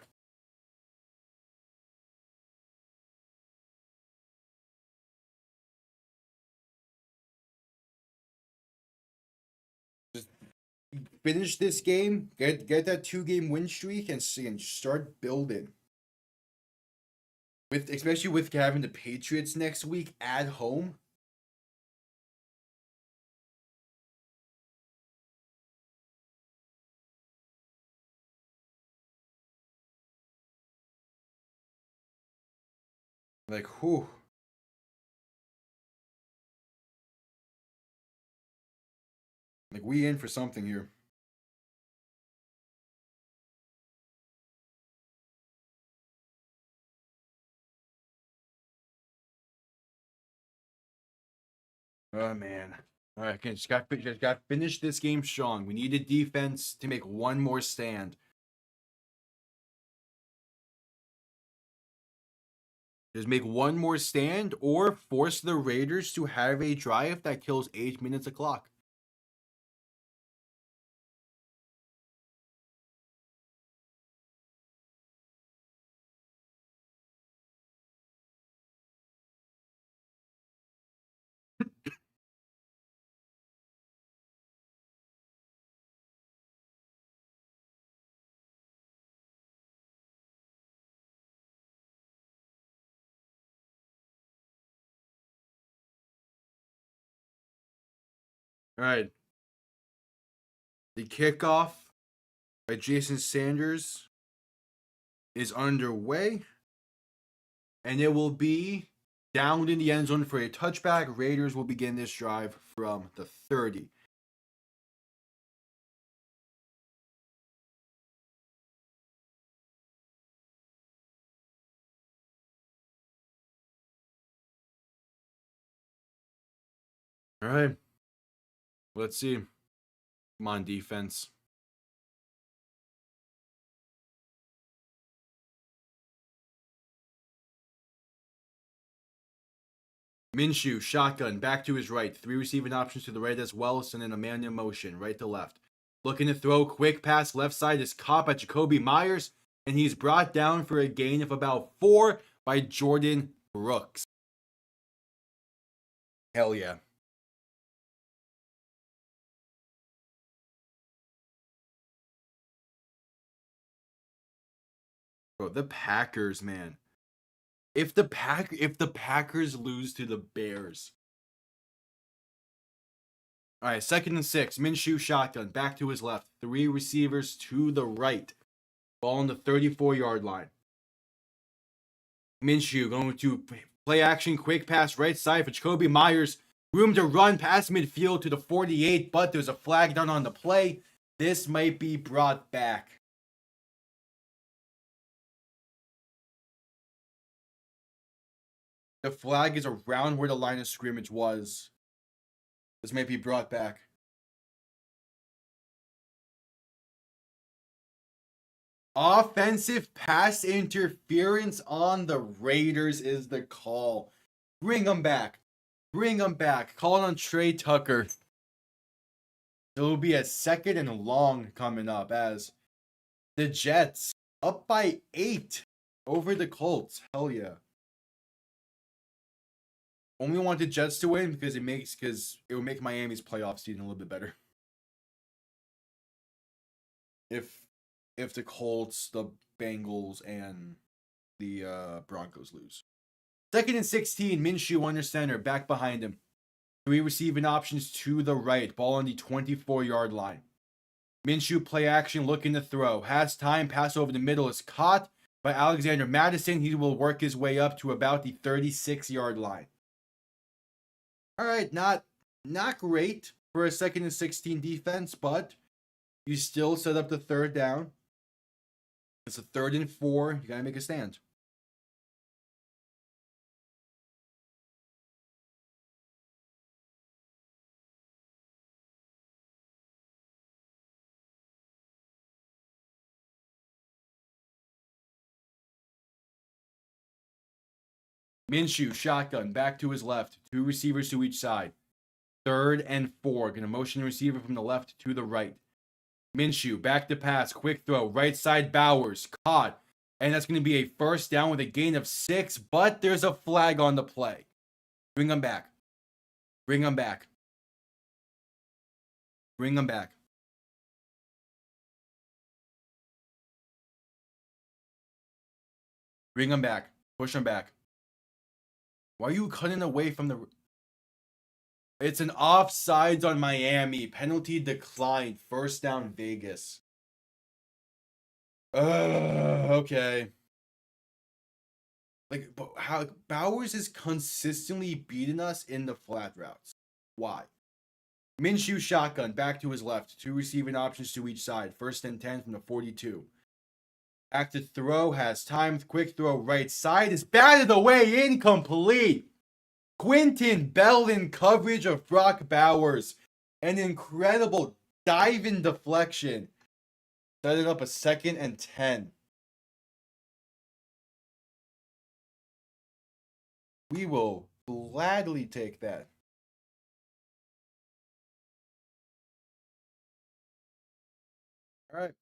S1: Just finish this game, get that 2-game win streak, and start building. Especially with having the Patriots next week at home. Like, whew. Like, we in for something here. Oh, man. All right, just got to finish this game strong. We need a defense to make one more stand. Just make one more stand or force the Raiders to have a drive that kills 8 minutes of clock. All right. The kickoff by Jason Sanders is underway, and it will be down in the end zone for a touchback. Raiders will begin this drive from the 30. All right. Let's see. Come on, defense. Minshew, shotgun, back to his right. 3 receiving options to the right as well. Sending a man in motion, right to left. Looking to throw, quick pass left side is caught by Jacoby Myers, and he's brought down for a gain of about 4 by Jordan Brooks. Hell yeah. Bro, the Packers, man. If the Packers lose to the Bears. All right, 2nd and 6. Minshew shotgun, back to his left. 3 receivers to the right. Ball on the 34-yard line. Minshew going to play action, quick pass right side for Jacoby Myers. Room to run past midfield to the 48, but there's a flag down on the play. This might be brought back. The flag is around where the line of scrimmage was. This might be brought back. Offensive pass interference on the Raiders is the call. Bring them back. Bring them back. Call on Trey Tucker. It will be a 2nd and long coming up as the Jets up by 8 over the Colts. Hell yeah. Only want the Jets to win because it will make Miami's playoff season a little bit better. If the Colts, the Bengals, and the Broncos lose. 2nd and 16, Minshew under center, back behind him. 3 receiving options to the right, ball on the 24-yard line. Minshew play action, looking to throw. Has time, pass over the middle is caught by Alexander Madison. He will work his way up to about the 36-yard line. All right, not great for a 2nd and 16 defense, but you still set up the 3rd down. It's a 3rd and 4. You got to make a stand. Minshew, shotgun, back to his left. 2 receivers to each side. 3rd and 4. Gonna motion the receiver from the left to the right. Minshew, back to pass, quick throw, right side Bowers, caught. And that's going to be a 1st down with a gain of 6, but there's a flag on the play. Bring them back. Bring them back. Bring them back. Bring them back. Push them back. Why are you cutting away from the... It's an offsides on Miami. Penalty declined. 1st down Vegas. Okay. Like, how Bowers is consistently beating us in the flat routes. Why? Minshew shotgun, back to his left. 2 receiving options to each side. 1st and 10 from the 42. Active throw, has time. Quick throw, right side is batted away, incomplete. Quentin Bell in coverage of Brock Bowers. An incredible dive-in deflection. Setting up a 2nd and 10. We will gladly take that. All right.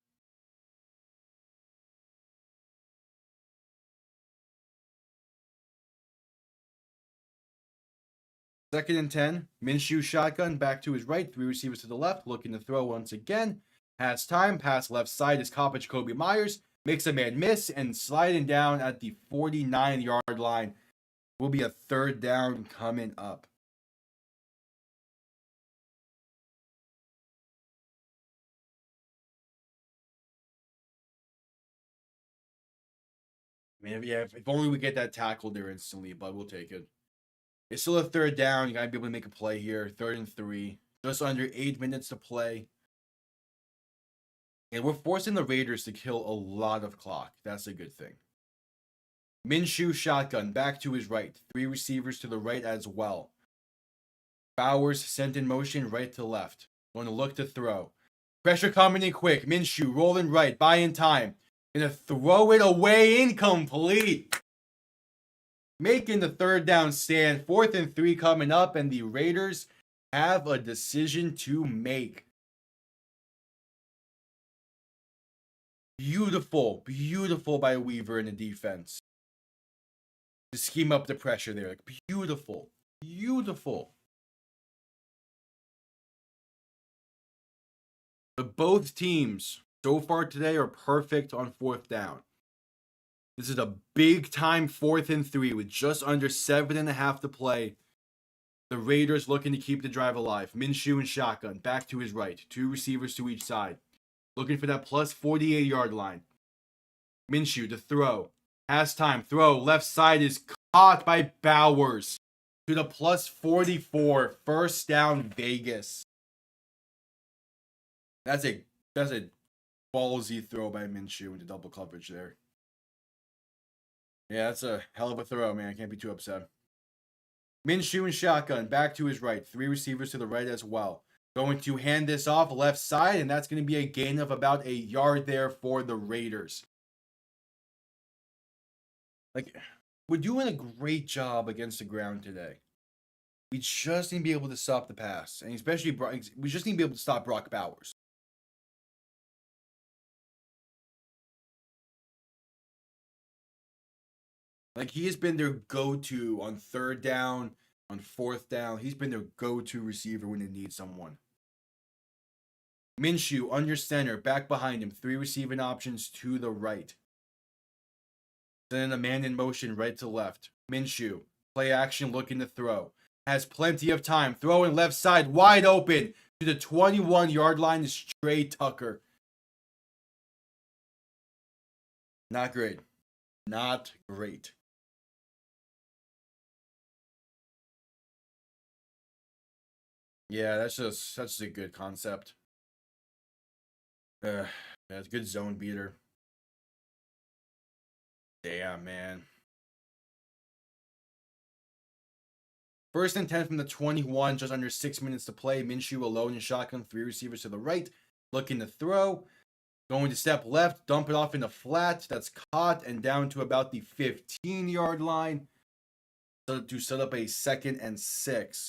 S1: Second and 10. Minshew shotgun, back to his right. 3 receivers to the left. Looking to throw once again. Has time. Pass left side is caught by Jacoby Myers. Makes a man miss and sliding down at the 49-yard line. Will be a 3rd down coming up. I mean, if only we get that tackle there instantly, but we'll take it. It's still a third down. You got to be able to make a play here. 3rd and 3. Just under 8 minutes to play. And we're forcing the Raiders to kill a lot of clock. That's a good thing. Minshew shotgun. Back to his right. 3 receivers to the right as well. Bowers sent in motion right to left. Going to look to throw. Pressure coming in quick. Minshew rolling right. Buying time. Gonna throw it away. Incomplete. Making the 3rd down stand. 4th and 3 coming up. And the Raiders have a decision to make. Beautiful. Beautiful by Weaver in the defense. To scheme up the pressure there. Like, beautiful. Beautiful. But both teams so far today are perfect on 4th down. This is a big time 4th and 3 with just under 7.5 to play. The Raiders looking to keep the drive alive. Minshew and shotgun. Back to his right. 2 receivers to each side. Looking for that plus 48-yard line. Minshew to throw. Has time. Throw. Left side is caught by Bowers. To the plus 44. 1st down Vegas. That's a ballsy throw by Minshew into double coverage there. Yeah, that's a hell of a throw, man. I can't be too upset. Minshew and shotgun. Back to his right. 3 receivers to the right as well. Going to hand this off left side, and that's going to be a gain of about 1 yard there for the Raiders. Like, we're doing a great job against the ground today. We just need to be able to stop the pass. And especially, we just need to be able to stop Brock Bowers. Like, he has been their go-to on 3rd down, on 4th down. He's been their go-to receiver when they need someone. Minshew under center, back behind him. 3 receiving options to the right. Then a man in motion right to left. Minshew, play action looking to throw. Has plenty of time. Throwing left side wide open to the 21-yard line is Trey Tucker. Not great. Not great. Yeah, that's just a good concept. That's a good zone beater. Damn, man. 1st and 10 from the 21, just under 6 minutes to play. Minshew alone in shotgun, 3 receivers to the right, looking to throw. Going to step left, dump it off in the flat. That's caught and down to about the 15-yard line. So to set up a 2nd and 6.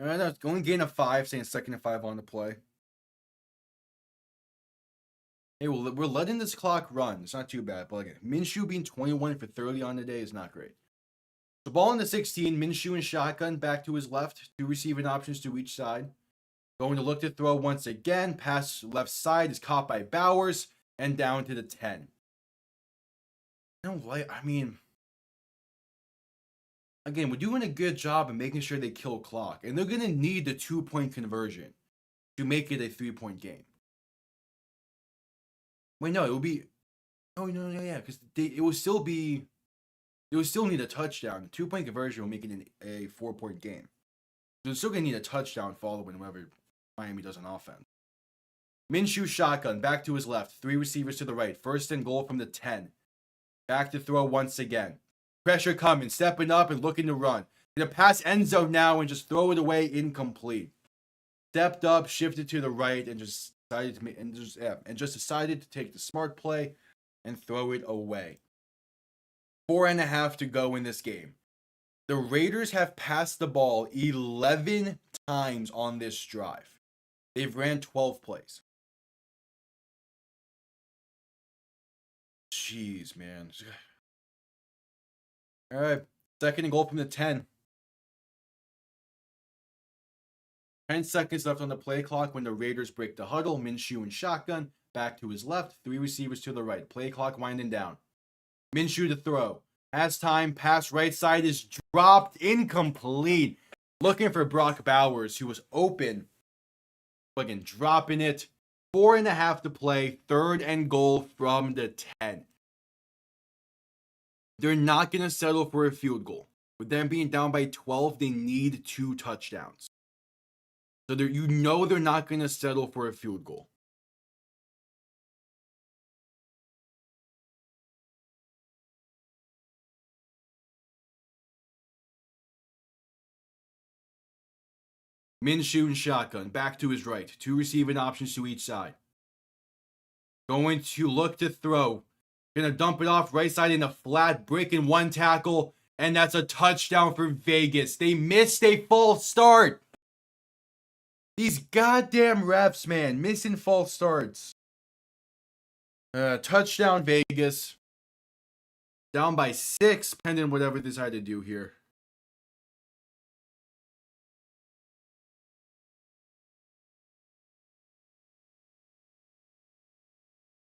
S1: All right, that's going gain of 5, saying 2nd and 5 on the play. Hey, well, we're letting this clock run. It's not too bad. But again, Minshew being 21 for 30 on the day is not great. The ball in the 16, Minshew and shotgun back to his left. 2 receiving options to each side. Going to look to throw once again. Pass left side is caught by Bowers and down to the 10. Again, we're doing a good job of making sure they kill clock. And they're going to need the 2-point conversion to make it a 3-point game. Wait, no, it will be... Oh, no, yeah, because it will still be... It will still need a touchdown. The 2-point conversion will make it a 4-point game. They're still going to need a touchdown following whatever Miami does on offense. Minshew shotgun, back to his left. 3 receivers to the right. 1st and goal from the 10. Back to throw once again. Pressure coming, stepping up and looking to run. Gonna pass end zone now and just throw it away, incomplete. Stepped up, shifted to the right, and just decided to take the smart play and throw it away. 4.5 to go in this game. The Raiders have passed the ball 11 times on this drive. They've ran 12 plays. Jeez, man. All right, 2nd and goal from the 10. 10 seconds left on the play clock when the Raiders break the huddle. Minshew and shotgun, back to his left. 3 receivers to the right. Play clock winding down. Minshew to throw. Has time. Pass right side is dropped. Incomplete. Looking for Brock Bowers, who was open. Fucking dropping it. 4.5 to play. 3rd and goal from the 10. They're not going to settle for a field goal. With them being down by 12, they need 2 touchdowns. So you know they're not going to settle for a field goal. Minshew and shotgun. Back to his right. 2 receiving options to each side. Going to look to throw. Gonna dump it off right side in a flat, breaking 1 tackle. And that's a touchdown for Vegas. They missed a false start. These goddamn refs, man. Missing false starts. Touchdown Vegas. Down by 6, pending whatever they decide to do here.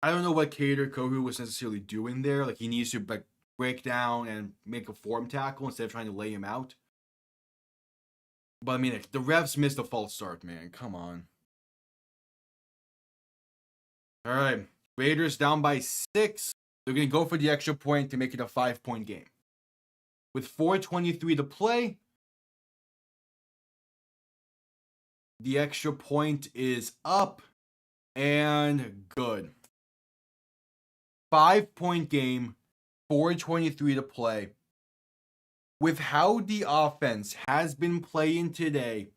S1: I don't know what Kader Kohu was necessarily doing there. Like, he needs to break down and make a form tackle instead of trying to lay him out. But I mean, the refs missed a false start, man. Come on. All right. Raiders down by 6. They're going to go for the extra point to make it a 5-point game. With 4:23 to play, the extra point is up and good. 5-point game, 4:23 to play. With how the offense has been playing today,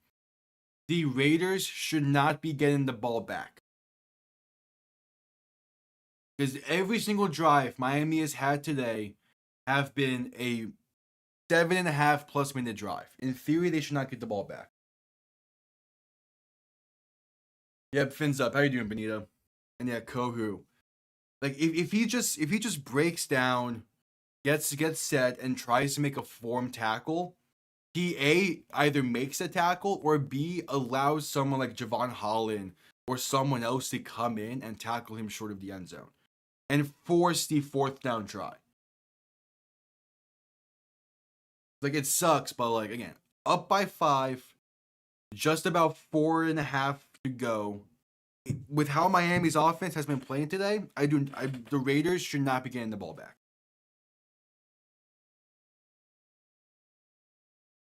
S1: the Raiders should not be getting the ball back. Because every single drive Miami has had today have been a 7.5+ minute drive. In theory, they should not get the ball back. Yep, fins up. How you doing, Benito? And yeah, Kohu. Like, if he just breaks down, gets set, and tries to make a form tackle, he either makes a tackle or B allows someone like Javon Holland or someone else to come in and tackle him short of the end zone and force the 4th down try. Like, it sucks, but like, again, up by 5, just about 4.5 to go. With how Miami's offense has been playing today, the Raiders should not be getting the ball back.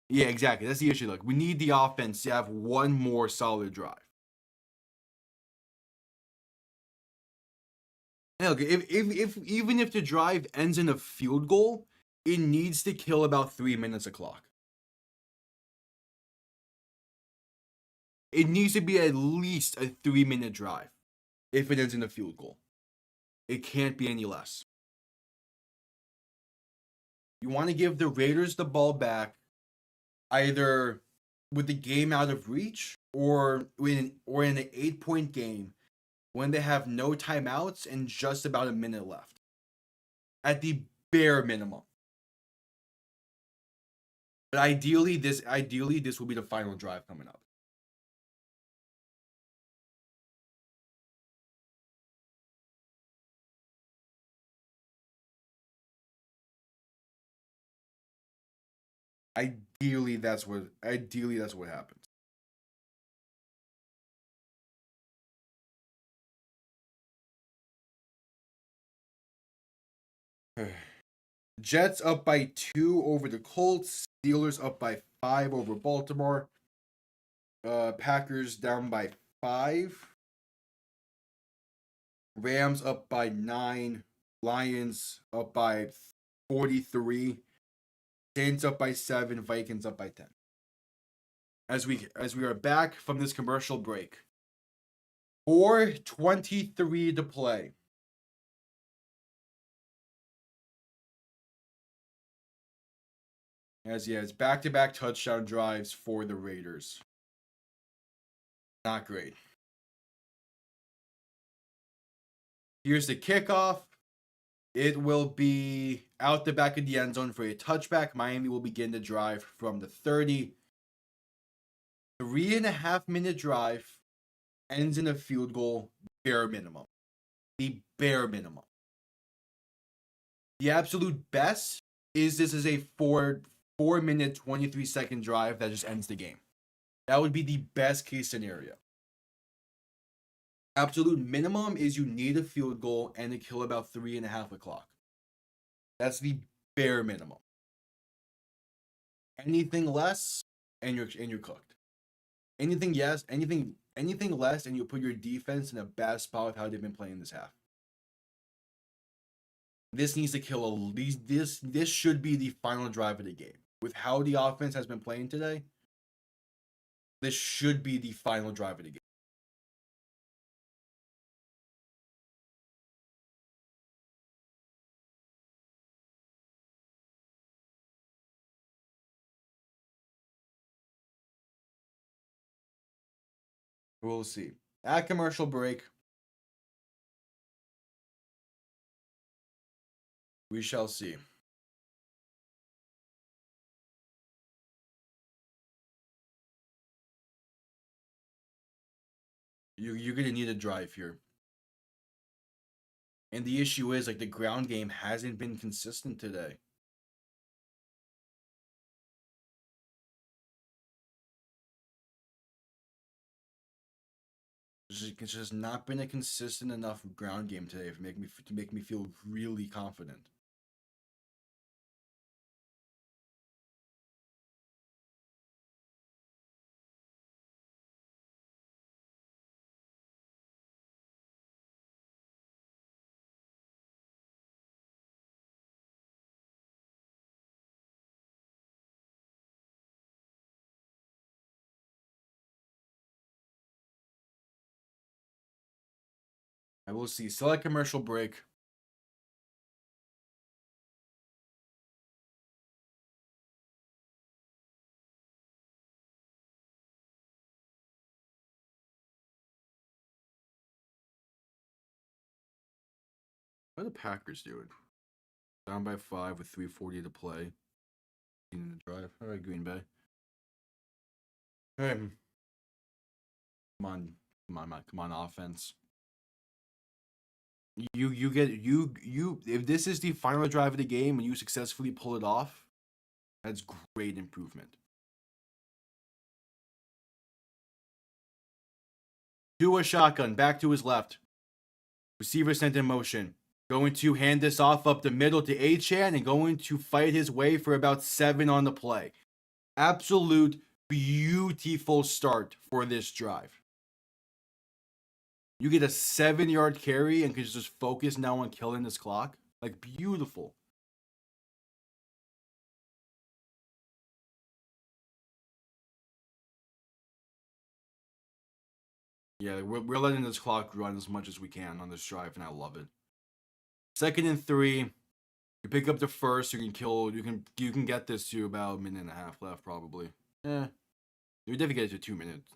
S1: Yeah, exactly. That's the issue. Like, we need the offense to have one more solid drive. And look, even if the drive ends in a field goal, it needs to kill about 3 minutes of clock. It needs to be at least a 3-minute drive if it ends in a field goal. It can't be any less. You want to give the Raiders the ball back either with the game out of reach or in an 8-point game when they have no timeouts and just about a minute left. At the bare minimum. But ideally this will be the final drive coming up. Ideally that's what happens. Jets up by 2 over the Colts. Steelers up by 5 over Baltimore. Packers down by 5. Rams up by 9. Lions up by 43. Saints up by 7. Vikings up by 10. As we are back from this commercial break. 4:23 to play. It's back-to-back touchdown drives for the Raiders. Not great. Here's the kickoff. It will be out the back of the end zone for a touchback. Miami will begin the drive from the 30. 3.5-minute drive ends in a field goal, bare minimum. The bare minimum. The absolute best is this is a 4-minute, 23-second drive that just ends the game. That would be the best case scenario. Absolute minimum is you need a field goal and to kill about 3.5 o'clock. That's the bare minimum. Anything less, and you're cooked. Anything less, and you put your defense in a bad spot with how they've been playing this half. This needs to kill at least this should be the final drive of the game. With how the offense has been playing today, this should be the final drive of the game. We'll see. At commercial break, we shall see. You're gonna need a drive here. And the issue is, like, the ground game hasn't been consistent today. It's just not been a consistent enough ground game today to make me feel really confident. I will see. Select commercial break. What are the Packers doing? Down by 5 with 3:40 to play. In the drive. All right, Green Bay. All right. Come on, offense. If this is the final drive of the game and you successfully pull it off, that's great improvement. Do a shotgun, back to his left. Receiver sent in motion. Going to hand this off up the middle to Achane and going to fight his way for about 7 on the play. Absolute beautiful start for this drive. You get a 7-yard carry and can just focus now on killing this clock. Like, beautiful. Yeah, we're letting this clock run as much as we can on this drive, and I love it. 2nd and 3. You pick up the first. You can get this to about a minute and a half left, probably. You definitely get it to 2 minutes.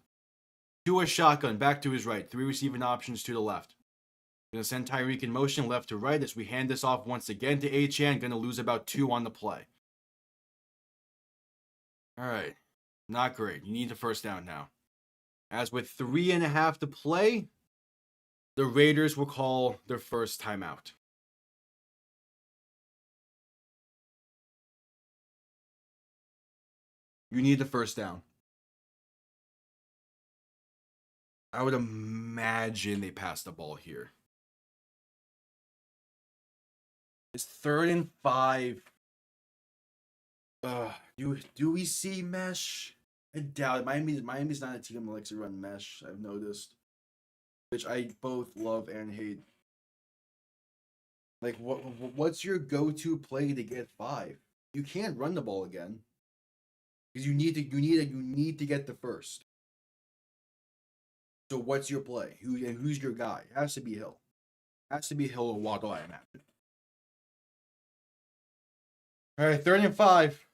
S1: Do a shotgun, back to his right. 3 receiving options to the left. Gonna send Tyreek in motion left to right as we hand this off once again to Achane. Gonna lose about 2 on the play. Alright. Not great. You need the first down now. As with 3.5 to play, the Raiders will call their first timeout. You need the first down. I would imagine they pass the ball here. It's 3rd and 5. Do we see mesh? I doubt it. Miami's not a team that likes to run mesh, I've noticed. Which I both love and hate. Like, what's your go-to play to get 5? You can't run the ball again. Because you need to get the first. So what's your play? Who's your guy? It has to be Hill. It has to be Hill or Waddle, I imagine. Alright, 3rd and 5.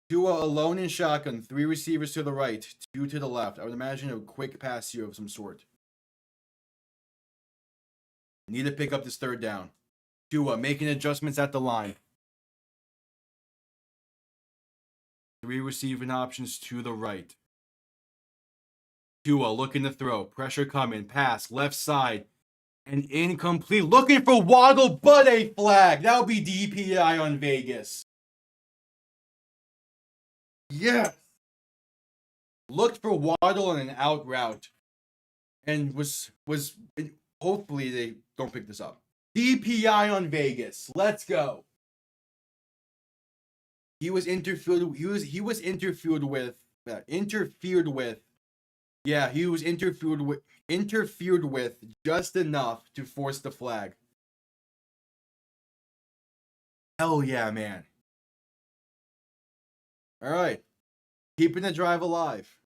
S1: Tua alone in shotgun. 3 receivers to the right, 2 to the left. I would imagine a quick pass here of some sort. Need to pick up this 3rd down. Tua making adjustments at the line. 3 receiving options to the right. Tua looking to throw. Pressure coming. Pass. Left side. And incomplete. Looking for Waddle, but a flag. That'll be DPI on Vegas. Yes. Looked for Waddle on an out route. and was hopefully they don't pick this up. DPI on Vegas. Let's go. He was interfered. He was interfered with. Interfered with. Yeah, he was interfered with just enough to force the flag. Hell yeah, man. All right, keeping the drive alive.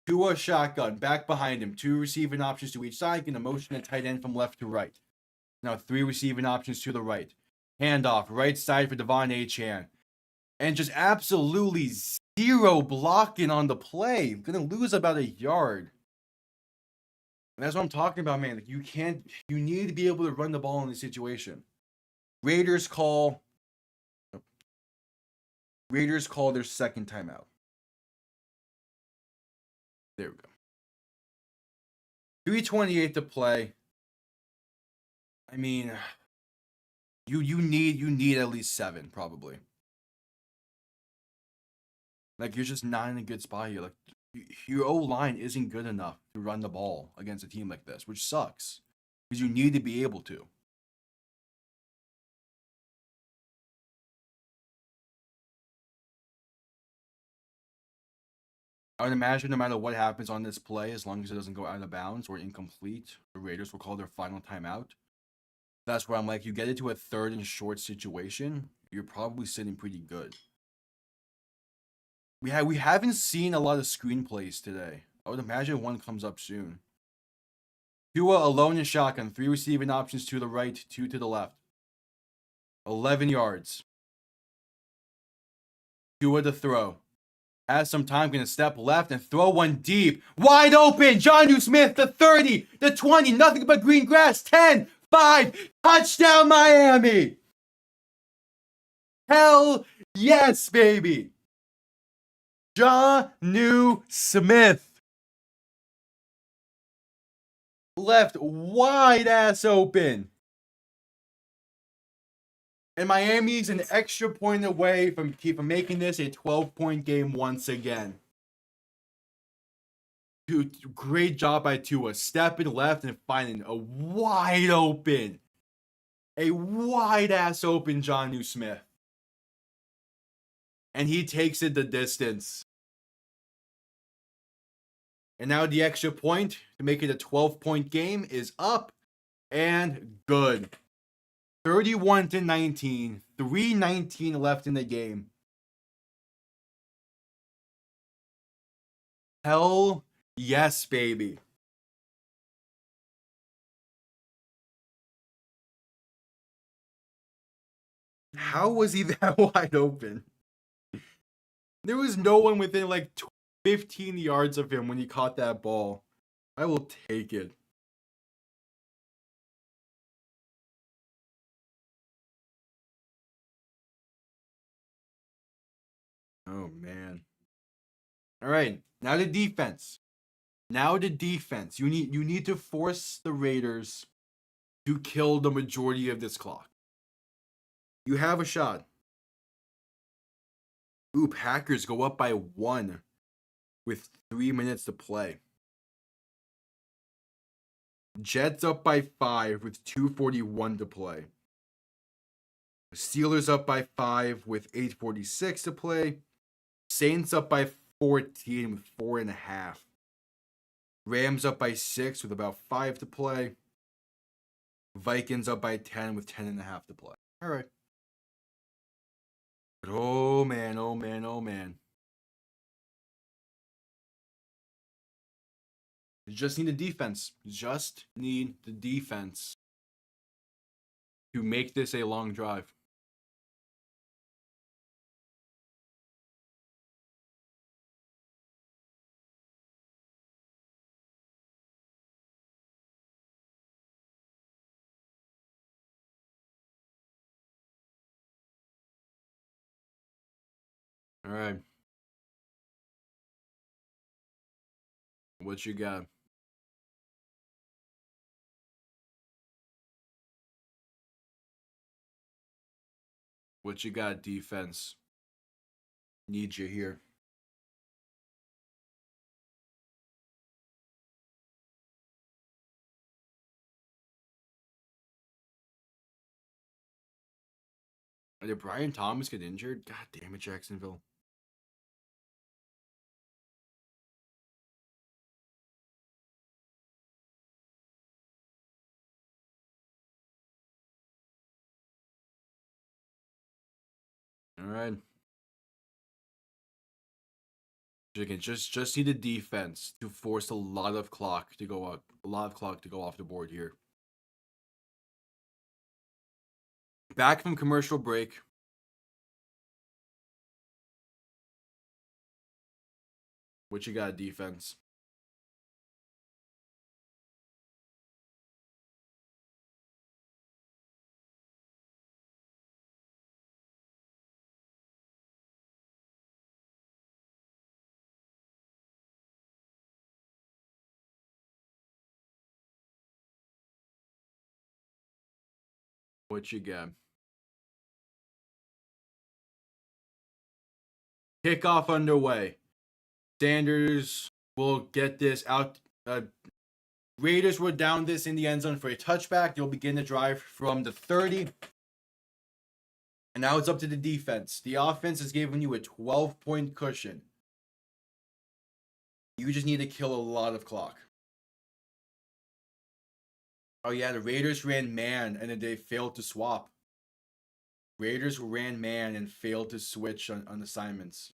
S1: Tua shotgun, back behind him. 2 receiving options to each side. Going to motion a tight end from left to right. Now 3 receiving options to the right. Handoff, right side for Devon Achane. And just absolutely zero blocking on the play. Going to lose about a yard. And that's what I'm talking about, man. Like you need to be able to run the ball in this situation. Raiders call their second timeout. There we go. 3:28 to play. I mean, you need at least 7 probably. Like you're just not in a good spot here. Like your O-line isn't good enough to run the ball against a team like this, which sucks because you need to be able to. I would imagine no matter what happens on this play, as long as it doesn't go out of bounds or incomplete, the Raiders will call their final timeout. That's where I'm like, you get into a 3rd and short situation, you're probably sitting pretty good. We haven't seen a lot of screenplays today. I would imagine one comes up soon. Tua alone in shotgun, 3 receiving options to the right, 2 to the left. 11 yards. Tua to throw. Has some time, gonna step left and throw one deep. Wide open, Jonnu Smith, the 30, the 20, nothing but green grass, 10, 5, touchdown Miami. Hell yes, baby. Jonnu Smith. Left wide ass open. And Miami's an extra point away from making this a 12-point game once again. Dude, great job by Tua. Stepping left and finding a wide ass open Jonnu Smith. And he takes it the distance. And now the extra point to make it a 12-point game is up and good. 31-19, 3:19 left in the game. Hell yes, baby. How was he that wide open? There was no one within like 15 yards of him when he caught that ball. I will take it. Oh, man. All right. Now the defense. You need to force the Raiders to kill the majority of this clock. You have a shot. Ooh, Packers go up by 1 with 3 minutes to play. Jets up by 5 with 2:41 to play. Steelers up by 5 with 8:46 to play. Saints up by 14 with 4.5. Rams up by 6 with about 5 to play. Vikings up by 10 with 10.5 to play. All right. But oh man. You just need the defense. Just need the defense to make this a long drive. All right. What you got? What you got, defense? Need you here. Did Brian Thomas get injured? God damn it, Jacksonville. All right. Again, just need a defense to force a lot of clock to go up, a lot of clock to go off the board here. Back from commercial break. What you got, defense? What you got? Kickoff underway. Sanders will get this out. Raiders were down this in the end zone for a touchback. They'll begin the drive from the 30. And now it's up to the defense. The offense has given you a 12-point cushion. You just need to kill a lot of clock. Oh, yeah, the Raiders ran man, and then they failed to swap. Raiders ran man and failed to switch on assignments.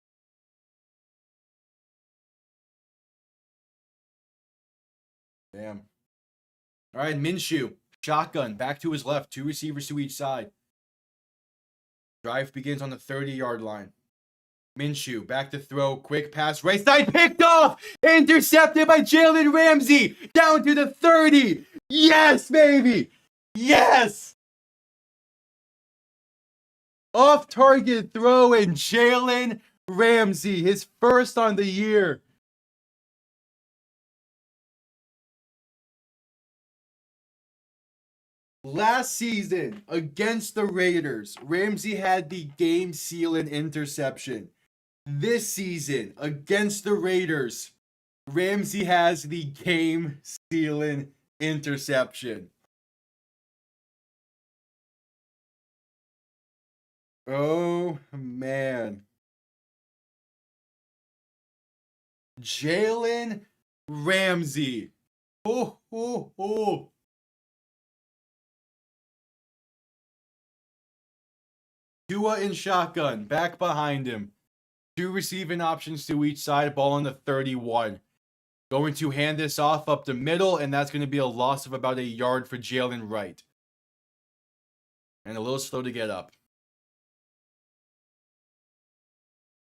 S1: Damn. All right, Minshew. Shotgun. Back to his left. 2 receivers to each side. Drive begins on the 30-yard line. Minshew, back to throw. Quick pass. Right side. Picked off. Intercepted by Jalen Ramsey. Down to the 30. Yes, baby. Yes. Off-target throw and Jalen Ramsey. His first on the year. Last season against the Raiders, Ramsey had the game-sealing interception. This season against the Raiders, Ramsey has the game-sealing interception. Oh, man. Jalen Ramsey. Oh, oh, oh. Tua in shotgun, back behind him. 2 receiving options to each side, ball on the 31. Going to hand this off up the middle, and that's going to be a loss of about a yard for Jalen Wright. And a little slow to get up.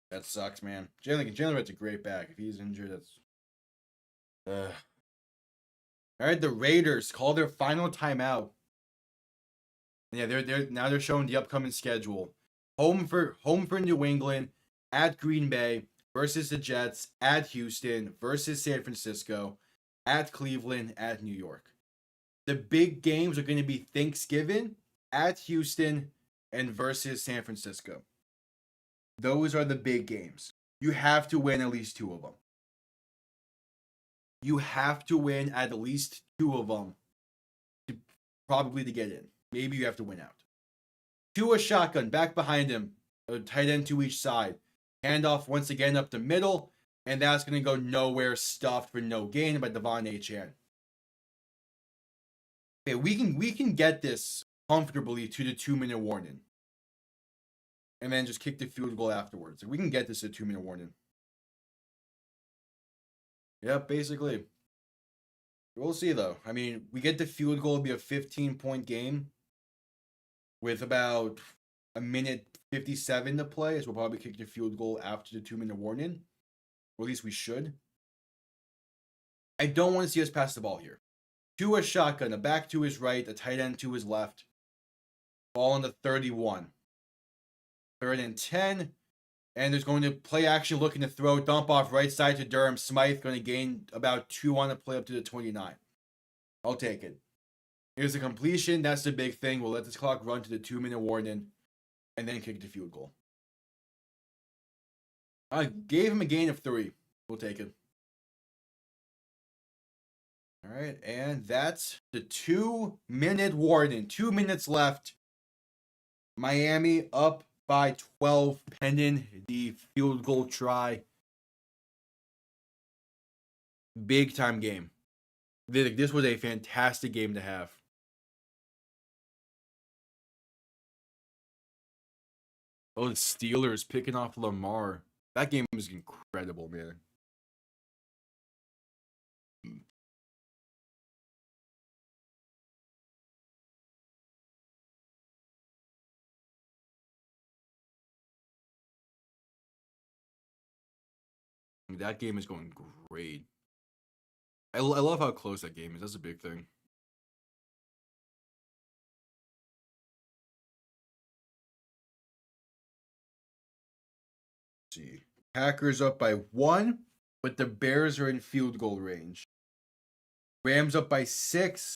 S1: That sucks, man. Jalen Wright's a great back. If he's injured, that's... All right, the Raiders call their final timeout. Yeah, they're showing the upcoming schedule. Home for New England, at Green Bay, versus the Jets, at Houston, versus San Francisco, at Cleveland, at New York. The big games are going to be Thanksgiving, at Houston, and versus San Francisco. Those are the big games. You have to win at least 2 of them. You have to win at least 2 of them probably to get in. Maybe you have to win out. Tua shotgun, back behind him. A tight end to each side. Handoff once again up the middle. And that's going to go nowhere, stuffed for no gain by Devon Achane. Okay, we can get this comfortably to the 2-minute warning. And then just kick the field goal afterwards. We can get this at 2-minute warning. Yep, basically. We'll see, though. I mean, we get the field goal, it'll be a 15-point game with about a minute 57 to play. So we'll probably kick the field goal after the 2-minute warning. Or at least we should. I don't want to see us pass the ball here. Tua shotgun, a back to his right, a tight end to his left. Ball on the 31. 3rd and 10. And there's going to play action looking to throw. Dump off right side to Durham Smythe. Going to gain about 2 on the play up to the 29. I'll take it. Here's the completion. That's the big thing. We'll let this clock run to the 2-minute warning. And then kick the field goal. I gave him a gain of 3. We'll take it. All right, and that's the 2-minute warning. 2 minutes left. Miami up by 12, pending the field goal try. Big time game. This was a fantastic game to have. Oh, the Steelers picking off Lamar. That game was incredible, man. That game is going great. I love how close that game is. That's a big thing. Let's see. Packers up by 1, but the Bears are in field goal range. Rams up by 6.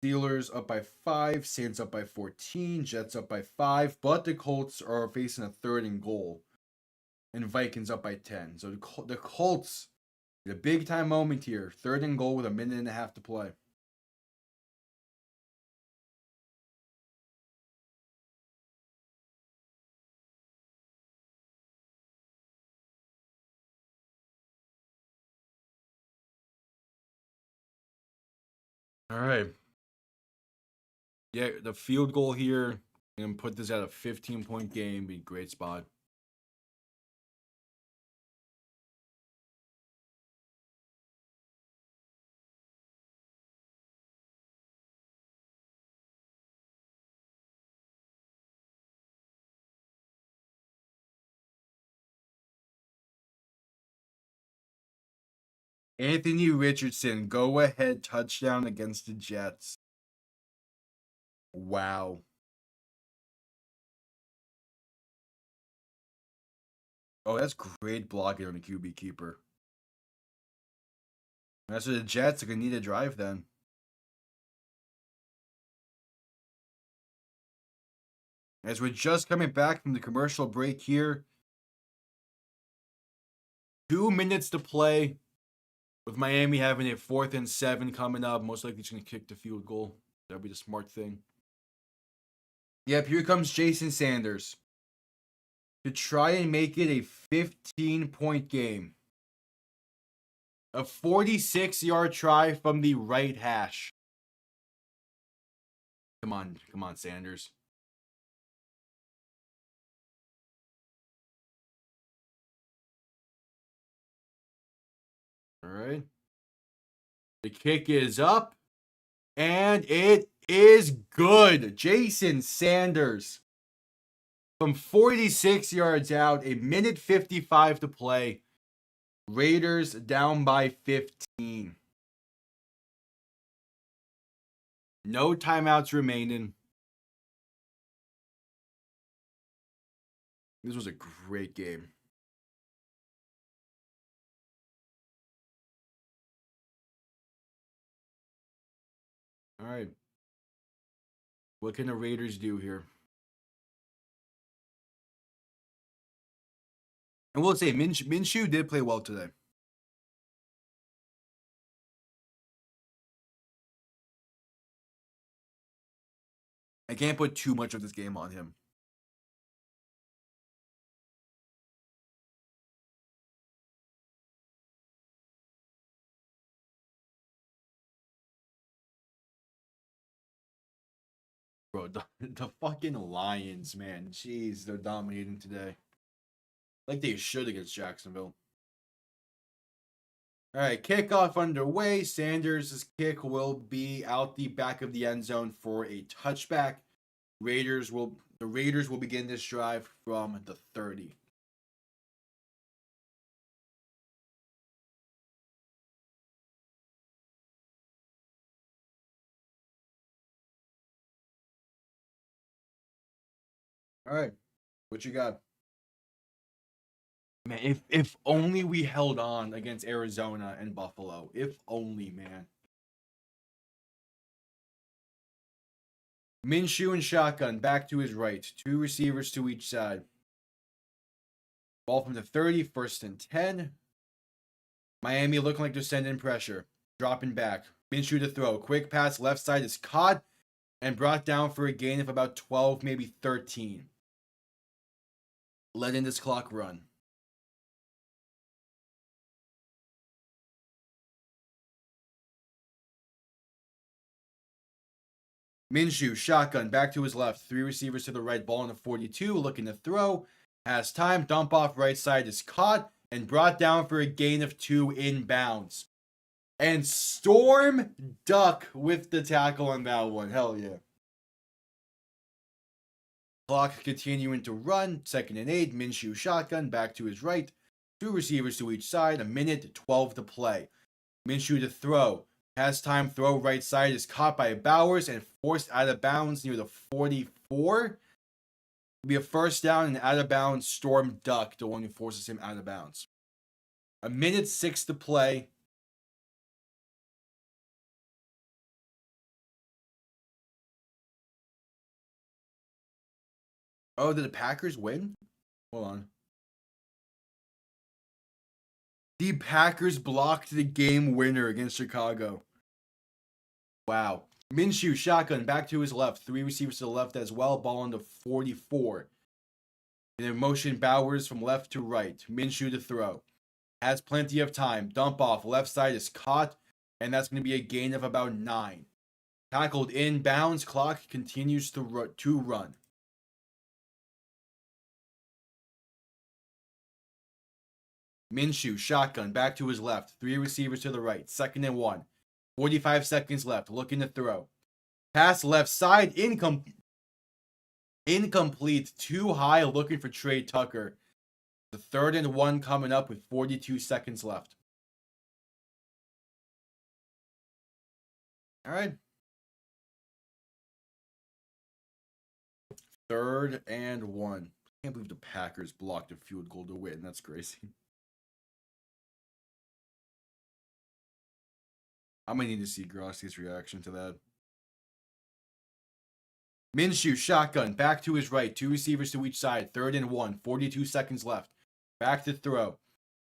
S1: Steelers up by 5. Saints up by 14. Jets up by 5. But the Colts are facing a 3rd and goal. And Vikings up by 10. So the Colts, the big time moment here. 3rd and goal with a minute and a half to play. All right. Yeah, the field goal here and put this at a 15-point game. Be a great spot. Anthony Richardson, go ahead touchdown against the Jets. Wow. Oh, that's great blocking on the QB keeper. That's what the Jets are going to need a drive then. As we're just coming back from the commercial break here, 2 minutes to play. With Miami having a 4th and 7 coming up, most likely just going to kick the field goal. That'd be the smart thing. Yep, here comes Jason Sanders to try and make it a 15-point game. A 46-yard try from the right hash. Come on, Sanders. All right. The kick is up, and it is good. Jason Sanders from 46 yards out, a minute 55 to play. Raiders down by 15. No timeouts remaining. This was a great game. All right. What can the Raiders do here? And we'll say Minshew did play well today. I can't put too much of this game on him. Bro, the fucking Lions, man. Jeez, they're dominating today. Like they should against Jacksonville. All right, kickoff underway. Sanders' kick will be out the back of the end zone for a touchback. The Raiders will begin this drive from the 30. All right, what you got? Man, if only we held on against Arizona and Buffalo. If only, man. Minshew and shotgun back to his right. 2 receivers to each side. Ball from the 30, 1st and 10. Miami looking like they're sending pressure. Dropping back. Minshew to throw. Quick pass left side is caught and brought down for a gain of about 12, maybe 13. Letting this clock run. Minshew, shotgun, back to his left. 3 receivers to the right. Ball on the 42, looking to throw. Has time. Dump off right side is caught and brought down for a gain of 2 inbounds. And Storm Duck with the tackle on that one. Hell yeah. Clock continuing to run. 2nd and 8. Minshew shotgun. Back to his right. 2 receivers to each side. 1:12 to play. Minshew to throw. Has time. Throw right side is caught by Bowers and forced out of bounds near the 44. It'll be a 1st down and out of bounds. Storm Duck, the one who forces him out of bounds. 1:06 to play. Oh, did the Packers win? Hold on. The Packers blocked the game winner against Chicago. Wow. Minshew, shotgun, back to his left. 3 receivers to the left as well. Ball on the 44. In motion, Bowers from left to right. Minshew to throw. Has plenty of time. Dump off. Left side is caught. And that's going to be a gain of about 9. Tackled inbounds. Clock continues to run. Minshew, shotgun, back to his left. 3 receivers to the right. 2nd and 1. 45 seconds left. Looking to throw. Pass left side. Incomplete. Too high. Looking for Trey Tucker. The 3rd and 1 coming up with 42 seconds left. All right. 3rd and 1. I can't believe the Packers blocked a field goal to win. That's crazy. I'm going to need to see Grossi's reaction to that. Minshew, shotgun, back to his right. 2 receivers to each side. 3rd and 1. 42 seconds left. Back to throw.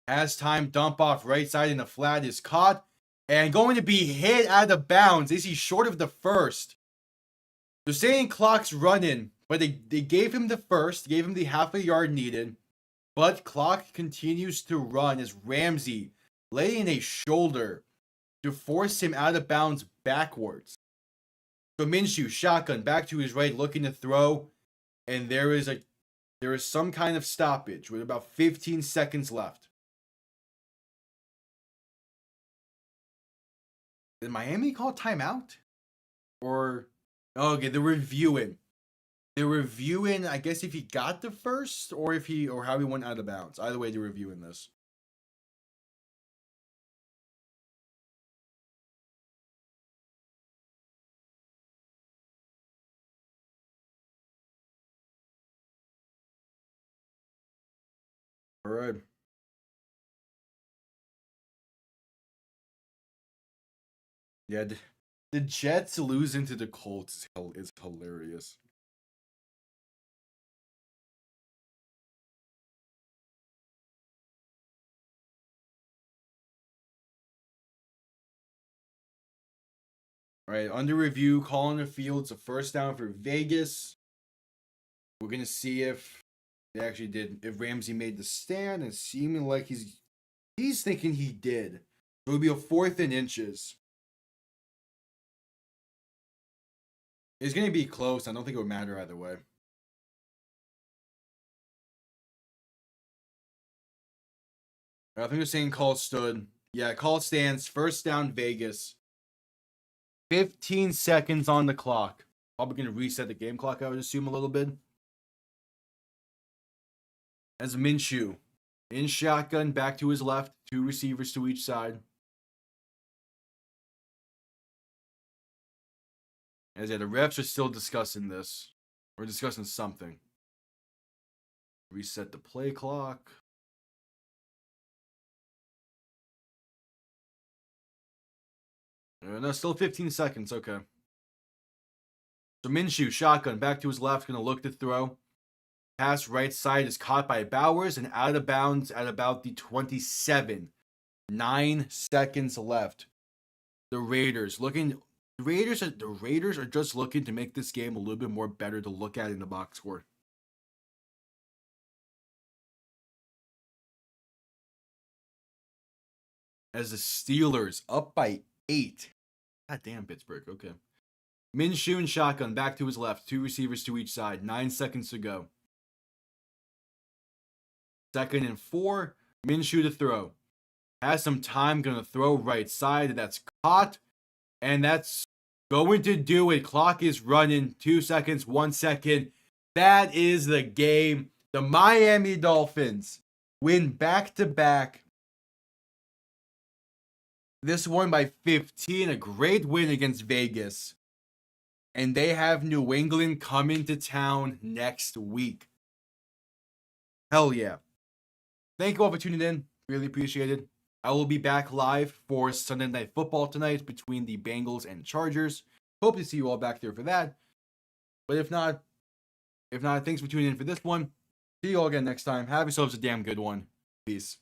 S1: Has time. Dump off right side in the flat is caught. And going to be hit out of bounds. Is he short of the 1st? They're saying clock's running. But they gave him the 1st. Gave him the half a yard needed. But clock continues to run as Ramsey laying a shoulder to force him out of bounds backwards. So Minshew, shotgun, back to his right, looking to throw, and there is some kind of stoppage with about 15 seconds left. Did Miami call timeout? Or okay, they're reviewing. I guess if he got the 1st or how he went out of bounds. Either way, they're reviewing this. All right. Yeah, the Jets losing to the Colts is hilarious. All right, under review, calling the fields a 1st down for Vegas. We're gonna see if they actually did. If Ramsey made the stand, and seeming like he's thinking he did. It would be a 4th and inches. It's gonna be close. I don't think it would matter either way. I think they're saying call stood. Yeah, call stands. 1st down, Vegas. 15 seconds on the clock. Probably going to reset the game clock, I would assume, a little bit. As Minshew in shotgun, back to his left. 2 receivers to each side. As yeah, the refs are still discussing this. Or discussing something. Reset the play clock. No, still 15 seconds. Okay. So Minshew, shotgun, back to his left, going to look to throw. Pass right side is caught by Bowers and out of bounds at about the 27. 9 seconds left. The Raiders are just looking to make this game a little bit more better to look at in the box score. As the Steelers up by 8. God damn, Pittsburgh. Okay. Minshew and shotgun back to his left. 2 receivers to each side. 9 seconds to go. 2nd and 4. Minshew to throw. Has some time. Gonna throw right side. That's caught. And that's going to do it. Clock is running. 2 seconds. 1 second. That is the game. The Miami Dolphins win back-to-back. This one by 15. A great win against Vegas. And they have New England coming to town next week. Hell yeah. Thank you all for tuning in. Really appreciate it. I will be back live for Sunday Night Football tonight between the Bengals and Chargers. Hope to see you all back there for that. But if not, thanks for tuning in for this one. See you all again next time. Have yourselves a damn good one. Peace.